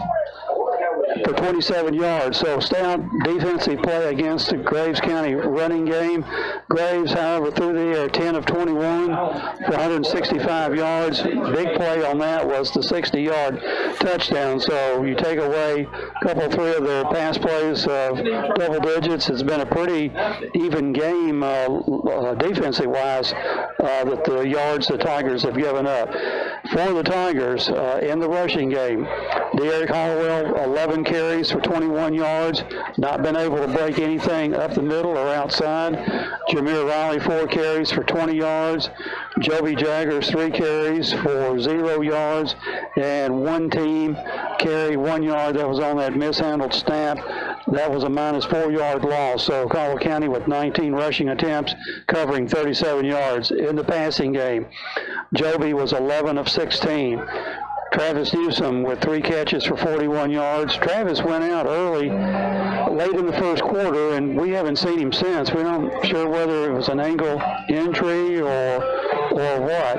for 27 yards. So stout defensive play against the Graves County running game. Graves, however, through the air, 10 of 21 for 165 yards. Big play on that was the 60-yard touchdown. So you take away a couple, 3 of their pass plays of double digits. It's been a pretty even game defensive-wise that the yards the Tigers have given up. For the Tigers in the rushing game, Derek Hollowell, 11 carries for 21 yards, not been able to break anything up the middle or outside. Jameer Riley, 4 carries for 20 yards. Joby Jaggers, 3 carries for 0 yards, and 1 team carry 1 yard that was on that mishandled snap. That was a -4-yard loss. So Caldwell County with 19 rushing attempts, covering 37 yards. In the passing game, Joby was 11 of 16. Travis Newsom with 3 catches for 41 yards. Travis went out early, late in the first quarter, and we haven't seen him since. We're not sure whether it was an ankle injury or what.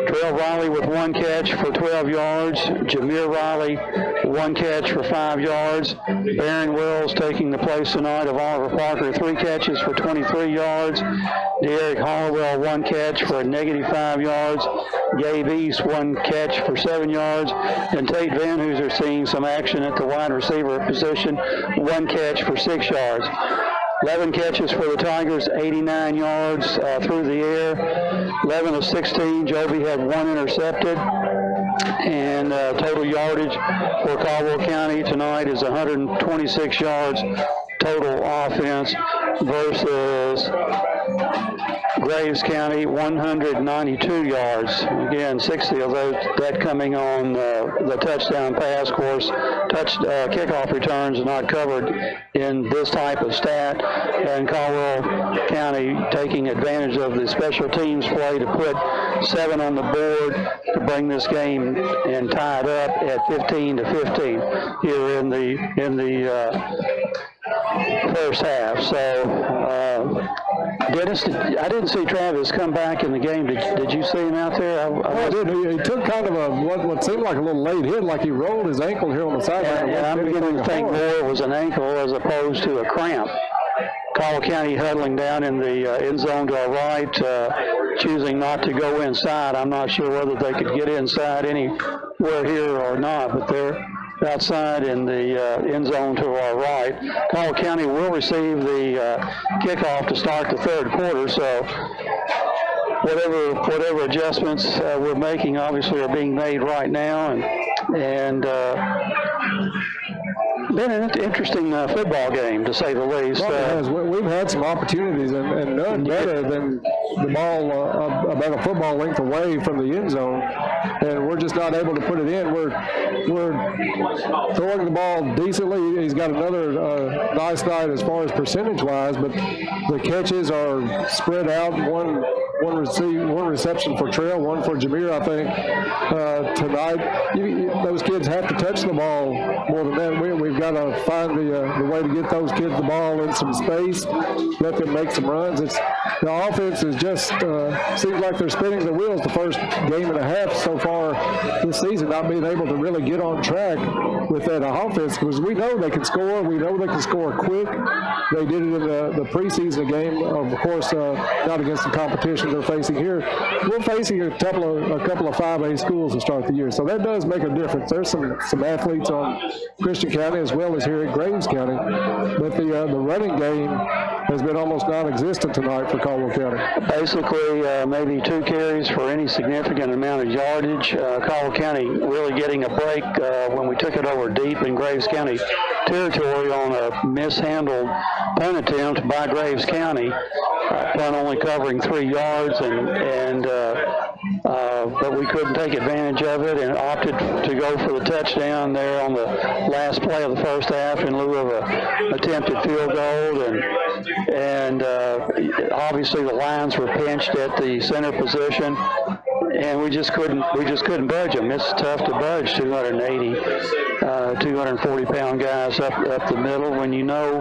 Terrell Riley with 1 catch for 12 yards. Jameer Riley, 1 catch for 5 yards. Barron Wells taking the place tonight of Oliver Parker, 3 catches for 23 yards. Derek Hollowell, 1 catch for a -5 yards. Gabe East, 1 catch for 7 yards. And Tate Van Hooser seeing some action at the wide receiver position, 1 catch for 6 yards. 11 catches for the Tigers, 89 yards through the air. 11 of 16. Joby had 1 intercepted. And total yardage for Caldwell County tonight is 126 yards total offense versus Graves County, 192 yards. Again, 60 of those, that coming on the touchdown pass. Of course, kickoff returns are not covered in this type of stat. And Caldwell County taking advantage of the special teams play to put 7 on the board to bring this game and tie it up at 15-15 here in the first half. So, Dennis, I didn't see Travis come back in the game. Did you see him out there? I did. He took kind of what seemed like a little late hit, like he rolled his ankle here on the sideline. Yeah, I'm beginning to think more it was an ankle as opposed to a cramp. Caldwell County huddling down in the end zone to our right, choosing not to go inside. I'm not sure whether they could get inside anywhere here or not, but they're outside in the end zone to our right. Caldwell County will receive the kickoff to start the third quarter, so whatever adjustments we're making obviously are being made right now, and been an interesting football game, to say the least. We've had some opportunities, and none better than the ball about a football length away from the end zone, and we're just not able to put it in. We're throwing the ball decently. He's got another nice night as far as percentage-wise, but the catches are spread out. one reception for Trail, one for Jameer, I think, tonight. Those kids have to touch the ball more than that. We've got to find the way to get those kids the ball in some space, let them make some runs. The offense is just seems like they're spinning their wheels the first game and a half so far this season, not being able to really get on track with that offense, because we know they can score. We know they can score quick. They did it in the preseason game, of course, not against the competition they're facing here. We're facing a couple of 5A schools to start the year, so that does make a difference. There's some athletes on Christian County as well as here at Graves County, but the running game has been almost non-existent tonight for Caldwell County. Basically, maybe 2 carries for any significant amount of yardage. Caldwell County really getting a break when we took it over deep in Graves County territory on a mishandled punt attempt by Graves County. Punt only covering 3 yards, but we couldn't take advantage of it and opted to go for the touchdown there on the last play of the first half in lieu of a attempted field goal. And obviously the Lions were pinched at the center position, and we just couldn't budge them. It's tough to budge 240-pound guys up the middle when you know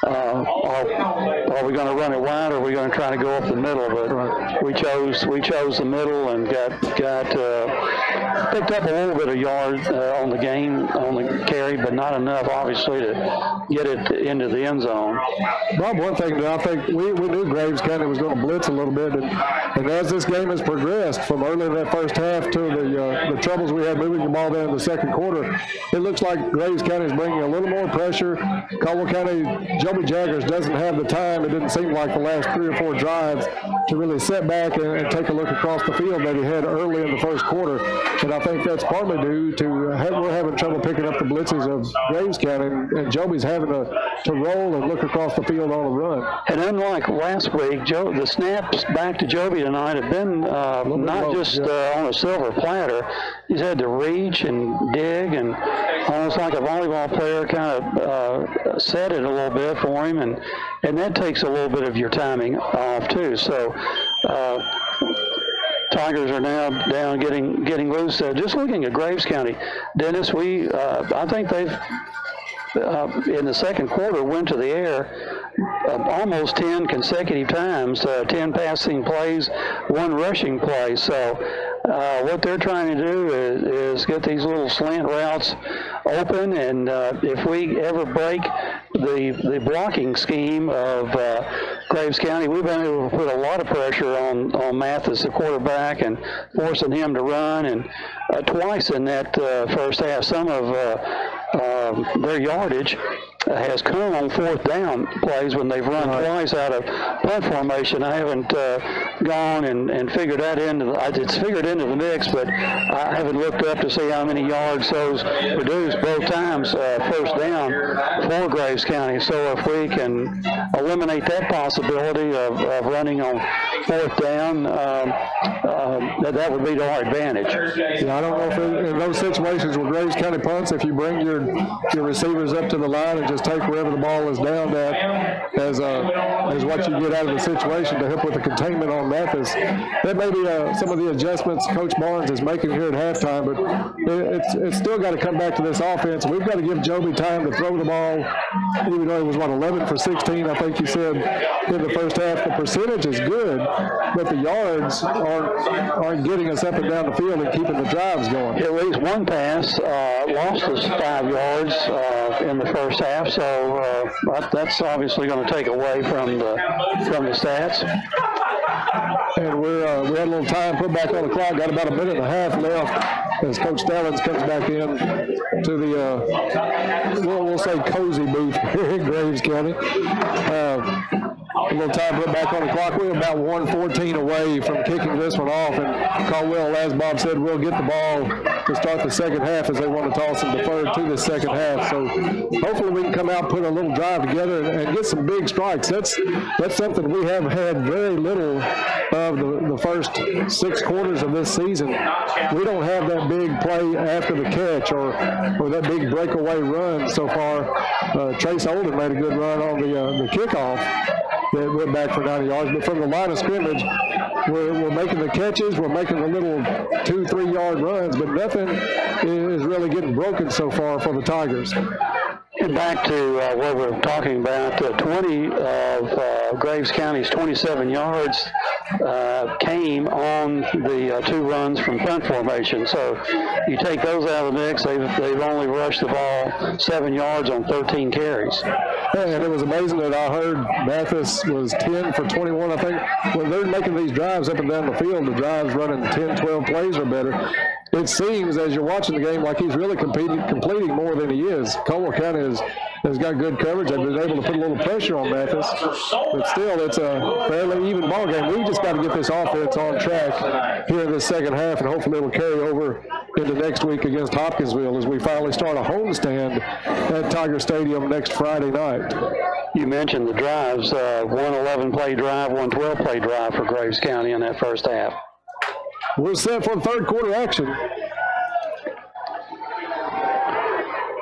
are we going to run it wide or are we going to try to go up the middle? But we chose the middle and got picked up a little bit of yard on the carry, but not enough obviously to get it into the end zone. Bob, one thing that I think we knew Graves County was going to blitz a little bit, and as this game has progressed from early in that first half to the troubles we had moving the ball down in the second quarter, it looks like Graves County is bringing a little more pressure. Caldwell County, Joby Jaggers doesn't have the time, it didn't seem like the last 3 or 4 drives, to really sit back and take a look across the field that he had early in the first quarter. And I think that's partly due to we're having trouble picking up the blitzes of Graves County, and Joby's having to roll and look across the field on the run. And unlike last week, the snaps back to Joby tonight have been not just on a silver platter. He's had to reach and dig, and almost like a volleyball player kind of set it a little bit for him, and that takes a little bit of your timing off too. So Tigers are now down getting loose. Just looking at Graves County, Dennis, I think they've in the second quarter went to the air almost 10 consecutive times, 10 passing plays, 1 rushing play. So what they're trying to do is get these little slant routes open, and if we ever break the blocking scheme of Graves County, we've been able to put a lot of pressure on Mathis, the quarterback, and forcing him to run. And twice in that first half, some of their yardage has come on 4th down plays when they've run twice out of punt formation. I haven't gone and figured that it's figured into the mix, but I haven't looked up to see how many yards those produced both times first down for Graves County. So if we can eliminate that possibility of running on 4th down, that would be to our advantage. Yeah, I don't know if in those situations with Graves County punts, if you bring your receivers up to the line and just take wherever the ball is down at as what you get out of the situation to help with the containment on Mathis. That may be some of the adjustments Coach Barnes is making here at halftime, but it's still got to come back to this offense. We've got to give Joby time to throw the ball, even though it was, 11 for 16, I think you said, in the first half. The percentage is good, but the yards aren't getting us up and down the field and keeping the drives going. At least one pass lost us 5 yards in the first half, so that's obviously going to take away from the stats. And we had a little time put back on the clock. Got about a minute and a half left as Coach Stallings comes back in to the we'll say cozy booth here in Graves County. A little time put back on the clock. We're about 1:14 away from kicking this one off, and Caldwell, as Bob said, will get the ball to start the second half as they want to toss and defer to the second half. So hopefully we can come out, put a little drive together, and get some big strikes. That's something we have had very little of the first 6 quarters of this season. We don't have that big play after the catch or that big breakaway run so far. Trace Olden made a good run on the kickoff. that went back for 90 yards. But from the line of scrimmage, we're making the catches, we're making the little 2-3 yard runs, but nothing is really getting broken so far for the Tigers. Back to what we're talking about, 20 of Graves County's 27 yards came on the 2 runs from punt formation. So you take those out of the mix, they've only rushed the ball 7 yards on 13 carries. And it was amazing that I heard Mathis was 10 for 21, I think. When they're making these drives up and down the field, the drives running 10, 12 plays or better, it seems, as you're watching the game, like he's really completing more than he is. Caldwell County has got good coverage. They've been able to put a little pressure on Mathis. But still, it's a fairly even ball game. We just got to get this offense on track here in the second half, and hopefully it'll carry over into next week against Hopkinsville as we finally start a homestand at Tiger Stadium next Friday night. You mentioned the drives, one 11-play drive, one 12-play drive for Graves County in that first half. We're set for third quarter action.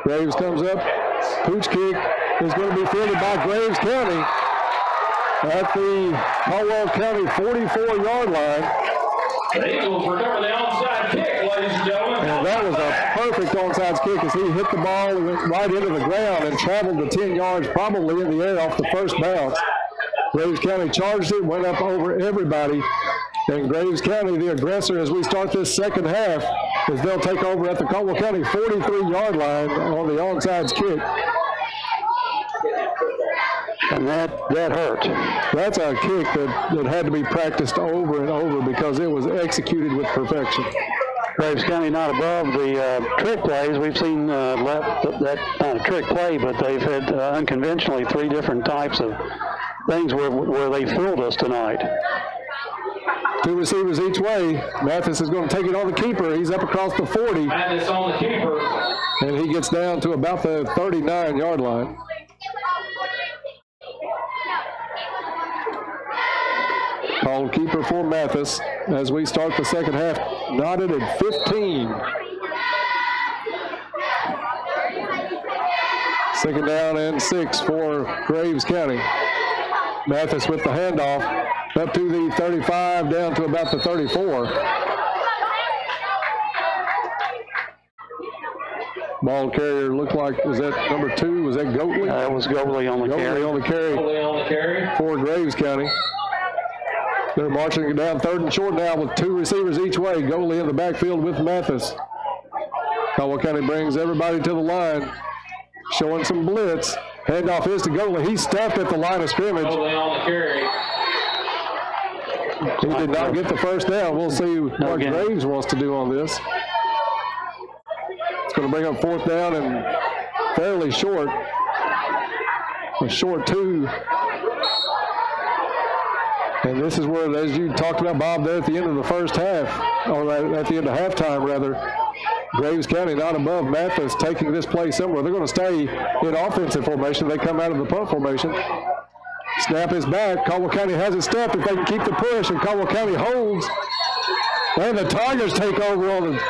Graves comes up. Pooch kick is going to be fielded by Graves County at the Caldwell County 44-yard line. The Eagles recover the onside kick, ladies and gentlemen. And that was a perfect onside kick as he hit the ball and went right into the ground and traveled the 10 yards, probably in the air off the first bounce. Graves County charged it, went up over everybody. And Graves County, the aggressor, as we start this second half, as they'll take over at the Caldwell County 43-yard line on the onside kick. And that hurt. That's a kick that had to be practiced over and over because it was executed with perfection. Graves County not above the trick plays. We've seen that not a trick play, but they've had unconventionally 3 different types of things where they fooled us tonight. 2 receivers each way. Mathis is going to take it on the keeper. He's up across the 40. Mathis on the keeper. And he gets down to about the 39-yard line. Called keeper for Mathis as we start the second half. Knotted at 15. Second down and 6 for Graves County. Mathis with the handoff. Up to the 35, down to about the 34. Ball carrier looked like, was that number 2? Was that Goatley? That was Goatley on the carry. Goatley on the carry for Graves County. They're marching it down 3rd and short now with 2 receivers each way. Goatley in the backfield with Mathis. Caldwell County brings everybody to the line, showing some blitz. Handoff is to Goatley. He's stuffed at the line of scrimmage. Goatley on the carry. He did not get the first down. We'll see what Graves wants to do on this. It's going to bring up 4th down and fairly short. A short 2. And this is where, as you talked about, Bob, there at the end of the first half, or at the end of halftime, rather, Graves County not above Mathis taking this play somewhere. They're going to stay in offensive formation. They come out of the punt formation. Snap is back. Caldwell County has it stuffed if they can keep the push, and Caldwell County holds. And the Tigers take over on the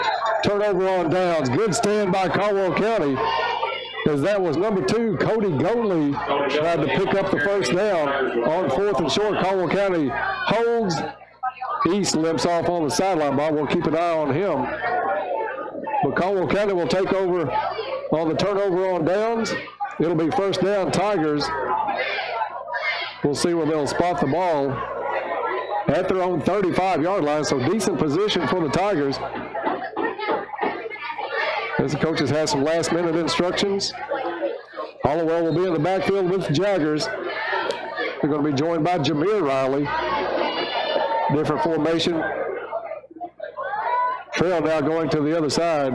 turnover on downs. Good stand by Caldwell County, as that was number 2, Cody Goatley, tried to pick up the first down on 4th and short. Caldwell County holds. East limps off on the sideline. Bob will keep an eye on him. But Caldwell County will take over on the turnover on downs. It'll be first down Tigers. We'll see where they'll spot the ball at their own 35-yard line, so decent position for the Tigers. As the coaches have some last-minute instructions. Hollowell will be in the backfield with the Jaggers. They're going to be joined by Jameer Riley. Different formation. Trail now going to the other side,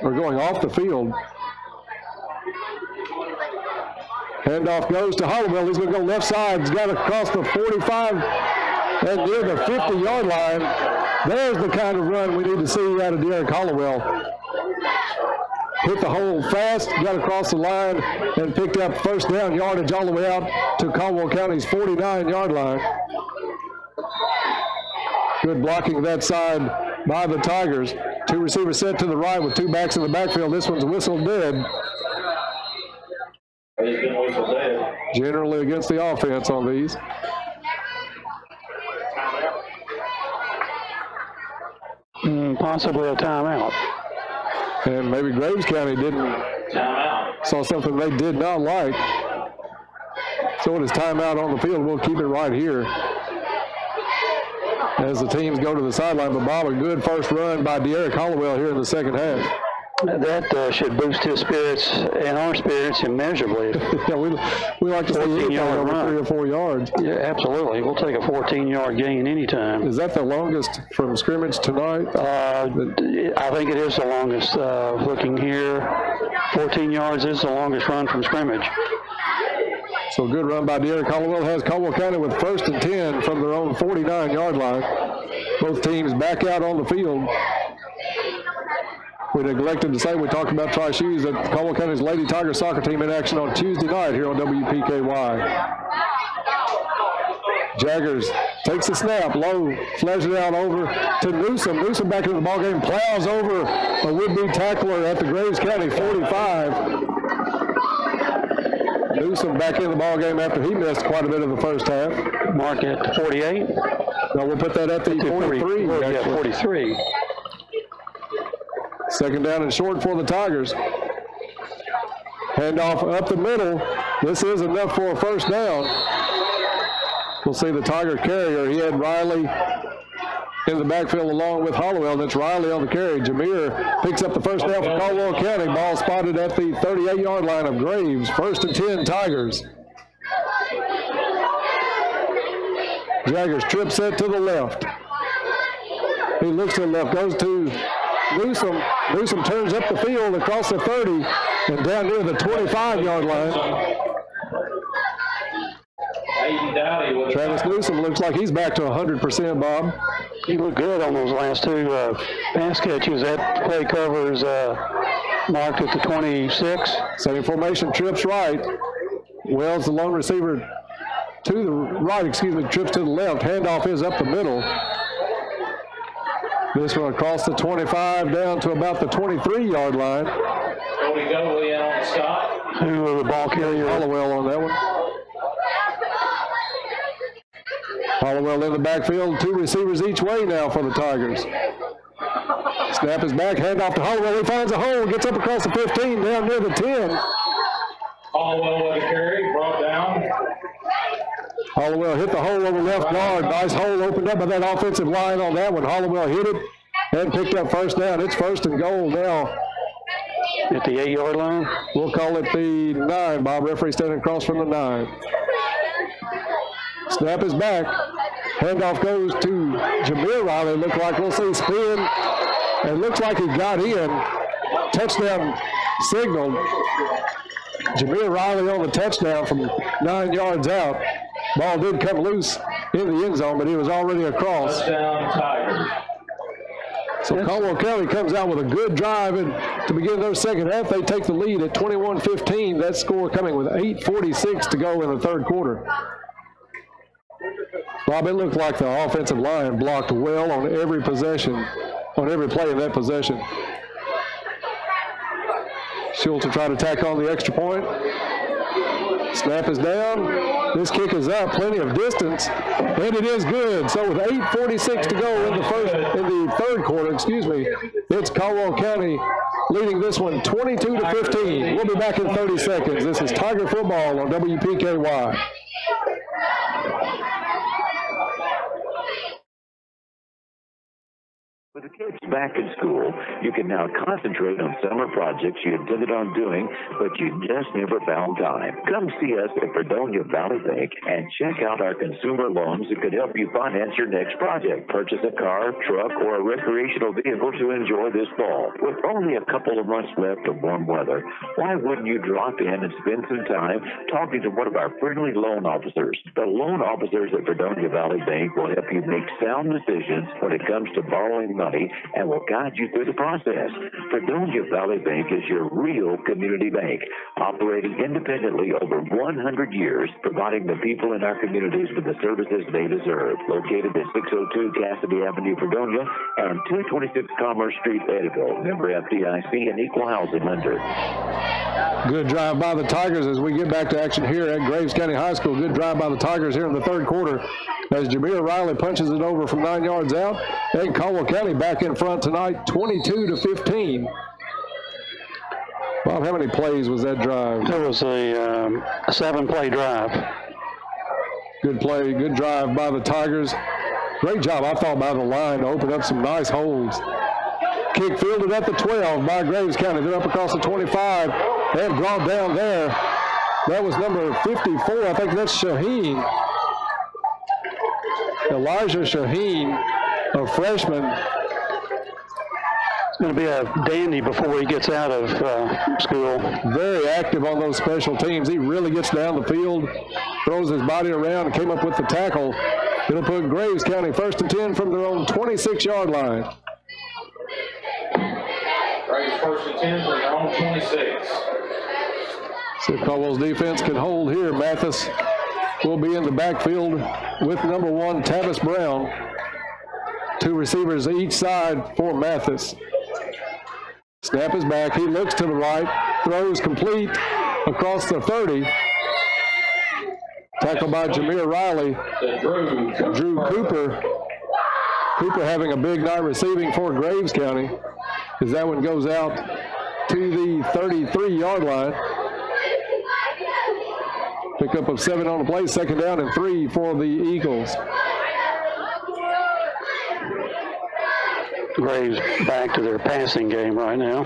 or going off the field. Handoff goes to Hollowell. He's going to go left side. He's got across the 45 and near the 50-yard line. There's the kind of run we need to see out of Derek Hollowell. Hit the hole fast, got across the line, and picked up first down yardage all the way out to Caldwell County's 49-yard line. Good blocking that side by the Tigers. 2 receivers set to the right with 2 backs in the backfield. This one's whistled dead. generally against the offense on these. Possibly a timeout. And maybe Graves County saw something they did not like. So it is timeout on the field. We'll keep it right here as the teams go to the sideline. But Bob, a good first run by De'Eric Hollowell here in the second half. That should boost his spirits and our spirits immeasurably. Yeah, we like to see anything over 3 or 4 yards. Yeah, absolutely. We'll take a 14-yard gain anytime. Is that the longest from scrimmage tonight? I think it is the longest. Looking here, 14 yards is the longest run from scrimmage. So a good run by De'Eric Hollowell has Caldwell County with 1st and 10 from their own 49-yard line. Both teams back out on the field. We neglected to say, we talked about Tri Shoes, that Caldwell County's Lady Tiger soccer team in action on Tuesday night here on WPKY. Jaggers takes the snap, low, flares it out over to Newsom. Newsom back into the ballgame, plows over a would-be tackler at the Graves County 45. Newsom back in the ballgame after he missed quite a bit of the first half. Mark at 48. No, we'll put that at the 43. Yeah, 43. Second down and short for the Tigers. Handoff up the middle. This is enough for a first down. We'll see the Tiger carrier. He had Riley in the backfield along with Hollowell. That's Riley on the carry. Jameer picks up the first down for Caldwell County. Ball spotted at the 38-yard line of Graves. 1st and 10 Tigers. Jaggers trip set to the left. He looks to the left, goes to Newsom. Newsom turns up the field across the 30 and down near the 25-yard line. Travis Newsom looks like he's back to 100%, Bob. He looked good on those last two pass catches. That play covers marked at the 26. Same formation, trips right. Wells, the lone receiver, to the right, trips to the left. Handoff is up the middle. This one across the 25 down to about the 23-yard line. Cody Goldley in on the stop. Who was the ball carrier? Hollowell on that one. Hollowell in the backfield, 2 receivers each way now for the Tigers. Snap is back, handoff to Hollowell. He finds a hole, gets up across the 15, down near the 10. Hollowell with a carry, brought down. Hollowell hit the hole over left guard. Nice hole opened up by that offensive line on that one. Hollowell hit it and picked up first down. It's 1st and goal now. At the 8-yard line? We'll call it the 9. Bob, referee standing across from the 9. Snap is back. Handoff goes to Jameer Riley. Look like we'll see spin. And looks like he got in. Touchdown signaled. Jameer Riley on the touchdown from 9 yards out. Ball did come loose in the end zone, but he was already across. Touchdown Tigers. So Caldwell County comes out with a good drive, and to begin their second half, they take the lead at 21-15. That score coming with 8:46 to go in the third quarter. Bob, it looked like the offensive line blocked well on every possession, on every play in that possession. Schultz to try to tack on the extra point. Snap is down. This kick is up, plenty of distance, and it is good. So with 8:46 to go in the third quarter, it's Caldwell County leading this one 22-15. We'll be back in 30 seconds. This is Tiger Football on WPKY. With the kids back in school, you can now concentrate on summer projects you intended on doing, but you just never found time. Come see us at Fredonia Valley Bank and check out our consumer loans that could help you finance your next project. Purchase a car, truck, or a recreational vehicle to enjoy this fall. With only a couple of months left of warm weather, why wouldn't you drop in and spend some time talking to one of our friendly loan officers? The loan officers at Fredonia Valley Bank will help you make sound decisions when it comes to borrowing money. money and will guide you through the process. Fredonia Valley Bank is your real community bank, operating independently over 100 years, providing the people in our communities with the services they deserve. Located at 602 Cassidy Avenue, Fredonia, and 226 Commerce Street, Eddyville. Member FDIC and equal housing lender. Good drive by the Tigers as we get back to action here at Graves County High School. Good drive by the Tigers here in the third quarter as Jameer Riley punches it over from 9 yards out. And Caldwell County back in front tonight, 22-15. Bob, how many plays was that drive? It was a 7-play drive. Good play, good drive by the Tigers. Great job, I thought, by the line to open up some nice holes. Kick fielded at the 12 by Graves County. Then up across the 25 and brought down there. That was number 54. I think that's Shaheen. Elijah Shaheen, a freshman. It's going to be a dandy before he gets out of school. Very active on those special teams. He really gets down the field, throws his body around, and came up with the tackle. It'll put Graves County first and 10 from their own 26-yard line. Graves first and 10 from their own 26. See if Caldwell's defense can hold here. Mathis will be in the backfield with number 1, Tavis Brown. 2 receivers each side for Mathis. Snap is back. He looks to the right, throws complete across the 30. Tackled by Jameer Riley. Drew Cooper. Cooper having a big night receiving for Graves County as that one goes out to the 33-yard line. Pickup of 7 on the play, second down and 3 for the Eagles. Graves back to their passing game right now.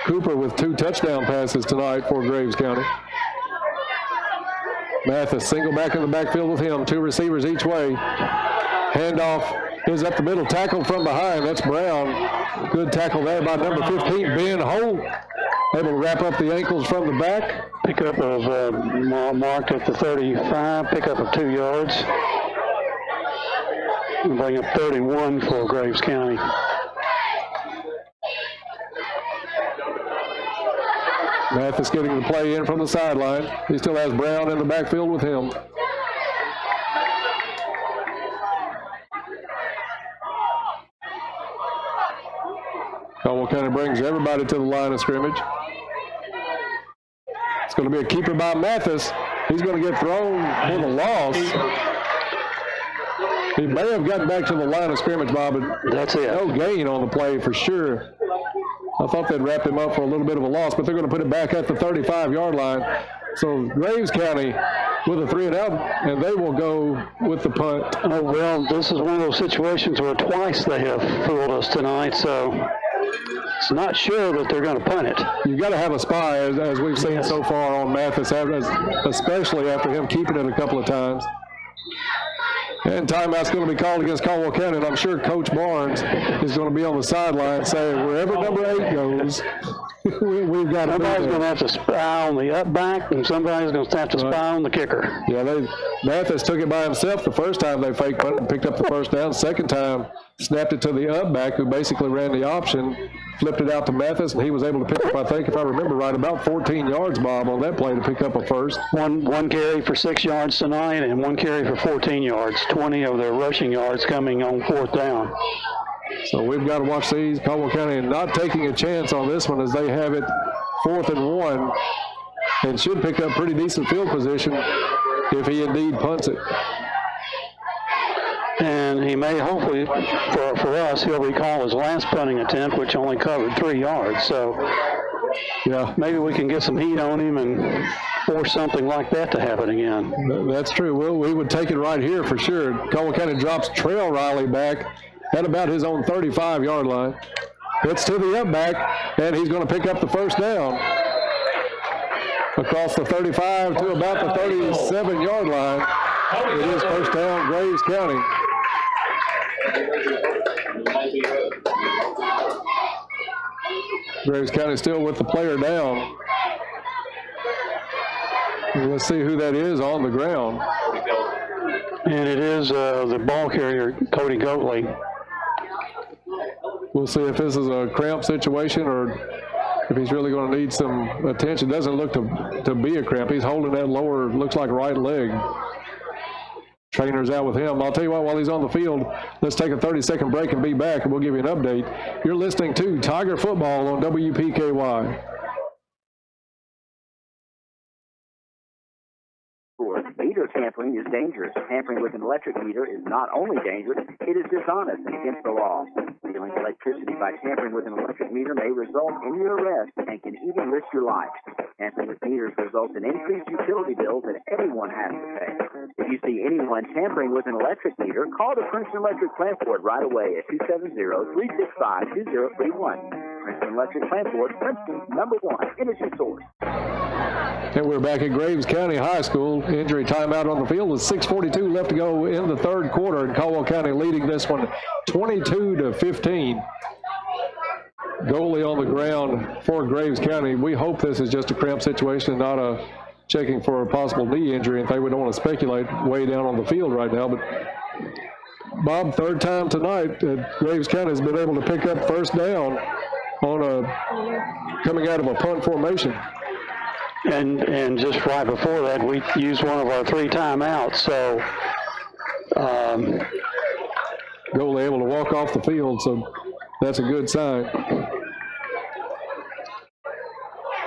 Cooper with 2 touchdown passes tonight for Graves County. Mathis single back in the backfield with him. 2 receivers each way. Handoff is up the middle, tackled from behind. That's Brown. Good tackle there by number 15, Ben Holt. Able to wrap up the ankles from the back. Pickup of marked at the 35, pickup of 2 yards. And bring up 31 for Graves County. Mathis getting the play in from the sideline. He still has Brown in the backfield with him. Caldwell County brings everybody to the line of scrimmage. It's going to be a keeper by Mathis. He's going to get thrown for the loss. He may have gotten back to the line of scrimmage, Bob, but that's it. No gain on the play for sure. I thought they'd wrap him up for a little bit of a loss, but they're going to put it back at the 35-yard line. So Graves County with a 3-and-out, and they will go with the punt. Oh, well, this is one of those situations where twice they have fooled us tonight, so it's not sure that they're going to punt it. You've got to have a spy, as we've seen so far on Mathis, especially after him keeping it a couple of times. And timeout's going to be called against Caldwell County, and I'm sure Coach Barnes is going to be on the sideline saying, wherever number 8 goes, we've got to somebody's going to have to spy on the up back, and somebody's going to have to spy on the kicker. Yeah, Mathis took it by himself the first time they fake punted and picked up the first down. Second time, snapped it to the up back, who basically ran the option, flipped it out to Mathis, and he was able to pick up, I think, if I remember right, about 14 yards, Bob, on that play to pick up a first. One carry for 6 yards tonight, and 1 carry for 14 yards. 20 of their rushing yards coming on 4th down. So we've got to watch these. Caldwell County not taking a chance on this one as they have it 4th and 1 and should pick up pretty decent field position if he indeed punts it. And he may, hopefully, for us, he'll recall his last punting attempt, which only covered 3 yards. So, yeah, maybe we can get some heat on him and force something like that to happen again. That's true. We would take it right here for sure. Caldwell County drops Trail Riley back at about his own 35-yard line. It's to the up back, and he's going to pick up the first down. Across the 35 to about the 37-yard line. It is first down, Graves County. Graves County still with the player down. Let's see who that is on the ground. And it is the ball carrier, Cody Goatley. We'll see if this is a cramp situation or if he's really going to need some attention. Doesn't look to be a cramp. He's holding that lower, looks like right leg. Trainer's out with him. I'll tell you what, while he's on the field, let's take a 30-second break and be back, and we'll give you an update. You're listening to Tiger Football on WPKY. Meter tampering is dangerous. Tampering with an electric meter is not only dangerous, it is dishonest and against the law. Stealing electricity by tampering with an electric meter may result in your arrest and can even risk your life. Tampering with meters results in increased utility bills that everyone has to pay. If you see anyone tampering with an electric meter, call the Princeton Electric Plant Board right away at 270-365-2031. Princeton Electric Plant Board, Princeton's #1 energy source. And we're back at Graves County High School. Injury timeout on the field with 6:42 left to go in the third quarter, and Caldwell County leading this one 22-15. Goalie on the ground for Graves County. We hope this is just a cramp situation and not a checking for a possible knee injury. If they would don't want to speculate way down on the field right now, but Bob, third time tonight that Graves County has been able to pick up first down on coming out of a punt formation. And just right before that, we used one of our 3 timeouts. So goalie able to walk off the field, so that's a good sign.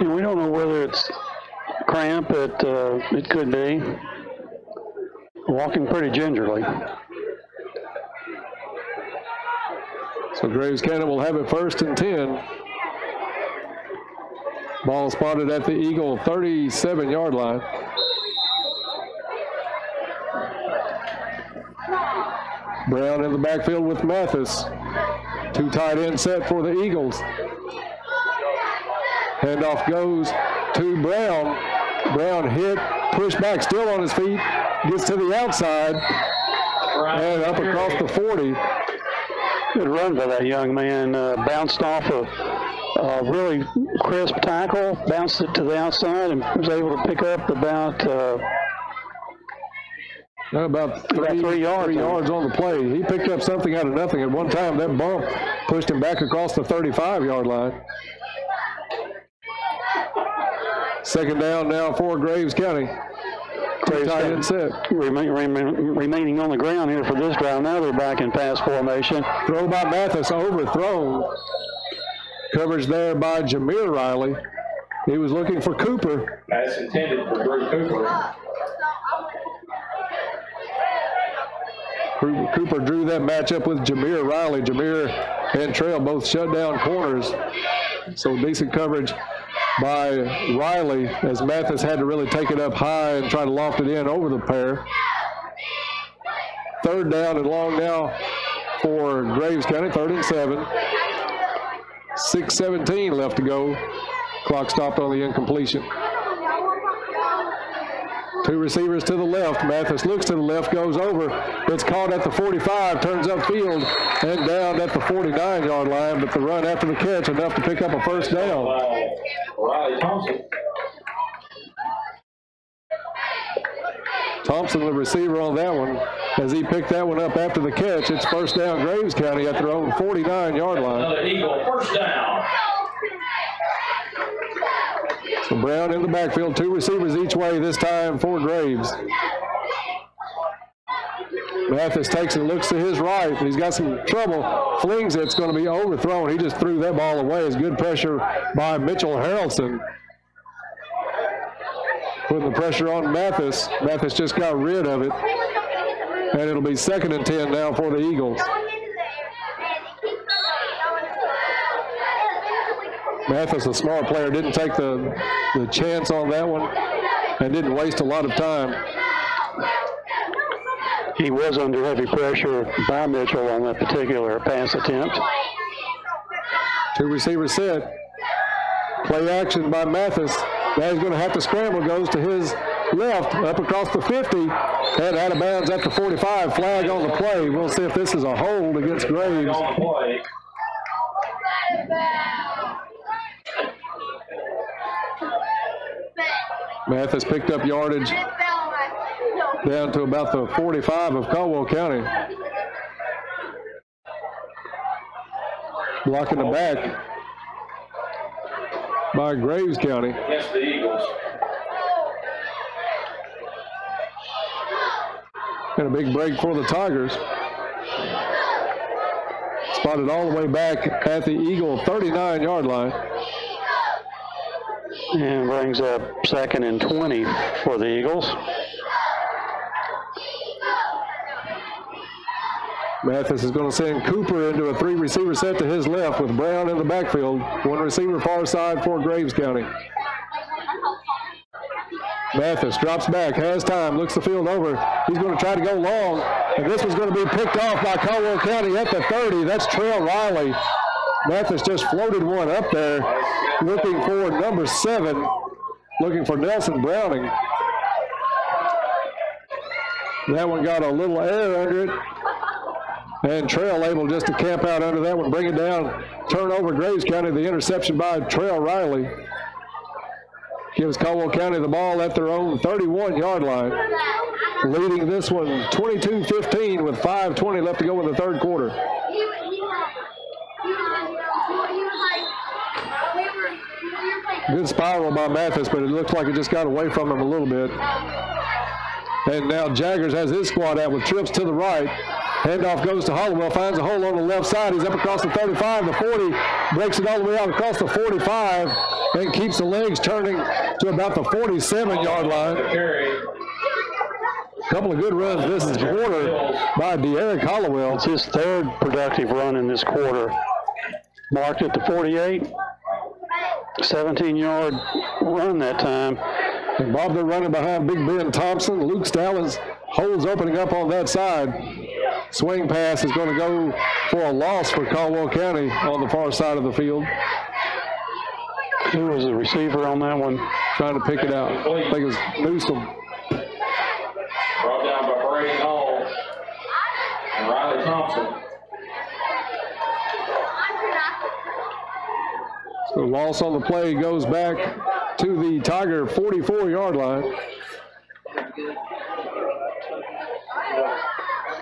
And we don't know whether it's cramp. It could be. Walking pretty gingerly. So Graves County will have it 1st and 10. Ball spotted at the Eagle 37-yard line. Brown in the backfield with Mathis. 2 tight end set for the Eagles. Handoff goes to Brown. Brown hit, pushed back, still on his feet, gets to the outside, and up across the 40. Good run by that young man. Bounced off a really crisp tackle, bounced it to the outside, and was able to pick up about 3 yards on the play. He picked up something out of nothing. At one time, that bump pushed him back across the 35-yard line. 2nd down now for Graves County. Graves County set. Remaining on the ground here for this drive. Now they're back in pass formation. Throw by Mathis, overthrown. Coverage there by Jameer Riley. He was looking for Cooper. Pass intended for Drew Cooper. Cooper drew that matchup with Jameer Riley. Jameer and Trail both shut down corners. So decent coverage by Riley as Mathis had to really take it up high and try to loft it in over the pair. 3rd down and long now for Graves County, 3rd and 7. 6:17 left to go. Clock stopped on the incompletion. 2 receivers to the left. Mathis looks to the left, goes over. It's caught at the 45, turns upfield and down at the 49-yard line, but the run after the catch enough to pick up a 1st down. Riley Thompson. Thompson, the receiver on that one, as he picked that one up after the catch. It's 1st down Graves County at their own 49-yard line. Another Eagle, 1st down. So Brown in the backfield, 2 receivers each way this time for Graves. Mathis takes and looks to his right. He's got some trouble, flings it. It's going to be overthrown. He just threw that ball away. It's good pressure by Mitchell Harrelson. Putting the pressure on Mathis. Mathis just got rid of it. And it'll be 2nd and 10 now for the Eagles. Mathis, a smart player, didn't take the chance on that one and didn't waste a lot of time. He was under heavy pressure by Mitchell on that particular pass attempt. 2 receivers set. Play action by Mathis. Now he's going to have to scramble. Goes to his left, up across the 50, and out of bounds at the 45. Flag on the play. We'll see if this is a hold against Graves. Mathis picked up yardage down to about the 45 of Caldwell County. Blocking the back by Graves County. Against the Eagles. And a big break for the Tigers. Spotted all the way back at the Eagle 39-yard line. And brings up 2nd and 20 for the Eagles. Mathis is going to send Cooper into a 3-receiver set to his left with Brown in the backfield. 1 receiver far side for Graves County. Mathis drops back, has time, looks the field over. He's going to try to go long, and this was going to be picked off by Caldwell County at the 30. That's Trail Riley. Mathis just floated one up there, looking for number 7, looking for Nelson Browning. That one got a little air under it, and Trail able just to camp out under that one, bring it down, turnover Graves County, the interception by Trail Riley. Gives Caldwell County the ball at their own 31-yard line, leading this one 22-15 with 5:20 left to go in the third quarter. Good spiral by Mathis, but it looks like it just got away from him a little bit. And now Jaggers has his squad out with trips to the right. Handoff goes to Hollowell, finds a hole on the left side. He's up across the 35, the 40, breaks it all the way out across the 45, and keeps the legs turning to about the 47-yard line. A couple of good runs this is quarter by De'Eric Hollowell. It's his 3rd productive run in this quarter. Marked at the 48, 17-yard run that time. And Bob, they're running behind Big Ben Thompson. Luke Stallings holds opening up on that side. Swing pass is going to go for a loss for Caldwell County on the far side of the field. Who was the receiver on that one? Trying to pick it out. I think it was Newsom. Brought down by Brady Hall and Riley Thompson. So loss on the play goes back to the Tiger 44-yard line.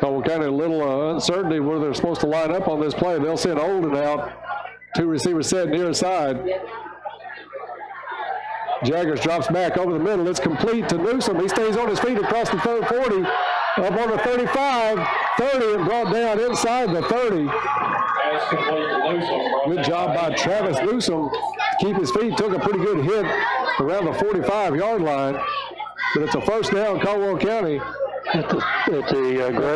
Caldwell County a little uncertainty where they're supposed to line up on this play. They'll send Olden out. 2 receivers set near side. Jaggers drops back over the middle. It's complete to Newsom. He stays on his feet across the 40, up on the 35, 30, and brought down inside the 30. That's complete to Newsom. Good job by Travis Newsom to keep his feet. Took a pretty good hit around the 45-yard line. But it's a first down, Caldwell County. At the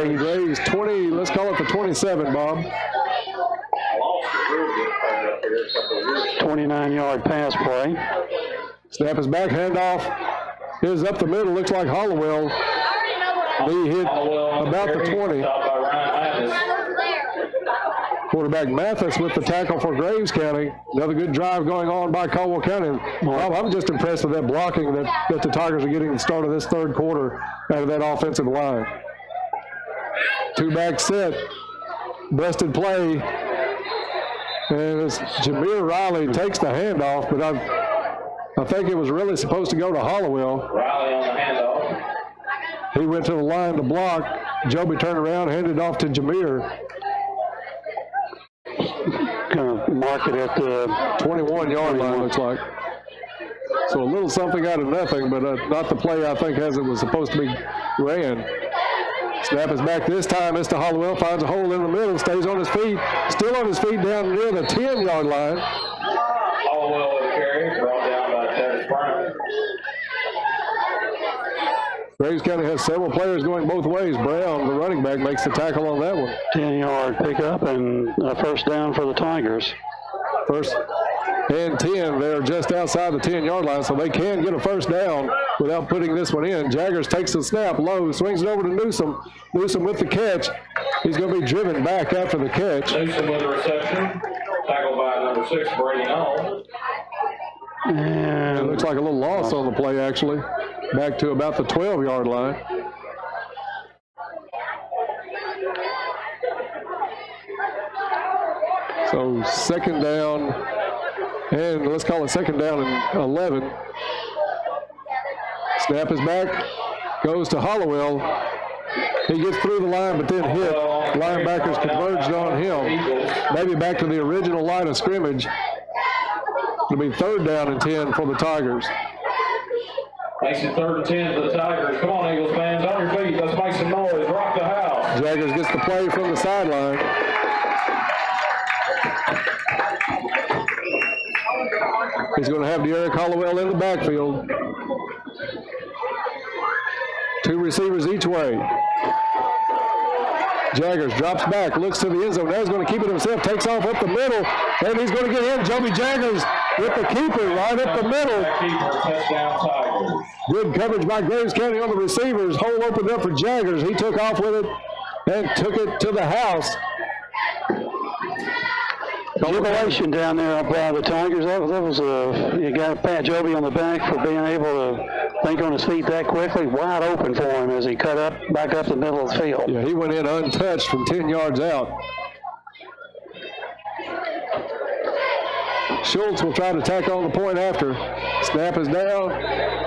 Graves 20, let's call it the 27, Bob. 29-yard pass play. Snap is back, handoff is up the middle. Looks like Hollowell. Lee hit about the 20. Quarterback Mathis with the tackle for Graves County. Another good drive going on by Caldwell County. Bob, I'm just impressed with that blocking that the Tigers are getting at the start of this third quarter out of that offensive line. 2-back set, busted play, and it's Jameer Riley takes the handoff, but I think it was really supposed to go to Hollowell. Riley on the handoff. He went to the line to block. Joby turned around, handed off to Jameer. Kind of mark it at the 21-yard line, looks like. So a little something out of nothing, but not the play I think as it was supposed to be ran. Snap is back this time. It's to Hollowell, finds a hole in the middle, stays on his feet, still on his feet down near the 10-yard line. Hollowell with a carry, brought down by Travis Brown. Graves County has several players going both ways. Brown, the running back, makes the tackle on that one. 10-yard pickup and a first down for the Tigers. First and 10. They're just outside the 10-yard line, so they can get a first down without putting this one in. Jaggers takes the snap low, swings it over to Newsom. Newsom with the catch. He's going to be driven back after the catch. Newsom with the reception. Tackled by number 6, Brady Hall. And it looks like a little loss on the play, actually. Back to about the 12-yard line. So second down, and let's call it second down and 11. Snap is back, goes to Hollowell. He gets through the line, but then hit. Linebackers converged on him. Maybe back to the original line of scrimmage. It'll be 3rd down and 10 for the Tigers. Makes it 3rd and 10 for the Tigers. Come on, Eagles fans, on your feet. Let's make some noise. Rock the house. Jaggers gets the play from the sideline. He's going to have Derek Caldwell in the backfield. 2 receivers each way. Jaggers drops back, looks to the end zone. Now he's going to keep it himself, takes off up the middle, and he's going to get in. Joby Jaggers with the keeper right up the middle. Touchdown Tigers. Good coverage by Graves County on the receivers. Hole opened up for Jaggers. He took off with it and took it to the house. Jubilation down there by the Tigers. That was you got Pat Joby on the back for being able to think on his feet that quickly. Wide open for him as he cut up back up the middle of the field. Yeah, he went in untouched from 10 yards out. Schultz will try to tack on the point after. Snap is down,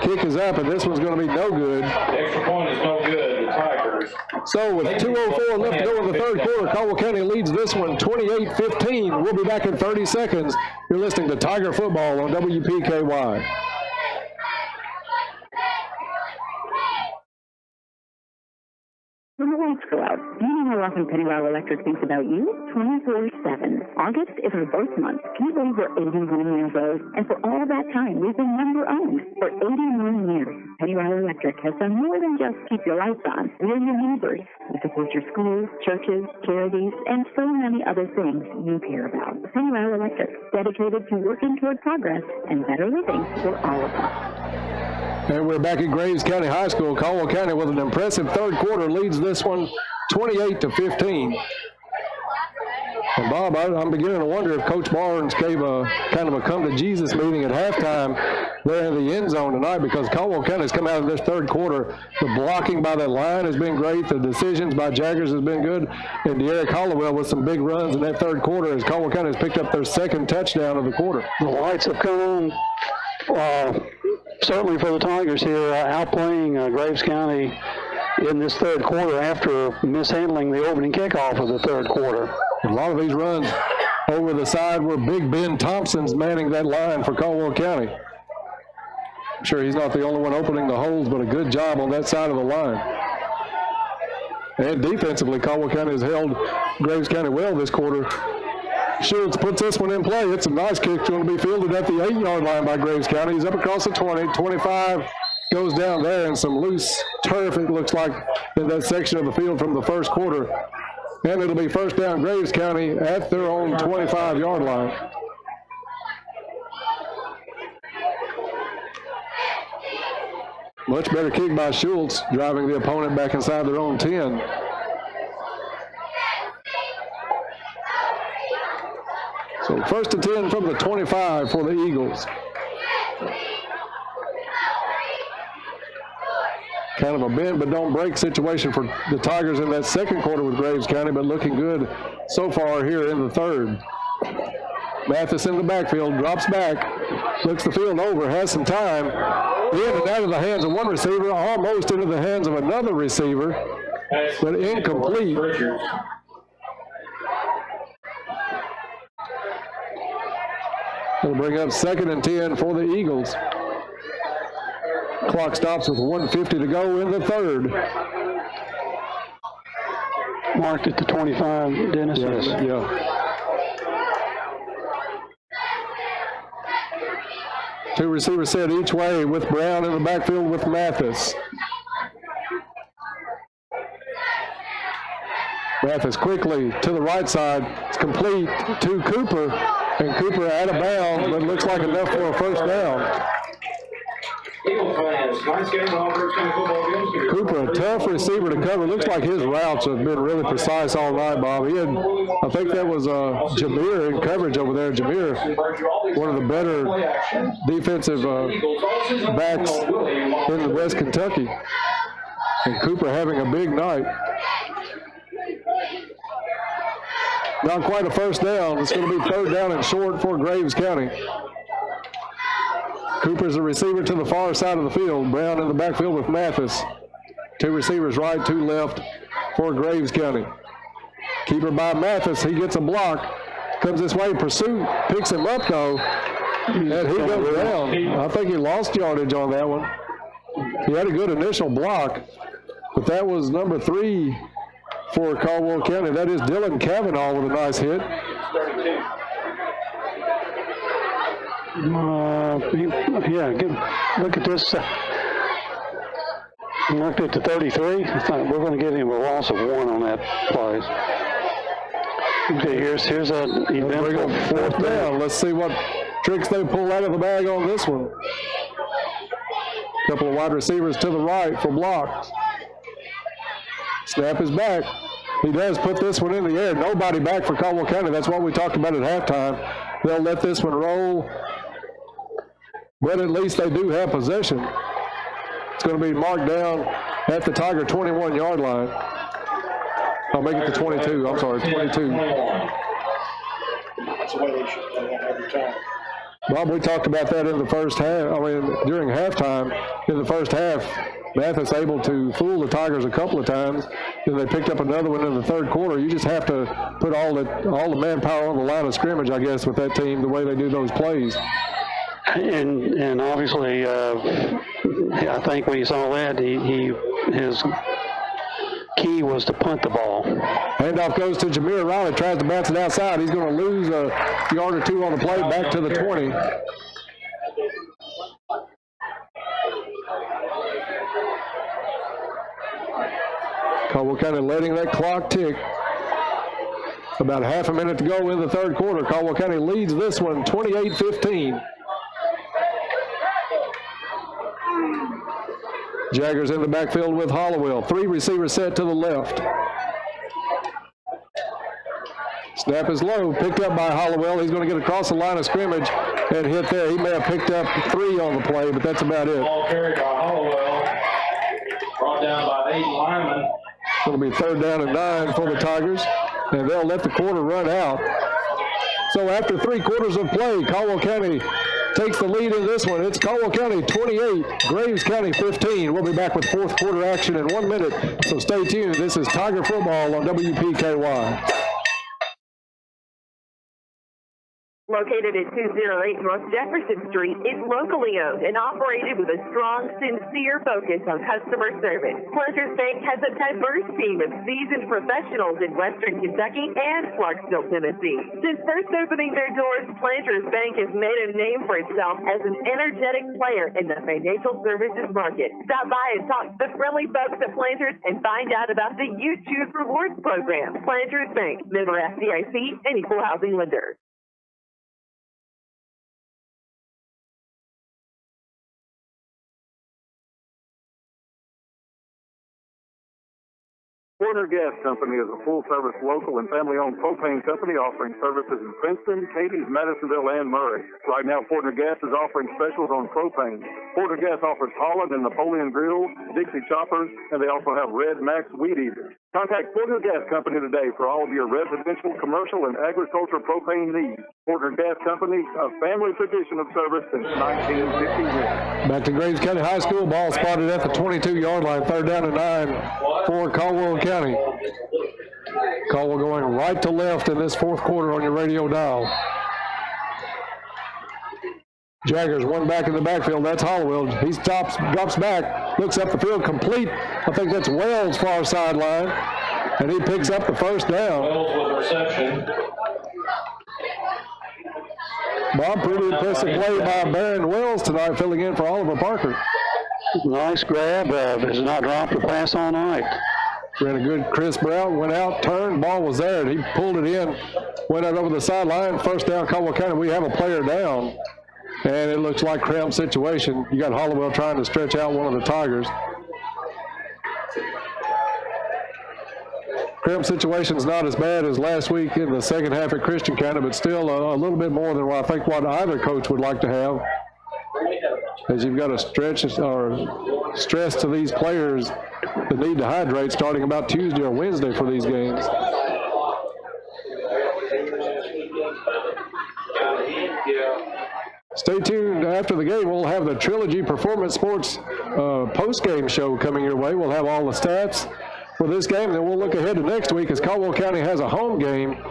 kick is up, and this one's going to be no good. Extra point is no good. The Tigers. So with 2:04 left to go in the 3rd quarter, Caldwell County leads this one 28-15. We'll be back in 30 seconds. You're listening to Tiger Football on WPKY. When the lights go out, do you know how often Pennywell Electric thinks about you? 24/7. August is our birth month. Can you believe we're 81 years old? And for all that time, we've been member-owned. For 81 years, Pennywell Electric has done more than just keep your lights on. We're your neighbors. We support your schools, churches, charities, and so many other things you care about. Pennywell Electric, dedicated to working toward progress and better living for all of us. And we're back at Graves County High School. Caldwell County with an impressive 3rd quarter leads this one 28-15. And Bob, I'm beginning to wonder if Coach Barnes gave a kind of a come to Jesus meeting at halftime there in the end zone tonight, because Caldwell County has come out of this 3rd quarter. The blocking by that line has been great. The decisions by Jaggers has been good. And Derek Hollowell with some big runs in that 3rd quarter as Caldwell County has picked up their 2nd touchdown of the quarter. The lights have come on. Certainly for the Tigers here, outplaying Graves County in this 3rd quarter after mishandling the opening kickoff of the 3rd quarter. A lot of these runs over the side were Big Ben Thompson's manning that line for Caldwell County. I'm sure he's not the only one opening the holes, but a good job on that side of the line. And defensively, Caldwell County has held Graves County well this quarter. Schultz puts this one in play. It's a nice kick. It's going to be fielded at the 8-yard line by Graves County. He's up across the 20. 25 goes down there, and some loose turf, it looks like, in that section of the field from the 1st quarter. And it'll be 1st down Graves County at their own 25-yard line. Much better kick by Schultz, driving the opponent back inside their own 10. So 1st and 10 from the 25 for the Eagles. Kind of a bend but don't break situation for the Tigers in that 2nd quarter with Graves County, but looking good so far here in the 3rd. Mathis in the backfield, drops back, looks the field over, has some time. In and out of the hands of one receiver, almost into the hands of another receiver, but incomplete. It'll bring up 2nd and 10 for the Eagles. Clock stops with 1:50 to go in the 3rd. Marked at the 25, Dennis. Yes, yeah. 2 receivers set each way with Brown in the backfield with Mathis. Mathis quickly to the right side. It's complete to Cooper. And Cooper out of bounds, but looks like enough for a 1st down. Cooper, a tough receiver to cover. Looks like his routes have been really precise all night, Bob. I think that was Jameer in coverage over there. Jameer, one of the better defensive backs in the West Kentucky. And Cooper having a big night. Not quite a 1st down. It's going to be 3rd down and short for Graves County. Cooper's the receiver to the far side of the field. Brown in the backfield with Mathis. Two receivers right, two left for Graves County. Keeper by Mathis. He gets a block. Comes this way. Pursuit picks him up, though. And he goes down. I think he lost yardage on that one. He had a good initial block, but that was number 3 for Caldwell County. That is Dylan Cavanaugh with a nice hit. Look at this. Looked at the 33. I thought we're going to give him a loss of 1 on that play. Okay, here's an eventful fourth down. Let's see what tricks they pull out of the bag on this one. Couple of wide receivers to the right for blocks. Snap is back. He does put this one in the air. Nobody back for Caldwell County. That's what we talked about at halftime. They'll let this one roll, but at least they do have possession. It's going to be marked down at the Tiger 21-yard line. I'll make it to 22. I'm sorry, 22. That's the way they should play every time. Bob, we talked about that in the first half. During halftime, in the first half, Mathis able to fool the Tigers a couple of times. Then they picked up another one in the third quarter. You just have to put all the manpower on the line of scrimmage, I guess, with that team, the way they do those plays. And obviously, I think when he saw that, his key was to punt the ball. Handoff goes to Jameer Riley, tries to bounce it outside. He's going to lose a yard or two on the play, back to the 20. Caldwell County letting that clock tick. About half a minute to go in the third quarter. Caldwell County leads this one 28-15. Jaggers in the backfield with Hollowell. 3 receivers set to the left. Snap is low, picked up by Hollowell. He's going to get across the line of scrimmage and hit there. He may have picked up 3 on the play, but that's about it. Ball carried by Hollowell. Brought down by Aiden Lyman. It'll be 3rd down and 9 for the Tigers, and they'll let the quarter run out. So after 3 quarters of play, Caldwell County takes the lead in this one. It's Caldwell County 28, Graves County 15. We'll be back with fourth quarter action in 1 minute, so stay tuned. This is Tiger Football on WPKY. Located at 208 North Jefferson Street, it's locally owned and operated with a strong, sincere focus on customer service. Planters Bank has a diverse team of seasoned professionals in Western Kentucky and Clarksville, Tennessee. Since first opening their doors, Planters Bank has made a name for itself as an energetic player in the financial services market. Stop by and talk to the friendly folks at Planters and find out about the You Choose Rewards program. Planters Bank, member FDIC, and equal housing lender. Porter Gas Company is a full-service local and family-owned propane company offering services in Princeton, Cadiz, Madisonville, and Murray. Right now, Porter Gas is offering specials on propane. Porter Gas offers Holland and Napoleon grills, Dixie choppers, and they also have Red Max weed eaters. Contact Porter Gas Company today for all of your residential, commercial, and agricultural propane needs. Porter Gas Company, a family tradition of service since 1951. Back to Graves County High School. Ball spotted at the 22-yard line. 3rd down and 9 for Caldwell County. Caldwell going right to left in this fourth quarter on your radio dial. Jaggers, one back in the backfield. That's Hollowell. He drops back, looks up the field, complete. I think that's Wells' far sideline, and he picks up the first down. Wells with reception. Bob, pretty impressive play by Barron Wells tonight, filling in for Oliver Parker. Nice grab. Has not dropped a pass all night. Ran a good crisp route, went out, turned, ball was there, and he pulled it in, went out over the sideline. First down, Caldwell County. We have a player down, and it looks like cramp situation. You got Hollowell trying to stretch out one of the Tigers. Cramp situation's not as bad as last week in the second half at Christian County, but still a little bit more than what either coach would like to have. As you've got to stretch or stress to these players the need to hydrate starting about Tuesday or Wednesday for these games. Stay tuned after the game. We'll have the Trilogy Performance Sports post-game show coming your way. We'll have all the stats for this game, and then we'll look ahead to next week as Caldwell County has a home game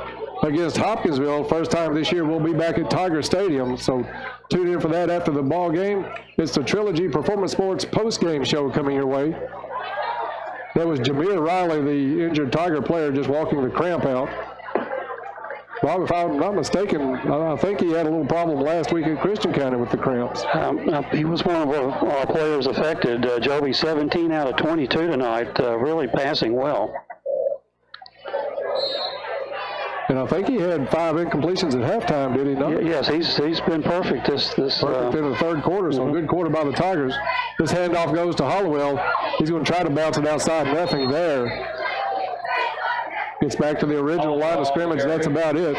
against Hopkinsville. First time this year we'll be back at Tiger Stadium, so tune in for that after the ball game. It's the Trilogy Performance Sports post-game show coming your way. That was Jameer Riley, the injured Tiger player, just walking the cramp out. Bob, if I'm not mistaken, I think he had a little problem last week at Christian County with the cramps. He was one of our players affected. Joby, 17 out of 22 tonight, really passing well. And I think he had 5 incompletions at halftime, did he not? Yes, he's been perfect perfect in the third quarter, so good quarter by the Tigers. This handoff goes to Hollowell. He's going to try to bounce it outside, nothing there. Gets back to the original line of scrimmage. That's about it.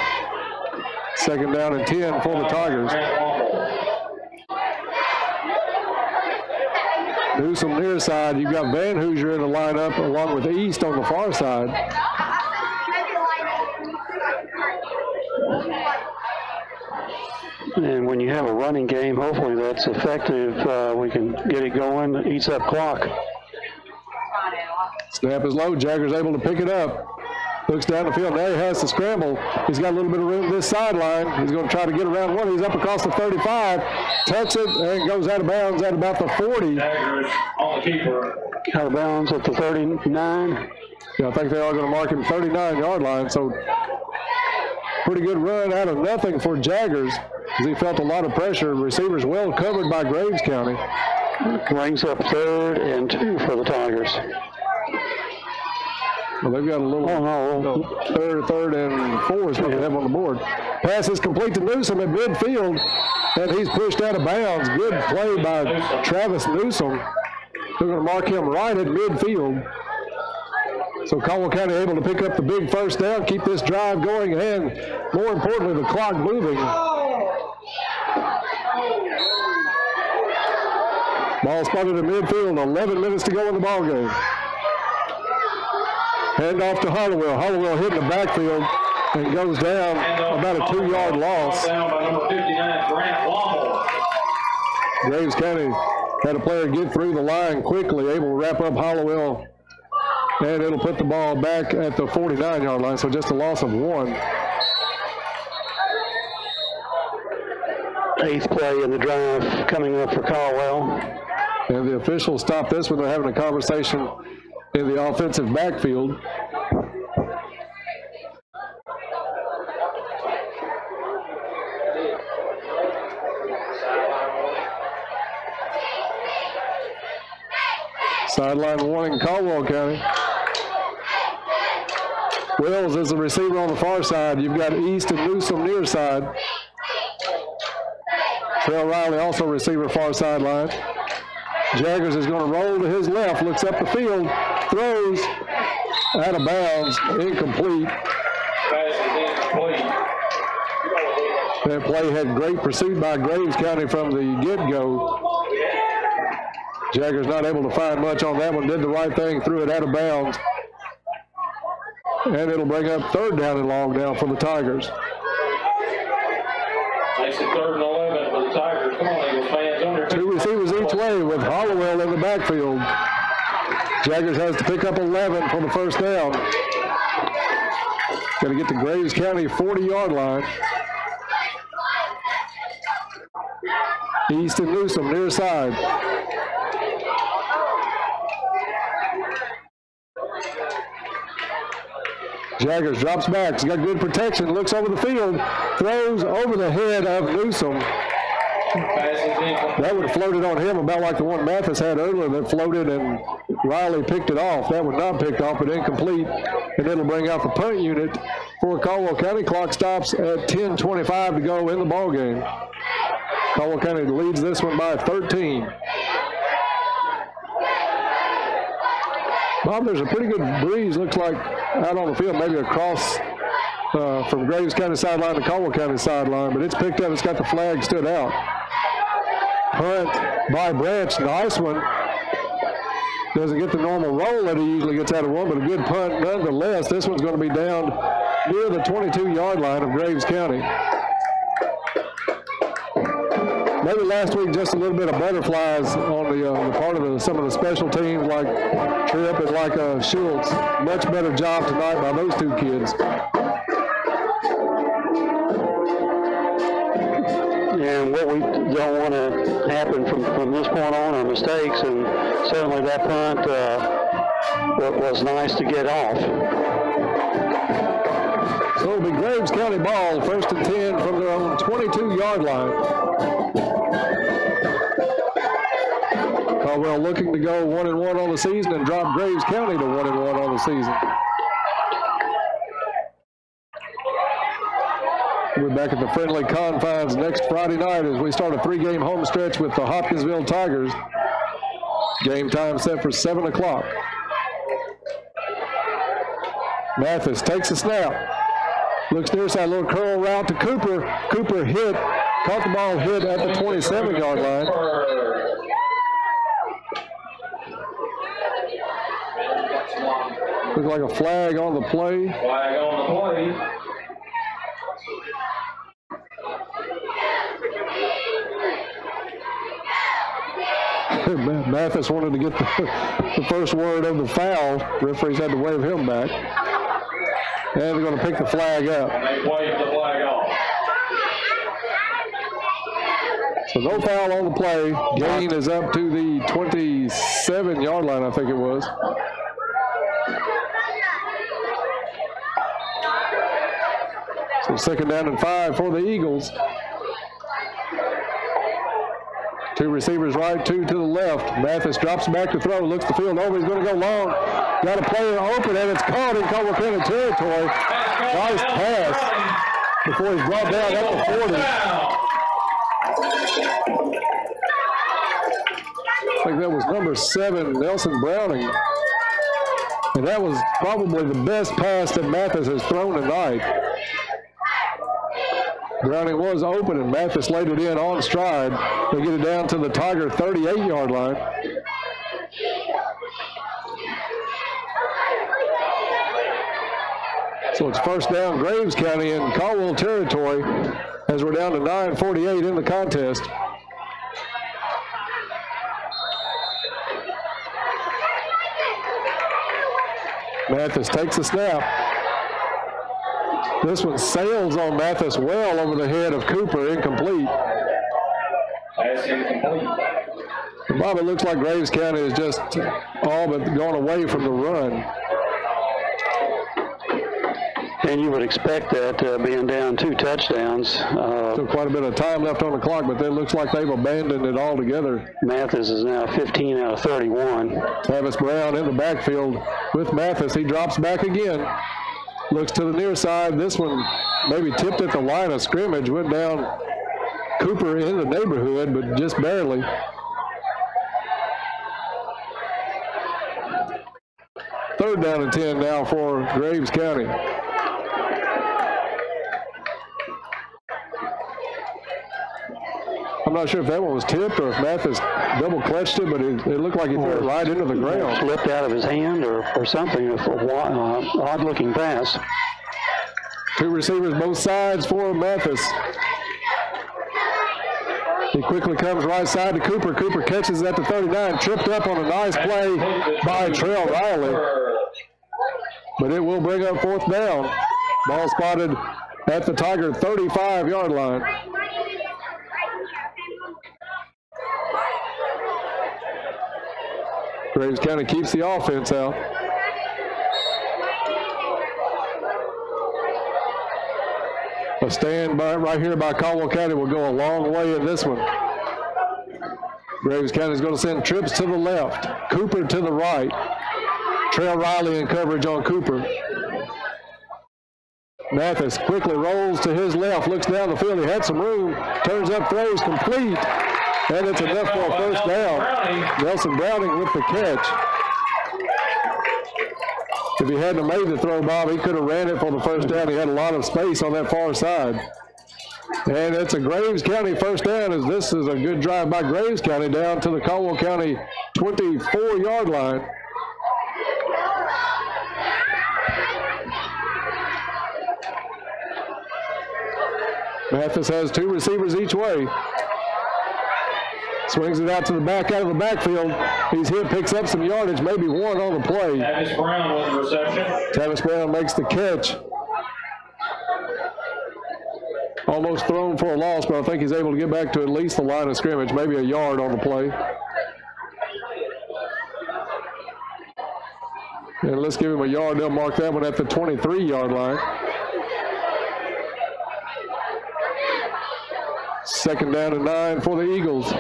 Second down and 10 for the Tigers. Newsom near side. You've got Van Hoosier in the lineup along with East on the far side. And when you have a running game, hopefully that's effective. We can get it going. It eats up clock. Snap is low. Jagger's able to pick it up. Looks down the field. Now he has to scramble. He's got a little bit of room this sideline. He's going to try to get around one. He's up across the 35. Tucks it and goes out of bounds at about the 40. Daggers on the keeper. Out of bounds at the 39. Yeah, I think they are going to mark him 39-yard line. So pretty good run out of nothing for Jaggers as he felt a lot of pressure. Receivers well covered by Graves County. Brings up 3rd and 2 for the Tigers. Well, they've got a little third and 4 is what they have on the board. Pass is complete to Newsom at midfield, and he's pushed out of bounds. Good play by Travis Newsom. They're going to mark him right at midfield. So Caldwell County able to pick up the big first down, keep this drive going, and more importantly, the clock moving. Ball spotted at midfield, 11 minutes to go in the ball game. Hand off to Hollowell. Hollowell hitting the backfield and goes down about a 2-yard loss. Down by number 59, Grant Wammel. Graves County had a player get through the line quickly, able to wrap up Hollowell, and it'll put the ball back at the 49-yard line, so just a loss of 1. 8th play in the drive coming up for Caldwell. And the officials stopped this when they're having a conversation in the offensive backfield. Sideline warning, Caldwell County. Wells is the receiver on the far side. You've got East and Newsom near side. Trell Riley also receiver far sideline. Jaggers is going to roll to his left, looks up the field, throws out of bounds, incomplete. That play had great pursuit by Graves County from the get-go. Jaggers not able to find much on that one, did the right thing, threw it out of bounds. And it'll bring up 3rd down and long now for the Tigers. Makes it 3rd and 11 for the Tigers. Come on, Eagles fans, on your feet. 2 receivers each way with Hollowell in the backfield. Jaggers has to pick up 11 for the first down. Got to get to Graves County 40-yard line. East and Newsom near side. Jaggers drops back. He's got good protection. Looks over the field. Throws over the head of Newsom. That would have floated on him about like the one Mathis had earlier that floated and Riley picked it off. That one not picked off, but incomplete. And it'll bring out the punt unit for Caldwell County. Clock stops at 10:25 to go in the ball game. Caldwell County leads this one by 13. Bob, there's a pretty good breeze, looks like, out on the field, maybe across from Graves County sideline to Caldwell County sideline, but it's picked up. It's got the flag stood out. Punt by Branch, nice one. Doesn't get the normal roll that he usually gets out of one, but a good punt nonetheless. This one's going to be down near the 22-yard line of Graves County. maybe last week just a little bit of butterflies on the part of some of the special teams like Tripp and like Schultz. Much better job tonight by those two kids. And what we don't want to happen from this point on are mistakes, and certainly that punt was nice to get off. So it'll be Graves County ball, 1st and 10 from their own 22-yard line. Caldwell looking to go 1-1 on the season and drop Graves County to 1-1 on the season. We're back at the friendly confines next Friday night as we start a 3-game home stretch with the Hopkinsville Tigers. Game time set for 7 o'clock. Mathis takes a snap. Looks near side, little curl route to Cooper. Cooper caught the ball hit at the 27-yard line. Looks like a flag on the play. Flag on the play. Mathis wanted to get the first word of the foul. Referees had to wave him back. And they're going to pick the flag up. And they waved the flag off. So no foul on the play. Gain is up to the 27-yard line, I think it was. So 2nd down and 5 for the Eagles. 2 receivers right, 2 to the left. Mathis drops back to throw, looks the field over. He's going to go long. Got a player open, and it's caught in Caldwell County territory. Nice pass before he's brought down at the 40. I think that was number 7, Nelson Browning. And that was probably the best pass that Mathis has thrown tonight. Browning was open, and Mathis laid it in on stride. They get it down to the Tiger 38-yard line. So it's 1st down, Graves County in Caldwell territory as we're down to 9:48 in the contest. Mathis takes a snap. This one sails on Mathis well over the head of Cooper, incomplete. That's incomplete. Bob, it looks like Graves County is just all but gone away from the run. And you would expect that being down 2 touchdowns. So quite a bit of time left on the clock, but it looks like they've abandoned it altogether. Mathis is now 15 out of 31. Travis Brown in the backfield with Mathis. He drops back again. Looks to the near side. This one maybe tipped at the line of scrimmage. Went down Cooper in the neighborhood, but just barely. Third down and 10 now for Graves County. I'm not sure if that one was tipped or if Mathis double clutched it, but it looked like he threw it right into the ground. Slipped out of his hand or something. Odd looking pass. 2 receivers both sides for Mathis. He quickly comes right side to Cooper. Cooper catches at the 39, tripped up on a nice play by Trail Riley. But it will bring up 4th down. Ball spotted at the Tiger 35-yard line. Graves County keeps the offense out. A stand by right here by Caldwell County will go a long way in this one. Graves County is going to send trips to the left, Cooper to the right. Trail Riley in coverage on Cooper. Mathis quickly rolls to his left, looks down the field. He had some room, turns up, throws complete, and it's enough for a 1st down. Nelson Browning with the catch. If he hadn't made the throw, Bob, he could have ran it for the 1st down. He had a lot of space on that far side. And it's a Graves County 1st down, as this is a good drive by Graves County down to the Caldwell County 24-yard line. Mathis has 2 receivers each way. Swings it out to the back, out of the backfield. He's hit, picks up some yardage, maybe one on the play. Tavis Brown with the reception. Tavis Brown makes the catch. Almost thrown for a loss, but I think he's able to get back to at least the line of scrimmage, maybe a yard on the play. And let's give him a yard. They'll mark that one at the 23-yard line. Second down and 9 for the Eagles.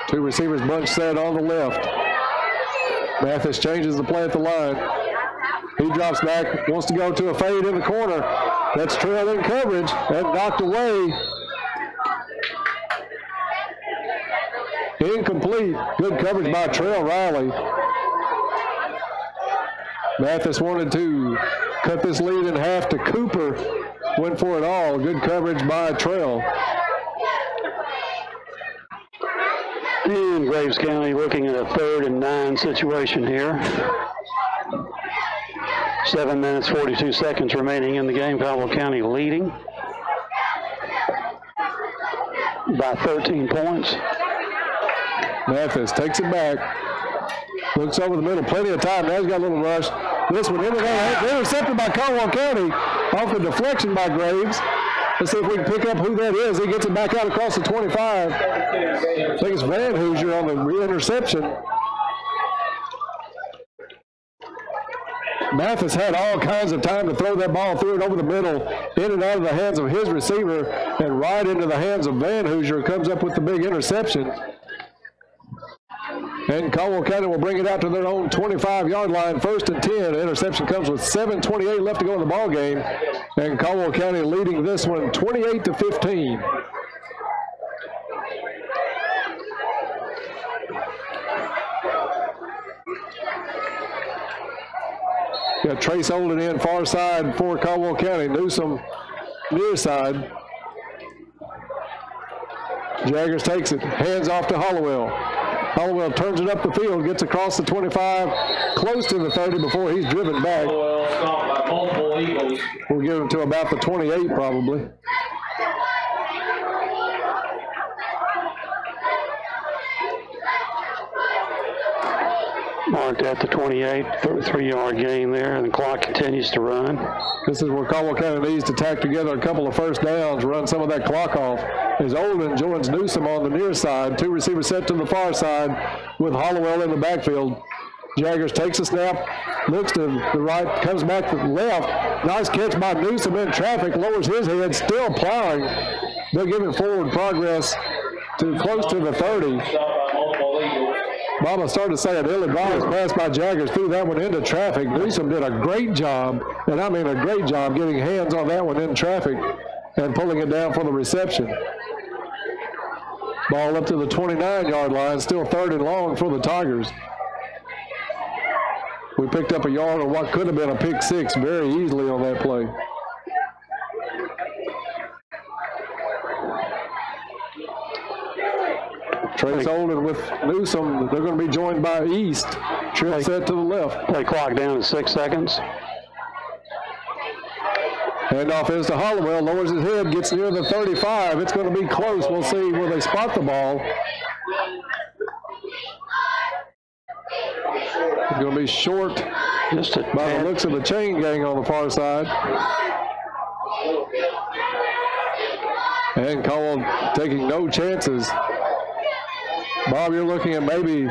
Two receivers bunch set on the left. Mathis changes the play at the line. He drops back, wants to go to a fade in the corner. That's trailed in coverage and knocked away. Incomplete. Good coverage by Trail Riley. Mathis wanted to cut this lead in half to Cooper. Went for it all. Good coverage by Trail. And Graves County looking at a 3rd and 9 situation here. 7 minutes, 42 seconds remaining in the game. Caldwell County leading by 13 points. Mathis takes it back. Looks over the middle. Plenty of time. Now he's got a little rush. This one intercepted by Caldwell County off the deflection by Graves. Let's see if we can pick up who that is. He gets it back out across the 25. I think it's Van Hoosier on the interception. Mathis had all kinds of time to throw that ball, threw it over the middle, in and out of the hands of his receiver, and right into the hands of Van Hoosier. Comes up with the big interception. And Caldwell County will bring it out to their own 25-yard line, 1st and 10. Interception comes with 7:28 left to go in the ball game, and Caldwell County leading this one 28-15. Got Trace Olden in far side for Caldwell County. Newsom near side. Jaggers takes it, hands off to Hollowell. Hollowell turns it up the field, gets across the 25, close to the 30 before he's driven back. Caldwell stopped by multiple Eagles. We'll give him to about the 28 probably. Marked at the 28, 3-yard gain there, and the clock continues to run. This is where Caldwell County needs to tack together a couple of first downs, run some of that clock off. As Olden joins Newsom on the near side, 2 receivers set to the far side with Hollowell in the backfield. Jaggers takes a snap, looks to the right, comes back to the left. Nice catch by Newsom in traffic, lowers his head, still plowing. They'll give it forward progress to close to the 30. Mama started to say an ill-advised pass by Jaggers, threw that one into traffic. Newsom did a great job, and I mean a great job, getting hands on that one in traffic and pulling it down for the reception. Ball up to the 29-yard line, still 3rd and long for the Tigers. We picked up a yard on what could have been a pick 6 very easily on that play. Trace Olden with Newsom. They're going to be joined by East. Trip set to the left. Play clock down to 6 seconds. Handoff is to Hollowell. Lowers his head, gets near the 35. It's going to be close. We'll see where they spot the ball. It's going to be short just by the looks of the chain gang on the far side. And Caldwell taking no chances. Bob, you're looking at maybe, a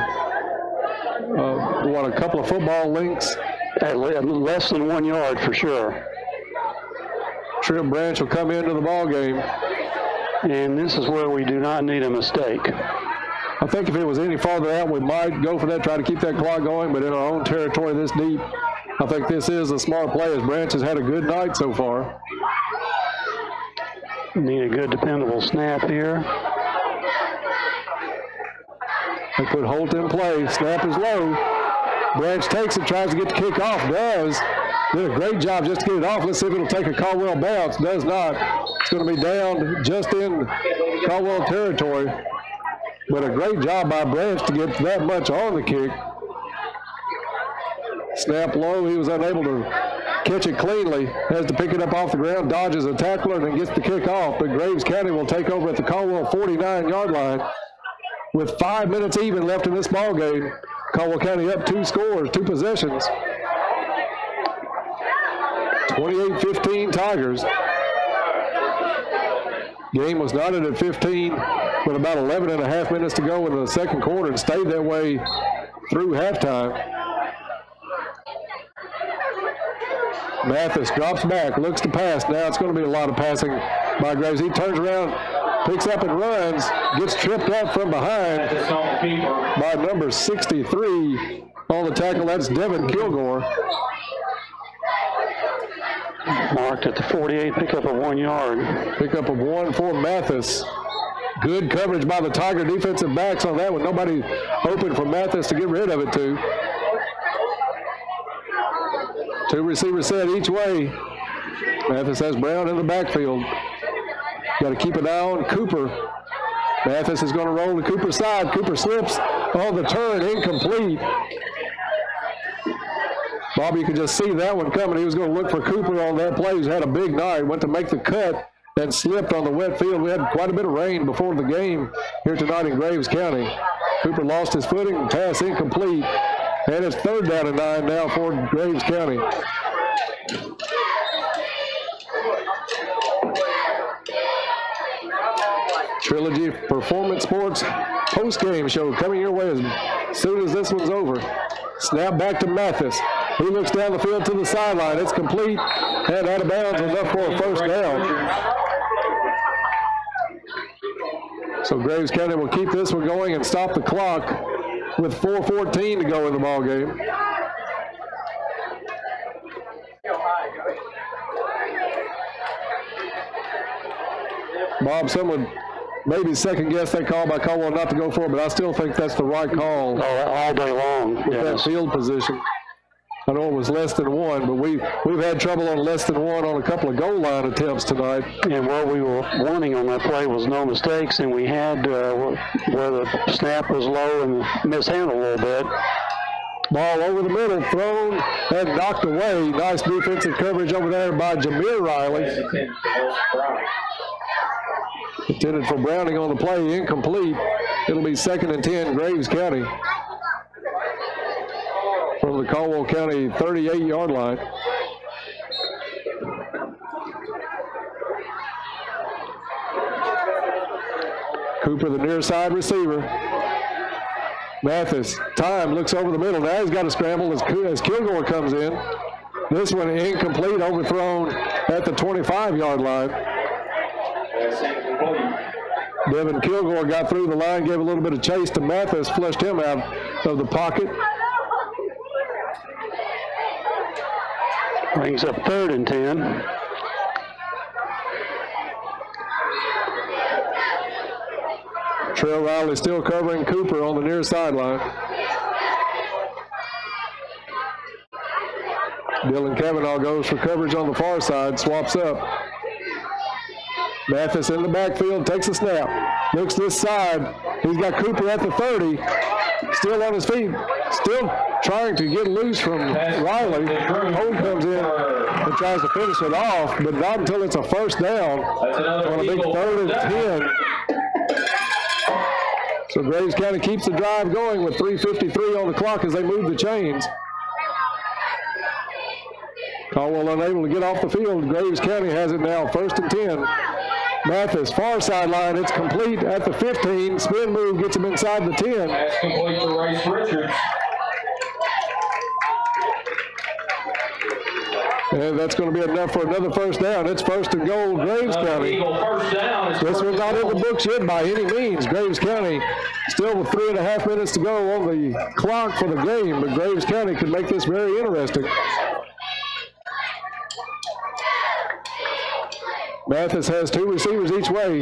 couple of football links? At less than 1 yard for sure. Trip Branch will come into the ball game. And this is where we do not need a mistake. I think if it was any farther out, we might go for that, try to keep that clock going, but in our own territory this deep, I think this is a smart play as Branch has had a good night so far. Need a good, dependable snap here. They put Holt in play. Snap is low. Branch takes it, tries to get the kick off. Does. Did a great job just to get it off. Let's see if it'll take a Caldwell bounce. Does not. It's going to be down just in Caldwell territory. But a great job by Branch to get that much on the kick. Snap low. He was unable to catch it cleanly, has to pick it up off the ground, dodges a tackler, and then gets the kick off. But Graves County will take over at the Caldwell 49-yard line with 5 minutes even left in this ball game. Caldwell County up 2 scores, 2 possessions. 28-15 Tigers. Game was knotted at 15 with about 11 and a half minutes to go in the second quarter and stayed that way through halftime. Mathis drops back, looks to pass. Now it's going to be a lot of passing by Graves. He turns around, picks up and runs, gets tripped up from behind by number 63 on the tackle. That's Devin Kilgore. Marked at the 48, pickup of 1 yard. Pickup of 1 for Mathis. Good coverage by the Tiger defensive backs on that one. Nobody open for Mathis to get rid of it to. 2 receivers set each way. Mathis has Brown in the backfield. Got to keep an eye on Cooper. Mathis is going to roll to Cooper's side. Cooper slips on the turn, incomplete. Bobby, you could just see that one coming. He was going to look for Cooper on that play. He's had a big night. Went to make the cut and slipped on the wet field. We had quite a bit of rain before the game here tonight in Graves County. Cooper lost his footing, pass incomplete. And it's 3rd down and 9 now for Graves County. Trilogy Performance Sports post-game show coming your way as soon as this one's over. Snap back to Mathis. He looks down the field to the sideline. It's complete and out of bounds, enough for a first down. So Graves County will keep this one going and stop the clock with 4:14 to go in the ball game. Bob, someone maybe second guess that call by Caldwell not to go for it, but I still think that's the right call. All day long. With that field position. I know it was less than 1, but we've had trouble on less than 1 on a couple of goal line attempts tonight. And what we were wanting on that play was no mistakes, and we had where the snap was low and mishandled a little bit. Ball over the middle, thrown and knocked away. Nice defensive coverage over there by Jameer Riley. Intended for Browning on the play, incomplete. It'll be 2nd and 10, Graves County. From the Caldwell County 38-yard line. Cooper, the near side receiver. Mathis, time, looks over the middle. Now he's got to scramble as Kilgore comes in. This one incomplete, overthrown at the 25-yard line. Devin Kilgore got through the line, gave a little bit of chase to Mathis, flushed him out of the pocket. Brings up 3rd and 10. Trail Riley still covering Cooper on the near sideline. Dylan Cavanaugh goes for coverage on the far side, swaps up. Mathis in the backfield, takes a snap, looks this side. He's got Cooper at the 30, still on his feet, still trying to get loose from Riley. Holt comes in and tries to finish it off, but not until it's a first down on a big 3rd and 10. So Graves County keeps the drive going with 3:53 on the clock as they move the chains. Caldwell unable to get off the field. Graves County has it now, 1st and 10. Mathis, far sideline, it's complete at the 15. Spin move gets him inside the 10. That's complete for Race Richards. And that's going to be enough for another first down. It's 1st and goal, Graves County. First down. This one's not in the books yet by any means. Graves County still with 3.5 minutes to go on the clock for the game, but Graves County could make this very interesting. Mathis has 2 receivers each way.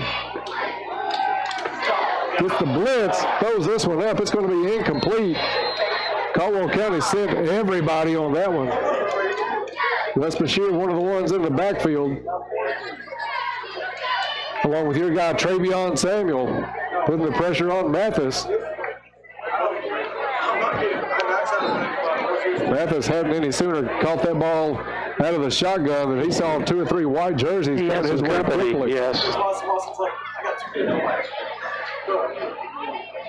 Gets the blitz, throws this one up. It's going to be incomplete. Caldwell County sent everybody on that one. Les Bashir, one of the ones in the backfield, along with your guy, Travion Samuel, putting the pressure on Mathis. Mathis hadn't any sooner caught that ball out of the shotgun that he saw 2 or 3 white jerseys. He had some company, yes.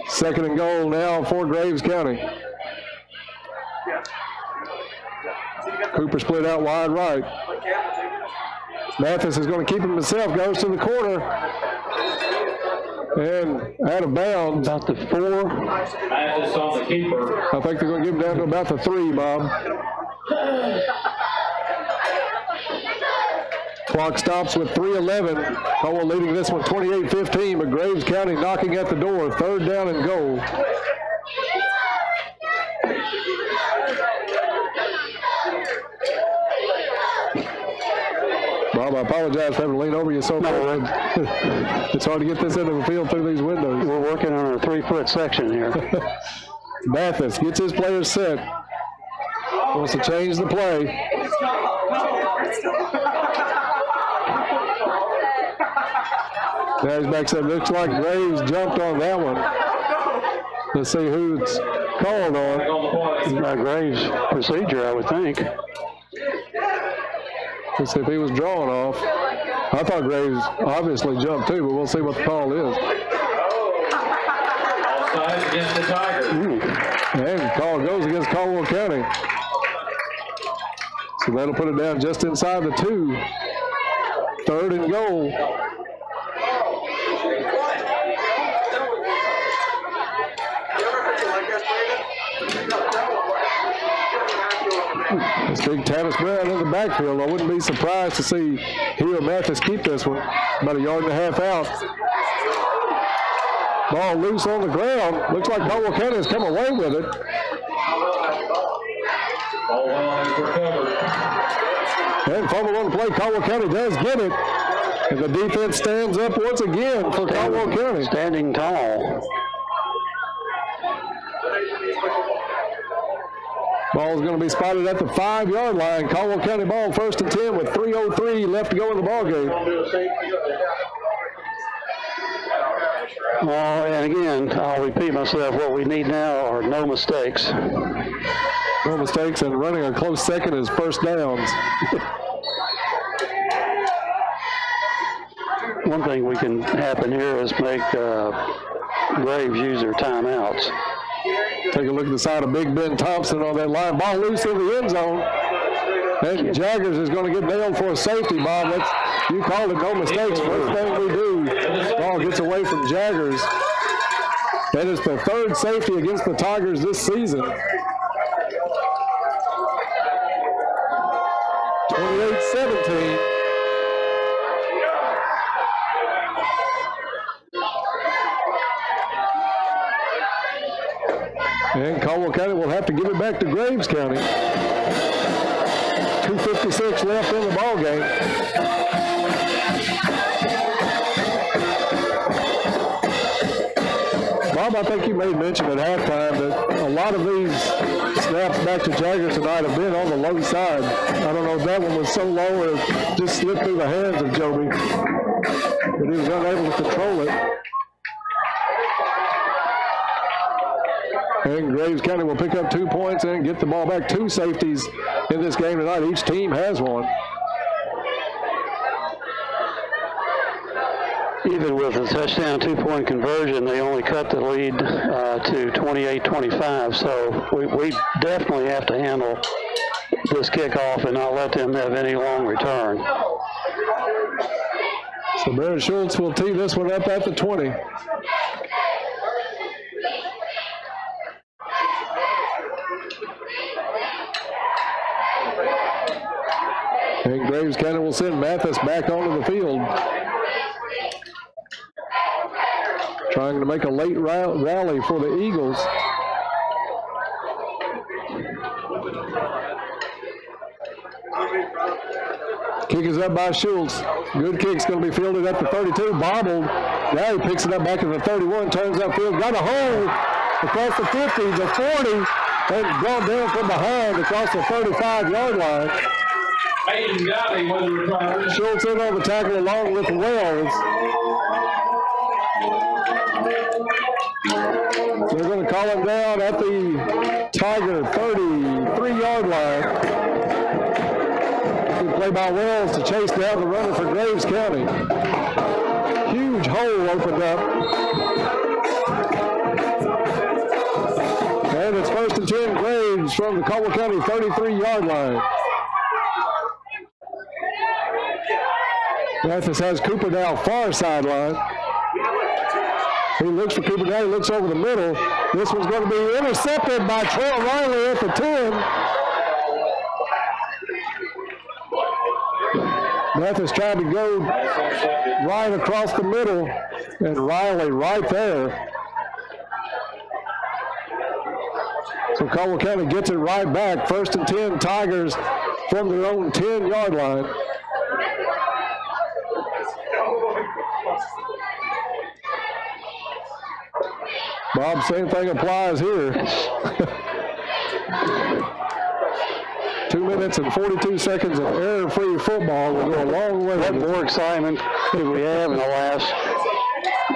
Second and goal now for Graves County. Cooper split out wide right. Mathis is going to keep him himself, goes to the corner. And out of bounds. About the 4. Mathis on the keeper. I think they're going to give him down to about the 3, Bob. Clock stops with 3:11. Caldwell leading this one 28-15, but Graves County knocking at the door. 3rd down and goal. Bob, I apologize for having to lean over you so far. It's hard to get this into the field through these windows. We're working on a 3-foot section here. Mathis gets his players set. Wants to change the play. Now he's back set. Looks like Graves jumped on that one. Let's see who's called on. Graves procedure, I would think. Let's see if he was drawn off. I thought Graves obviously jumped too, but we'll see what the call is. Offside against the Tigers. And the call goes against Caldwell County. So that'll put it down just inside the 2. 3rd and goal. It's big Tavis Brown in the backfield. I wouldn't be surprised to see he or Mathis keep this one. About 1.5 yards out. Ball loose on the ground. Looks like Caldwell County has come away with it. Ball well is recovered. And fumble on the play. Caldwell County does get it. And the defense stands up once again for Caldwell County. Standing tall. Ball is going to be spotted at the 5-yard line. Caldwell County ball 1st and 10 with 3:03 left to go in the ball game. And again, I'll repeat myself, what we need now are no mistakes. No mistakes, and running a close second is 1st downs. One thing we can happen here is make Graves use their timeouts. Take a look at the side of Big Ben Thompson on that line. Ball loose in the end zone. And Jaggers is going to get nailed for a safety, Bob. You called it no mistakes. First thing we do, ball gets away from Jaggers. That is the 3rd safety against the Tigers this season. 28-17. And Caldwell County will have to give it back to Graves County. 2:56 left in the ball game. Bob, I think you made mention at halftime that a lot of these snaps back to Jaggers tonight have been on the low side. I don't know if that one was so low or it just slipped through the hands of Joby, but he was unable to control it. And Graves County will pick up 2 points and get the ball back. 2 safeties in this game tonight. Each team has one. Even with a touchdown 2-point conversion, they only cut the lead to 28-25. So we definitely have to handle this kickoff and not let them have any long return. So Barrett Schultz will tee this one up at the 20. And Graves County will send Mathis back onto the field. Trying to make a late rally for the Eagles. Kick is up by Schultz. Good kick's going to be fielded at the 32. Bobbled. Now he picks it up back at the 31. Turns upfield. Got a hole across the 50, the 40. And brought down from behind across the 35-yard line. Schultz in on the tackle along with Wells. They're going to call him down at the Tiger 33-yard line. play by Wells to chase down the runner for Graves County. Huge hole opened up. And it's 1st and 10 Graves from the Caldwell County 33-yard line. Mathis has Cooper down far sideline. He looks for Cooper down. He looks over the middle. This one's going to be intercepted by Trail Riley at the 10. Mathis tried to go right across the middle, and Riley right there. So Caldwell County gets it right back. 1st and 10 Tigers from their own 10-yard line. Bob, same thing applies here. 2 minutes and 42 seconds of error-free football will go a long way. What more excitement did we have in the last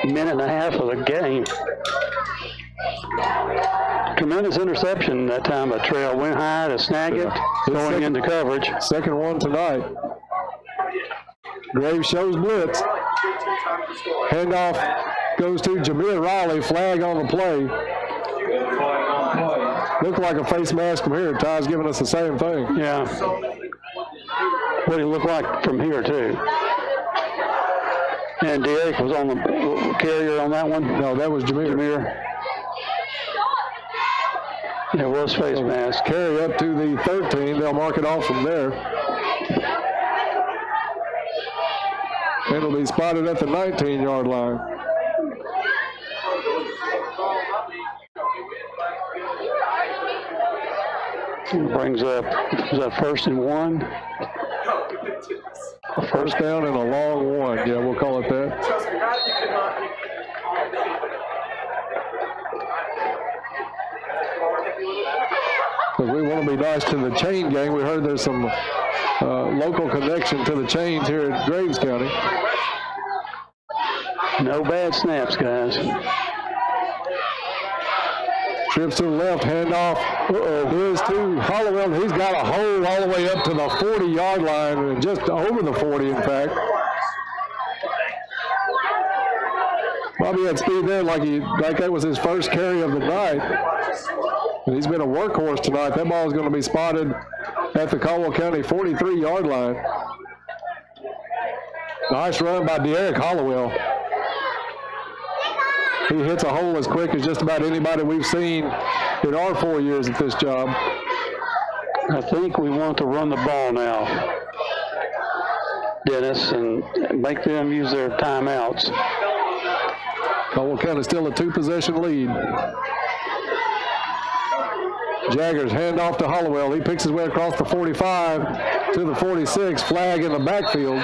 minute and a half of the game? Tremendous interception that time by Trail. Went high to snag it, going into coverage. Second one tonight. Graves shows blitz. Handoff goes to Jameer Riley. Flag on the play. Looked like a face mask from here. Ty's giving us the same thing. Yeah. What did he look like from here, too? And Derek was on the carrier on that one? No, that was Jameer. It was face mask. Carry up to the 13. They'll mark it off from there. And it'll be spotted at the 19-yard line. Brings up, is that 1st and 1? A first down and a long one. Yeah, we'll call it that. Because we want to be nice to the chain gang. We heard there's some local connection to the chains here at Graves County. No bad snaps, guys. Trips to the left, handoff. Here's to Hollowell. He's got a hole all the way up to the 40-yard line, and just over the 40, in fact. Bobby had speed there like that was his first carry of the night. And he's been a workhorse tonight. That ball is going to be spotted at the Caldwell County 43-yard line. Nice run by De'Eric Hollowell. He hits a hole as quick as just about anybody we've seen in our 4 years at this job. I think we want to run the ball now, Dennis, and make them use their timeouts. Caldwell County still a 2-possession lead. Jaggers hand off to Hollowell. He picks his way across the 45 to the 46. Flag in the backfield.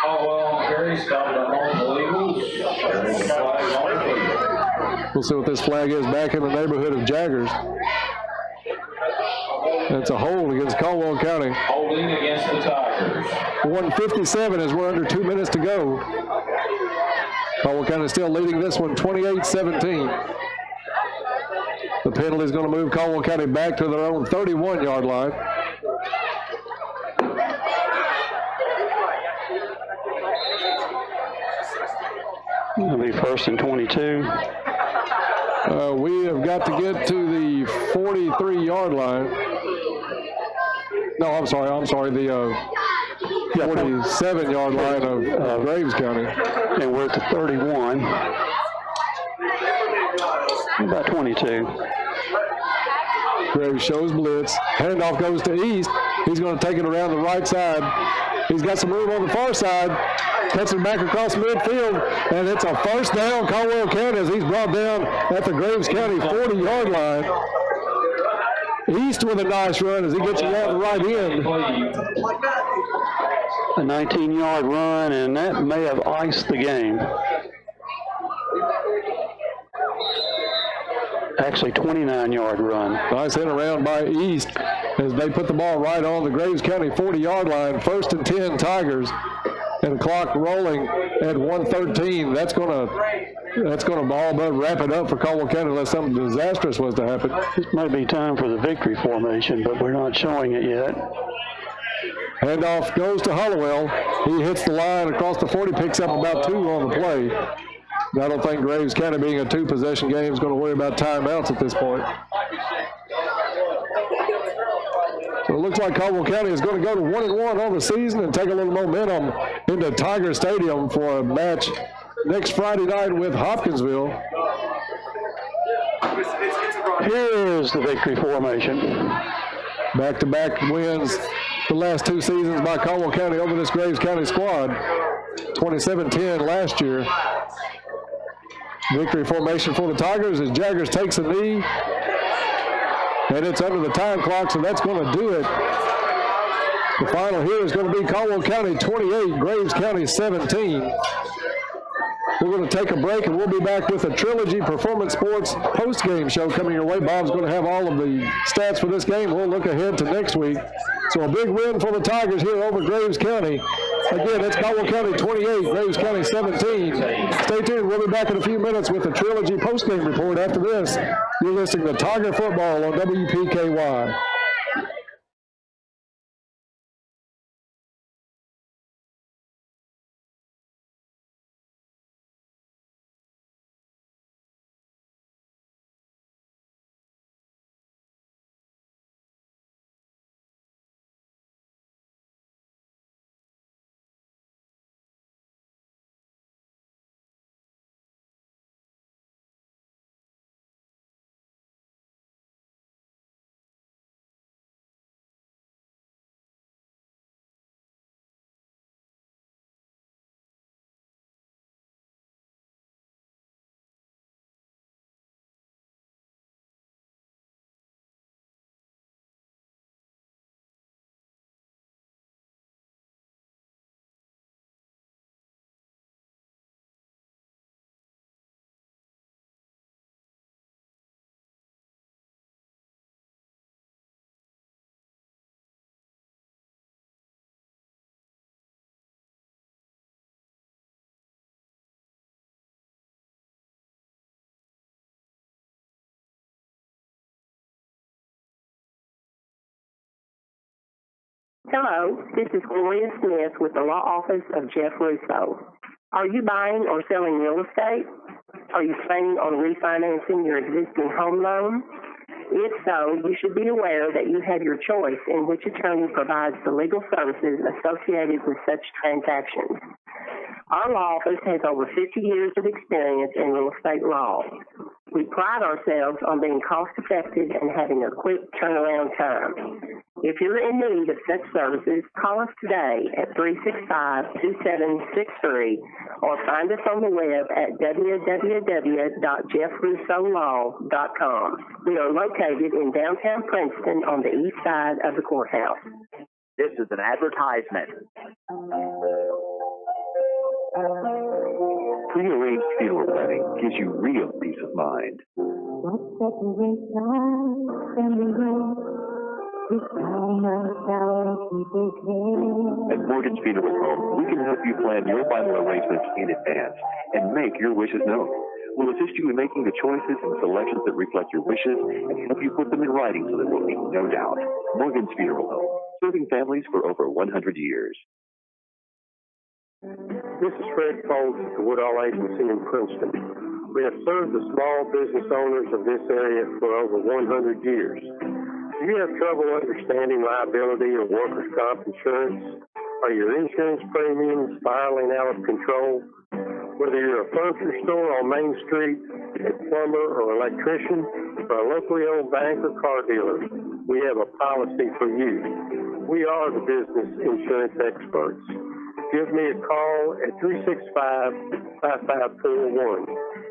Caldwell carries down the multiple Eagles. We'll see what this flag is back in the neighborhood of Jaggers. That's a hold against Caldwell County. Holding against the Tigers. 1:57 as we're under 2 minutes to go. Caldwell County still leading this one 28-17. The penalty is going to move Caldwell County back to their own 31-yard line. It'll be 1st and 22. We have got to get to the 43-yard line. No, I'm sorry, the 47-yard line of Graves County. And we're at the 31. About 22. Graves shows blitz. Handoff goes to East. He's going to take it around the right side. He's got some room on the far side. Cuts it back across midfield, and it's a first down Caldwell County as he's brought down at the Graves County 40-yard line. East with a nice run as he gets around the right end. A 19-yard run, and that may have iced the game. Actually, 29-yard run. Nice hit around by East as they put the ball right on the Graves County 40-yard line. 1st and 10 Tigers, and the clock rolling at 1:13. That's going to all but wrap it up for Caldwell County unless something disastrous was to happen. This might be time for the victory formation, but we're not showing it yet. Handoff goes to Hollowell. He hits the line across the 40, picks up about 2 on the play. I don't think Graves County, being a 2-possession game, is going to worry about timeouts at this point. So it looks like Caldwell County is going to go to 1-1 on the season and take a little momentum into Tiger Stadium for a match next Friday night with Hopkinsville. Here's the victory formation. Back-to-back wins the last 2 seasons by Caldwell County over this Graves County squad. 27-10 last year. Victory formation for the Tigers as Jaggers takes a knee. And it's under the time clock, so that's going to do it. The final here is going to be Caldwell County 28, Graves County 17. We're going to take a break, and we'll be back with a Trilogy Performance Sports post-game show coming your way. Bob's going to have all of the stats for this game. We'll look ahead to next week. So a big win for the Tigers here over Graves County. Again, it's Caldwell County 28, Graves County 17. Stay tuned. We'll be back in a few minutes with the Trilogy post-game report. After this, you're listening to Tiger Football on WPKY. Hello, this is Gloria Smith with the law office of Jeff Russo. Are you buying or selling real estate? Are you planning on refinancing your existing home loan? If so, you should be aware that you have your choice in which attorney provides the legal services associated with such transactions. Our law office has over 50 years of experience in real estate law. We pride ourselves on being cost-effective and having a quick turnaround time. If you're in need of such services, call us today at 365-2763 or find us on the web at www.jeffrussolaw.com. We are located in downtown Princeton on the east side of the courthouse. This is an advertisement. Prearranged funeral planning gives you real peace of mind. At Morgan's Funeral Home, we can help you plan your final arrangements in advance and make your wishes known. We'll assist you in making the choices and selections that reflect your wishes and help you put them in writing so there will be no doubt. Morgan's Funeral Home, serving families for over 100 years. This is Fred Foltz at the Woodall Agency in Princeton. We have served the small business owners of this area for over 100 years. Do you have trouble understanding liability or workers' comp insurance? Are your insurance premiums spiraling out of control? Whether you're a furniture store on Main Street, a plumber or electrician, or a locally owned bank or car dealer, we have a policy for you. We are the business insurance experts. Give me a call at 365-5541.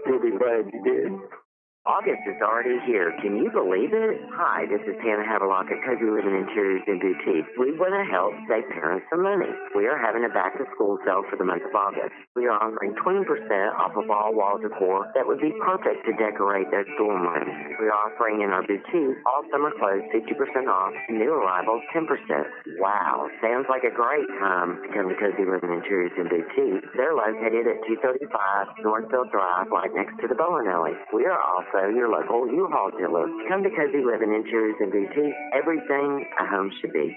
You'll be glad you did. August is already here. Can you believe it? Hi, this is Hannah Havelock at Cozy Living Interiors and Boutique. We want to help save parents some money. We are having a back-to-school sale for the month of August. We are offering 20% off of all wall decor that would be perfect to decorate their dorm rooms. We are offering in our boutique all summer clothes 50% off, new arrivals 10%. Wow, sounds like a great time to come to Cozy Living Interiors and Boutique. They're located at 235 Northfield Drive, right next to the bowling alley. We are also your local U-Haul dealer. Come to Cozy Living Interiors and Boutique. Everything a home should be.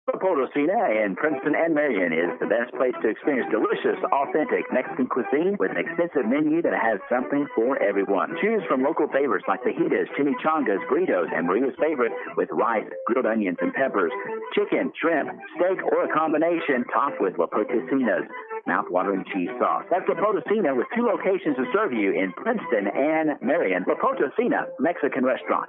La Potosina in Princeton and Marion is the best place to experience delicious, authentic Mexican cuisine with an extensive menu that has something for everyone. Choose from local favorites like fajitas, chimichangas, burritos, and Maria's favorite with rice, grilled onions, and peppers, chicken, shrimp, steak, or a combination topped with La Potosina's mouth-watering cheese sauce. That's La Potosina with 2 locations to serve you in Princeton and Marion. La Potosina Mexican Restaurant.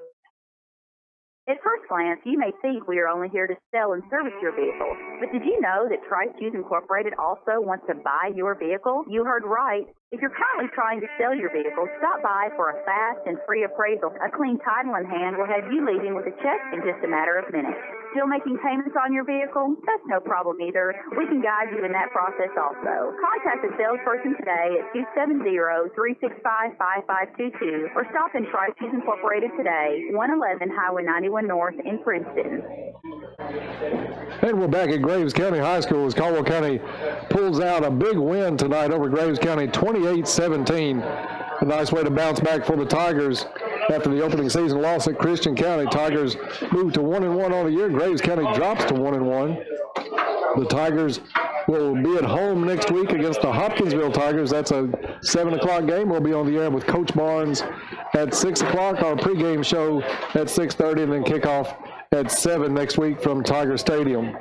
At first glance, you may think we are only here to sell and service your vehicle. But did you know that Trice Shoes Incorporated also wants to buy your vehicle? You heard right. If you're currently trying to sell your vehicle, stop by for a fast and free appraisal. A clean title in hand will have you leaving with a check in just a matter of minutes. Still making payments on your vehicle? That's no problem either. We can guide you in that process also. Contact a salesperson today at 270-365-5522 or stop in Trice Shoes Incorporated today, 111 Highway 91 North in Princeton. And we're back at Graves County High School as Caldwell County pulls out a big win tonight over Graves County, 28-17. A nice way to bounce back for the Tigers after the opening season loss at Christian County. Tigers moved to 1-1 on the year. Graves County drops to 1-1. The Tigers will be at home next week against the Hopkinsville Tigers. That's a 7 o'clock game. We'll be on the air with Coach Barnes at 6 o'clock. Our pregame show at 6:30, and then kickoff at 7 next week from Tiger Stadium.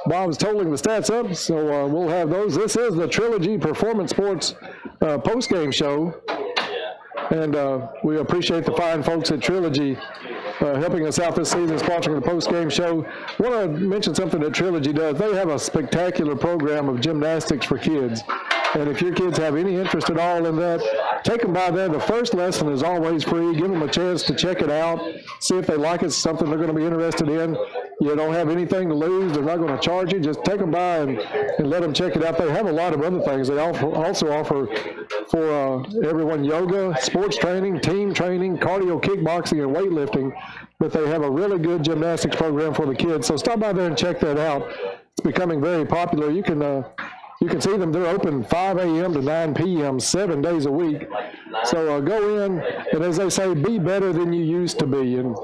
Bob's totaling the stats up, so we'll have those. This is the Trilogy Performance Sports post-game show, and we appreciate the fine folks at Trilogy helping us out this season, sponsoring the post-game show. I want to mention something that Trilogy does. They have a spectacular program of gymnastics for kids. And if your kids have any interest at all in that, take them by there. The first lesson is always free. Give them a chance to check it out, see if they like it, something they're going to be interested in. You don't have anything to lose. They're not going to charge you. Just take them by and let them check it out. They have a lot of other things. They also offer for everyone yoga, sports training, team training, cardio, kickboxing, and weightlifting. But they have a really good gymnastics program for the kids. So stop by there and check that out. It's becoming very popular. You can see them. They're open 5 a.m. to 9 p.m. 7 days a week. So go in, and as they say, be better than you used to be. And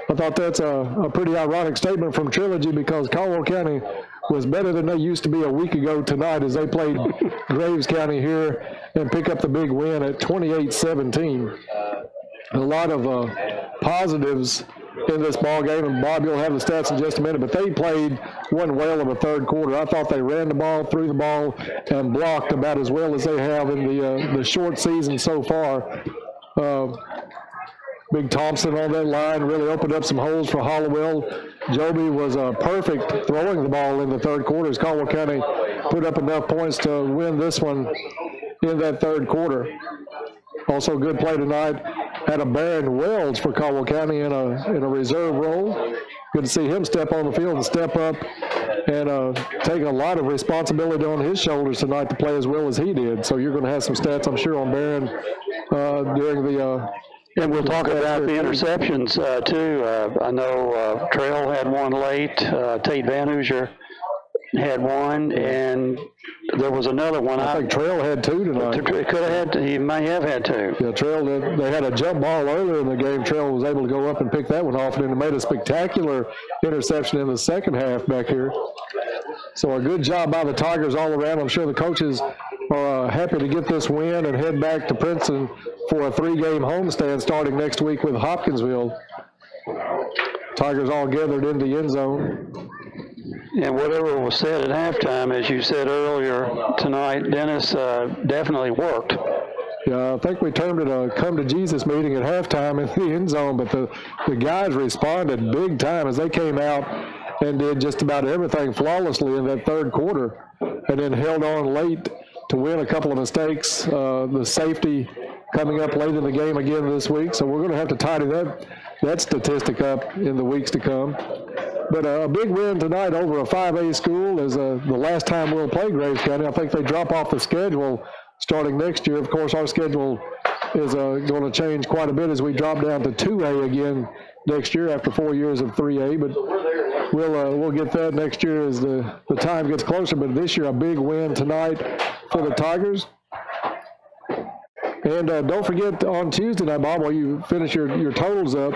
I thought that's a pretty ironic statement from Trilogy, because Caldwell County was better than they used to be a week ago tonight as they played Graves County here and pick up the big win at 28-17. A lot of positives in this ball game, and Bob, you'll have the stats in just a minute, but they played one whale of a third quarter. I thought they ran the ball, threw the ball, and blocked about as well as they have in the short season so far. Big Thompson on that line really opened up some holes for Hollowell. Joby was perfect throwing the ball in the third quarter as Caldwell County put up enough points to win this one in that third quarter. Also good play tonight had a Baron Wells for Caldwell County in a reserve role. Good to see him step on the field and step up and take a lot of responsibility on his shoulders tonight to play as well as he did. So you're going to have some stats, I'm sure, on Baron during the and we'll talk about the interceptions, too. I know Trail had one late. Tate Van Hoosier had one, and there was another one. I think Trail had two tonight. He may have had two. Yeah, Trail did. They had a jump ball earlier in the game. Trail was able to go up and pick that one off, and then made a spectacular interception in the second half back here. So a good job by the Tigers all around. I'm sure the coaches are happy to get this win and head back to Princeton for a 3-game homestand starting next week with Hopkinsville. Tigers all gathered in the end zone. And whatever was said at halftime, as you said earlier tonight, Dennis, definitely worked. Yeah, I think we termed it a come to Jesus meeting at halftime in the end zone, but the guys responded big time as they came out and did just about everything flawlessly in that third quarter, and then held on late to win a couple of mistakes. The safety coming up late in the game again this week, so we're going to have to tidy that statistic up in the weeks to come. But a big win tonight over a 5A school is the last time we'll play Graves County. I think they drop off the schedule starting next year. Of course, our schedule is going to change quite a bit as we drop down to 2A again next year after 4 years of 3A. But we'll get that next year as the time gets closer. But this year, a big win tonight for the Tigers. And don't forget on Tuesday night, Bob, while you finish your totals up,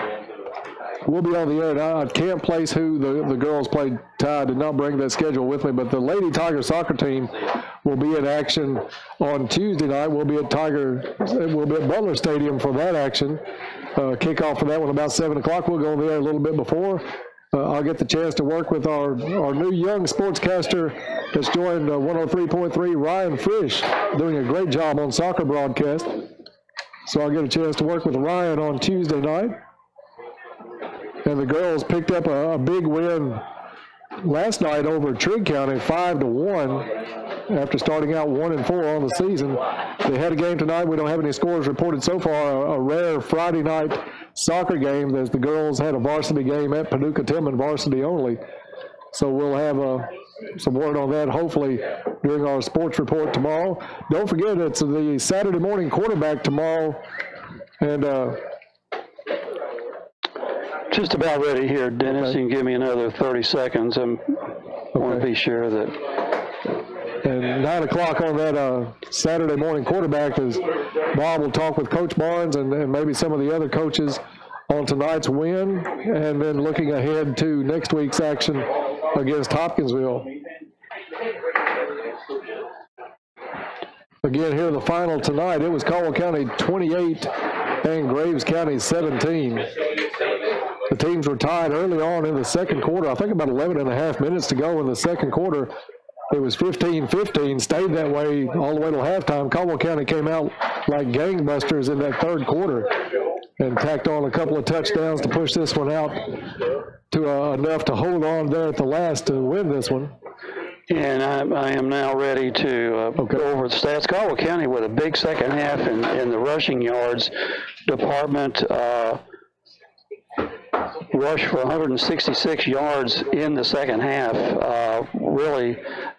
we'll be on the air. Now, I can't place who the girls played. Ty did not bring that schedule with me, but the Lady Tiger soccer team will be in action on Tuesday night. We'll be at Butler Stadium for that action. Kickoff for that one about 7 o'clock. We'll go there a little bit before. I'll get the chance to work with our new young sportscaster that's joined 103.3, Ryan Frisch, doing a great job on soccer broadcast. So I'll get a chance to work with Ryan on Tuesday night. And the girls picked up a big win last night over Trigg County, 5-1, after starting out 1-4 on the season. They had a game tonight. We don't have any scores reported so far. A rare Friday night soccer game, as the girls had a varsity game at Paducah Tillman, varsity only. So we'll have some word on that hopefully during our sports report tomorrow. Don't forget, it's the Saturday morning quarterback tomorrow. And just about ready here, Dennis. Okay. You can give me another 30 seconds. I want to be sure that. And 9 o'clock on that Saturday morning quarterback is Bob will talk with Coach Barnes and maybe some of the other coaches on tonight's win, and then looking ahead to next week's action against Hopkinsville. Again, here the final tonight. It was Caldwell County 28 and Graves County 17. The teams were tied early on in the second quarter. I think about 11 and a half minutes to go in the second quarter. It was 15-15, stayed that way all the way till halftime. Caldwell County came out like gangbusters in that third quarter and tacked on a couple of touchdowns to push this one out to enough to hold on there at the last to win this one. And I am now ready to go over the stats. Caldwell County with a big second half in the rushing yards department. Rushed for 166 yards in the second half, really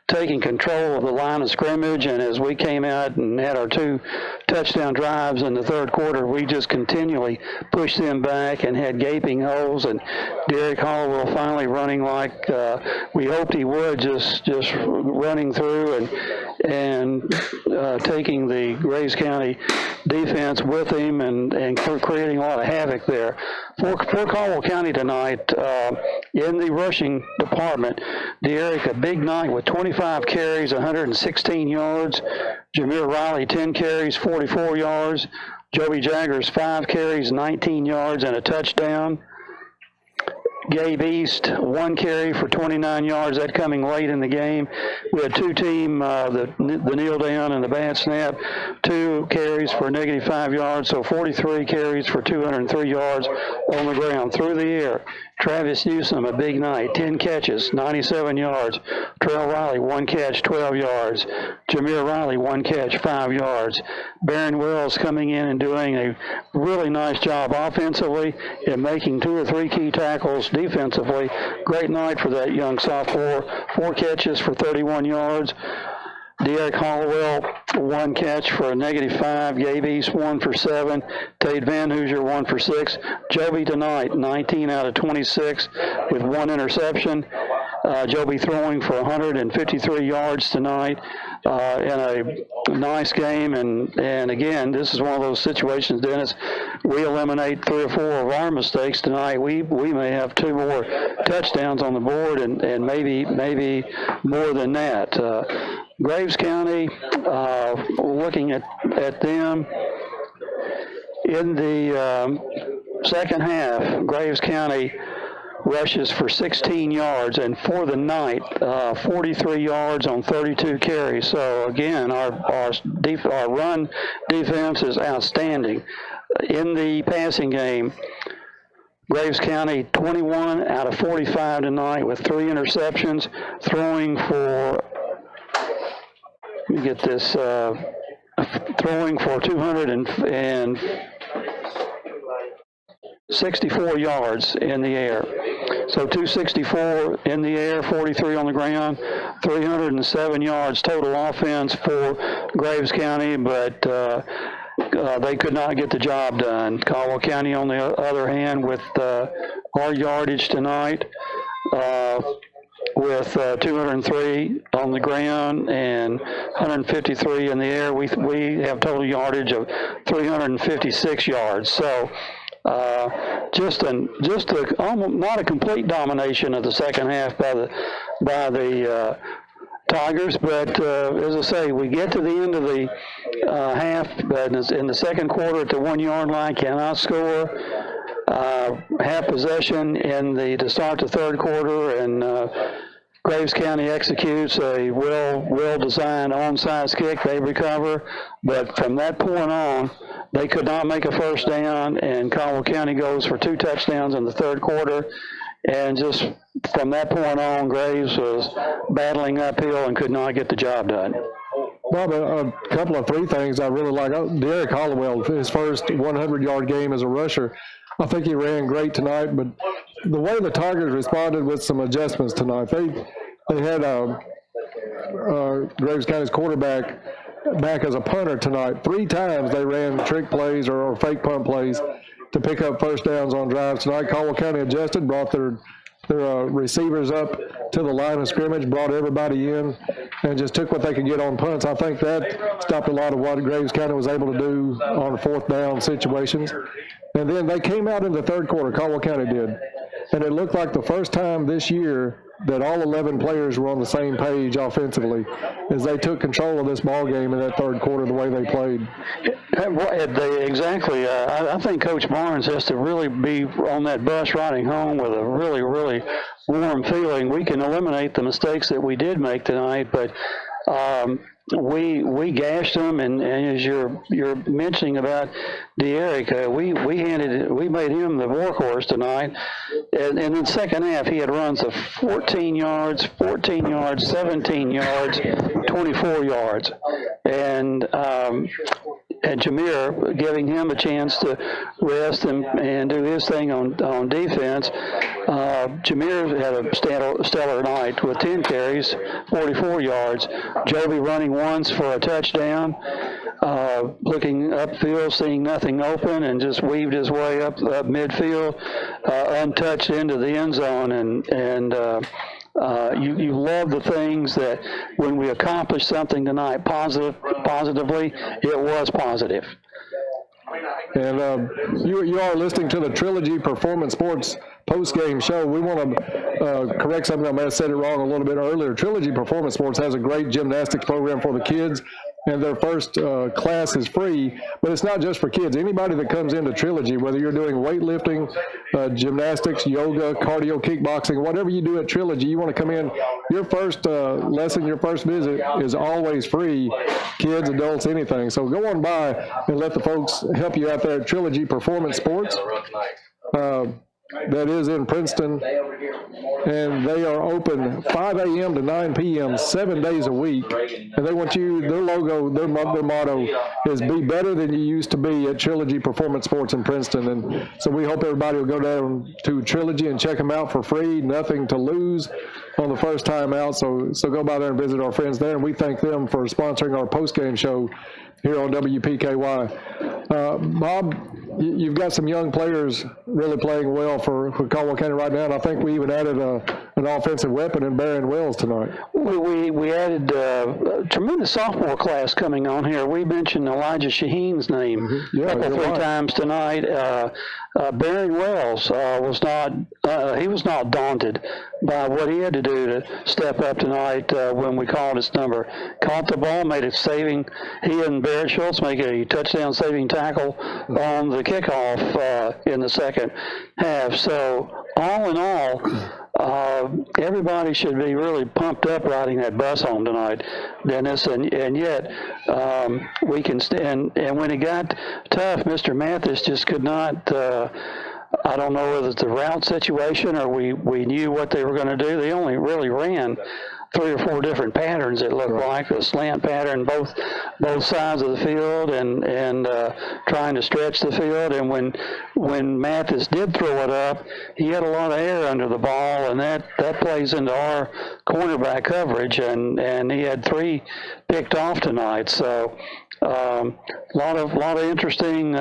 taking control of the line of scrimmage. And as we came out and had our 2 touchdown drives in the third quarter, we just continually pushed them back and had gaping holes. And Derek Hollowell finally running like we hoped he would, just running through and taking the Graves County defense with him and creating a lot of havoc there. For Caldwell County tonight, in the rushing department, Derek, a big night with 25 carries, 116 yards. Jameer Riley, 10 carries, 44 yards. Joby Jaggers, 5 carries, 19 yards, and a touchdown. Gabe East, 1 carry for 29 yards, that coming late in the game. We had 2 team, the kneel down and the bad snap, 2 carries for -5 yards, so 43 carries for 203 yards on the ground. Through the air, Travis Newsom, a big night, 10 catches, 97 yards. Terrell Riley, 1 catch, 12 yards. Jameer Riley, 1 catch, 5 yards. Barron Wells coming in and doing a really nice job offensively and making 2 or 3 key tackles defensively. Great night for that young sophomore. 4 catches for 31 yards. Derek Hollowell, 1 catch for a -5. Gabe East, 1 for 7. Tate Van Hoosier, 1 for 6. Joby tonight, 19 out of 26 with 1 interception. Joby throwing for 153 yards tonight in a nice game. And again, this is one of those situations, Dennis, we eliminate 3 or 4 of our mistakes tonight. We may have 2 more touchdowns on the board and maybe more than that. Graves County, looking at them, in the second half, Graves County rushes for 16 yards, and for the night, 43 yards on 32 carries. So again, our run defense is outstanding. In the passing game, Graves County 21 out of 45 tonight with 3 interceptions, throwing for, let me get this, throwing for 264 yards in the air. So 264 in the air, 43 on the ground, 307 yards total offense for Graves County, but they could not get the job done. Caldwell County, on the other hand, with our yardage tonight, with 203 on the ground and 153 in the air, we have total yardage of 356 yards. So Just almost not a complete domination of the second half by the Tigers, but as I say, we get to the end of the half, but in the second quarter at the 1 yard line, cannot score. Have possession to start the third quarter, and Graves County executes a well-designed onside kick. They recover, but from that point on, they could not make a first down, and Caldwell County goes for 2 touchdowns in the third quarter. And just from that point on, Graves was battling uphill and could not get the job done. Bob, a couple of 3 things I really like. Derek Hollowell, his first 100-yard game as a rusher, I think he ran great tonight, but the way the Tigers responded with some adjustments tonight, they had Graves County's quarterback back as a punter tonight. 3 times they ran trick plays or fake punt plays to pick up first downs on drives tonight. Caldwell County adjusted, brought their receivers up to the line of scrimmage, brought everybody in, and just took what they could get on punts. I think that stopped a lot of what Graves County was able to do on 4th down situations. And then they came out in the third quarter, Caldwell County did, and it looked like the first time this year that all 11 players were on the same page offensively as they took control of this ball game in that third quarter the way they played. Exactly. I think Coach Barnes has to really be on that bus riding home with a really, really warm feeling. We can eliminate the mistakes that we did make tonight, but we gashed them, and as you're mentioning about Derek, we made him the workhorse tonight. And in the second half, he had runs of 14 yards, 17 yards, 24 yards, and Jameer giving him a chance to rest and do his thing on defense. Jameer had a stellar night with 10 carries, 44 yards. Joby running once for a touchdown, looking upfield, seeing nothing open, and just weaved his way up midfield, untouched into the end zone. And you love the things that when we accomplished something tonight positively, it was positive. And you are listening to the Trilogy Performance Sports post-game show. We want to correct something. I may have said it wrong a little bit earlier. Trilogy Performance Sports has a great gymnastics program for the kids, and their first class is free. But it's not just for kids. Anybody that comes into Trilogy, whether you're doing weightlifting, gymnastics, yoga, cardio, kickboxing, whatever you do at Trilogy, you want to come in. Your first lesson, your first visit is always free, kids, adults, anything. So go on by and let the folks help you out there at Trilogy Performance Sports. That is in Princeton, and they are open 5 a.m. to 9 p.m. 7 days a week. And they want you, their logo, their motto is be better than you used to be at Trilogy Performance Sports in Princeton. And so we hope everybody will go down to Trilogy and check them out for free, nothing to lose on the first time out. So go by there and visit our friends there. And we thank them for sponsoring our post-game show here on WPKY. Bob, you've got some young players really playing well for Caldwell County right now, and I think we even added an offensive weapon in Barron Wells tonight. We added a tremendous sophomore class coming on here. We mentioned Elijah Shaheen's name a couple, 3 times tonight. Barron Wells he was not daunted by what he had to do to step up tonight when we called his number. Caught the ball, made a saving. He and Barrett Schultz make a touchdown saving tackle on the kickoff in the second half. So all in all, everybody should be really pumped up riding that bus home tonight, Dennis, and yet we can stand. And when it got tough, Mr. Mathis just could not. I don't know whether it's the route situation or we knew what they were going to do. They only really ran 3 or 4 different patterns. It looked like a slant pattern, both sides of the field, and trying to stretch the field. And when Mathis did throw it up, he had a lot of air under the ball, and that plays into our cornerback coverage. And he had 3 picked off tonight. So a lot of interesting.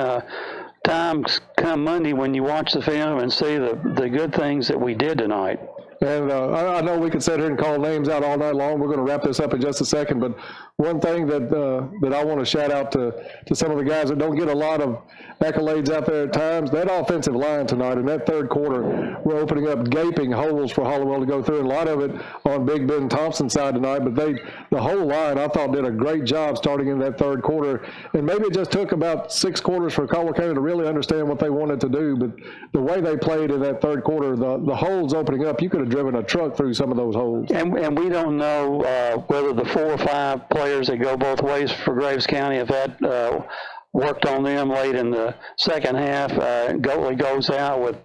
Times come Monday when you watch the film and see the good things that we did tonight. And I know we could sit here and call names out all night long. We're going to wrap this up in just a second. But one thing that I want to shout out to some of the guys that don't get a lot of accolades out there at times, that offensive line tonight in that third quarter, we're opening up gaping holes for Hollowell to go through. And a lot of it on Big Ben Thompson's side tonight. But the whole line, I thought, did a great job starting in that third quarter. And maybe it just took about 6 quarters for Caldwell County to really understand what they wanted to do. But the way they played in that third quarter, the holes opening up, you could have driven a truck through some of those holes. And we don't know whether the 4 or 5 players that go both ways for Graves County, if that worked on them late in the second half. Goatley goes out with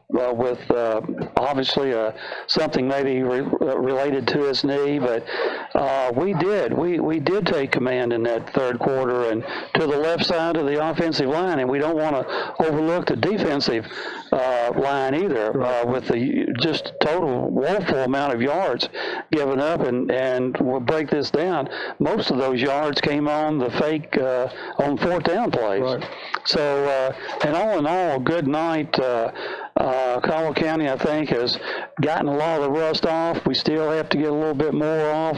obviously something maybe related to his knee, but we did take command in that third quarter and to the left side of the offensive line, and we don't want to overlook the defensive line either, with the just total woeful amount of yards given up, and we'll break this down. Most of those yards came on the fake on fourth down plays. Right. So, and all in all, a good night. Caldwell County, I think, has gotten a lot of the rust off. We still have to get a little bit more off,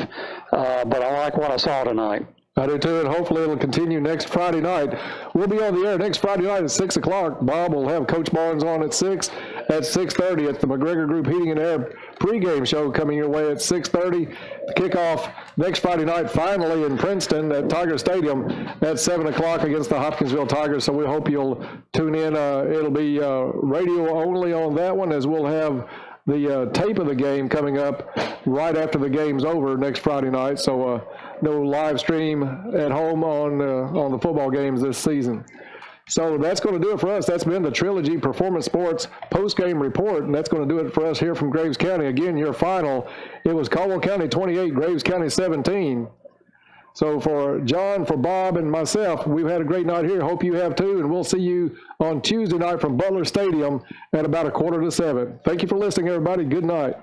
but I like what I saw tonight. I do too, and hopefully it'll continue next Friday night. We'll be on the air next Friday night at 6 o'clock. Bob will have Coach Barnes on at 6. At 6:30, it's the McGregor Group Heating and Air pregame show coming your way at 6:30. The kickoff next Friday night, finally in Princeton at Tiger Stadium at 7 o'clock against the Hopkinsville Tigers. So we hope you'll tune in. It'll be radio only on that one, as we'll have the tape of the game coming up right after the game's over next Friday night. So no live stream at home on the football games this season. So that's going to do it for us. That's been the Trilogy Performance Sports post-game report, and that's going to do it for us here from Graves County. Again, your final, it was Caldwell County 28, Graves County 17. So for John, for Bob, and myself, we've had a great night here. Hope you have too, and we'll see you on Tuesday night from Butler Stadium at about 6:45. Thank you for listening, everybody. Good night.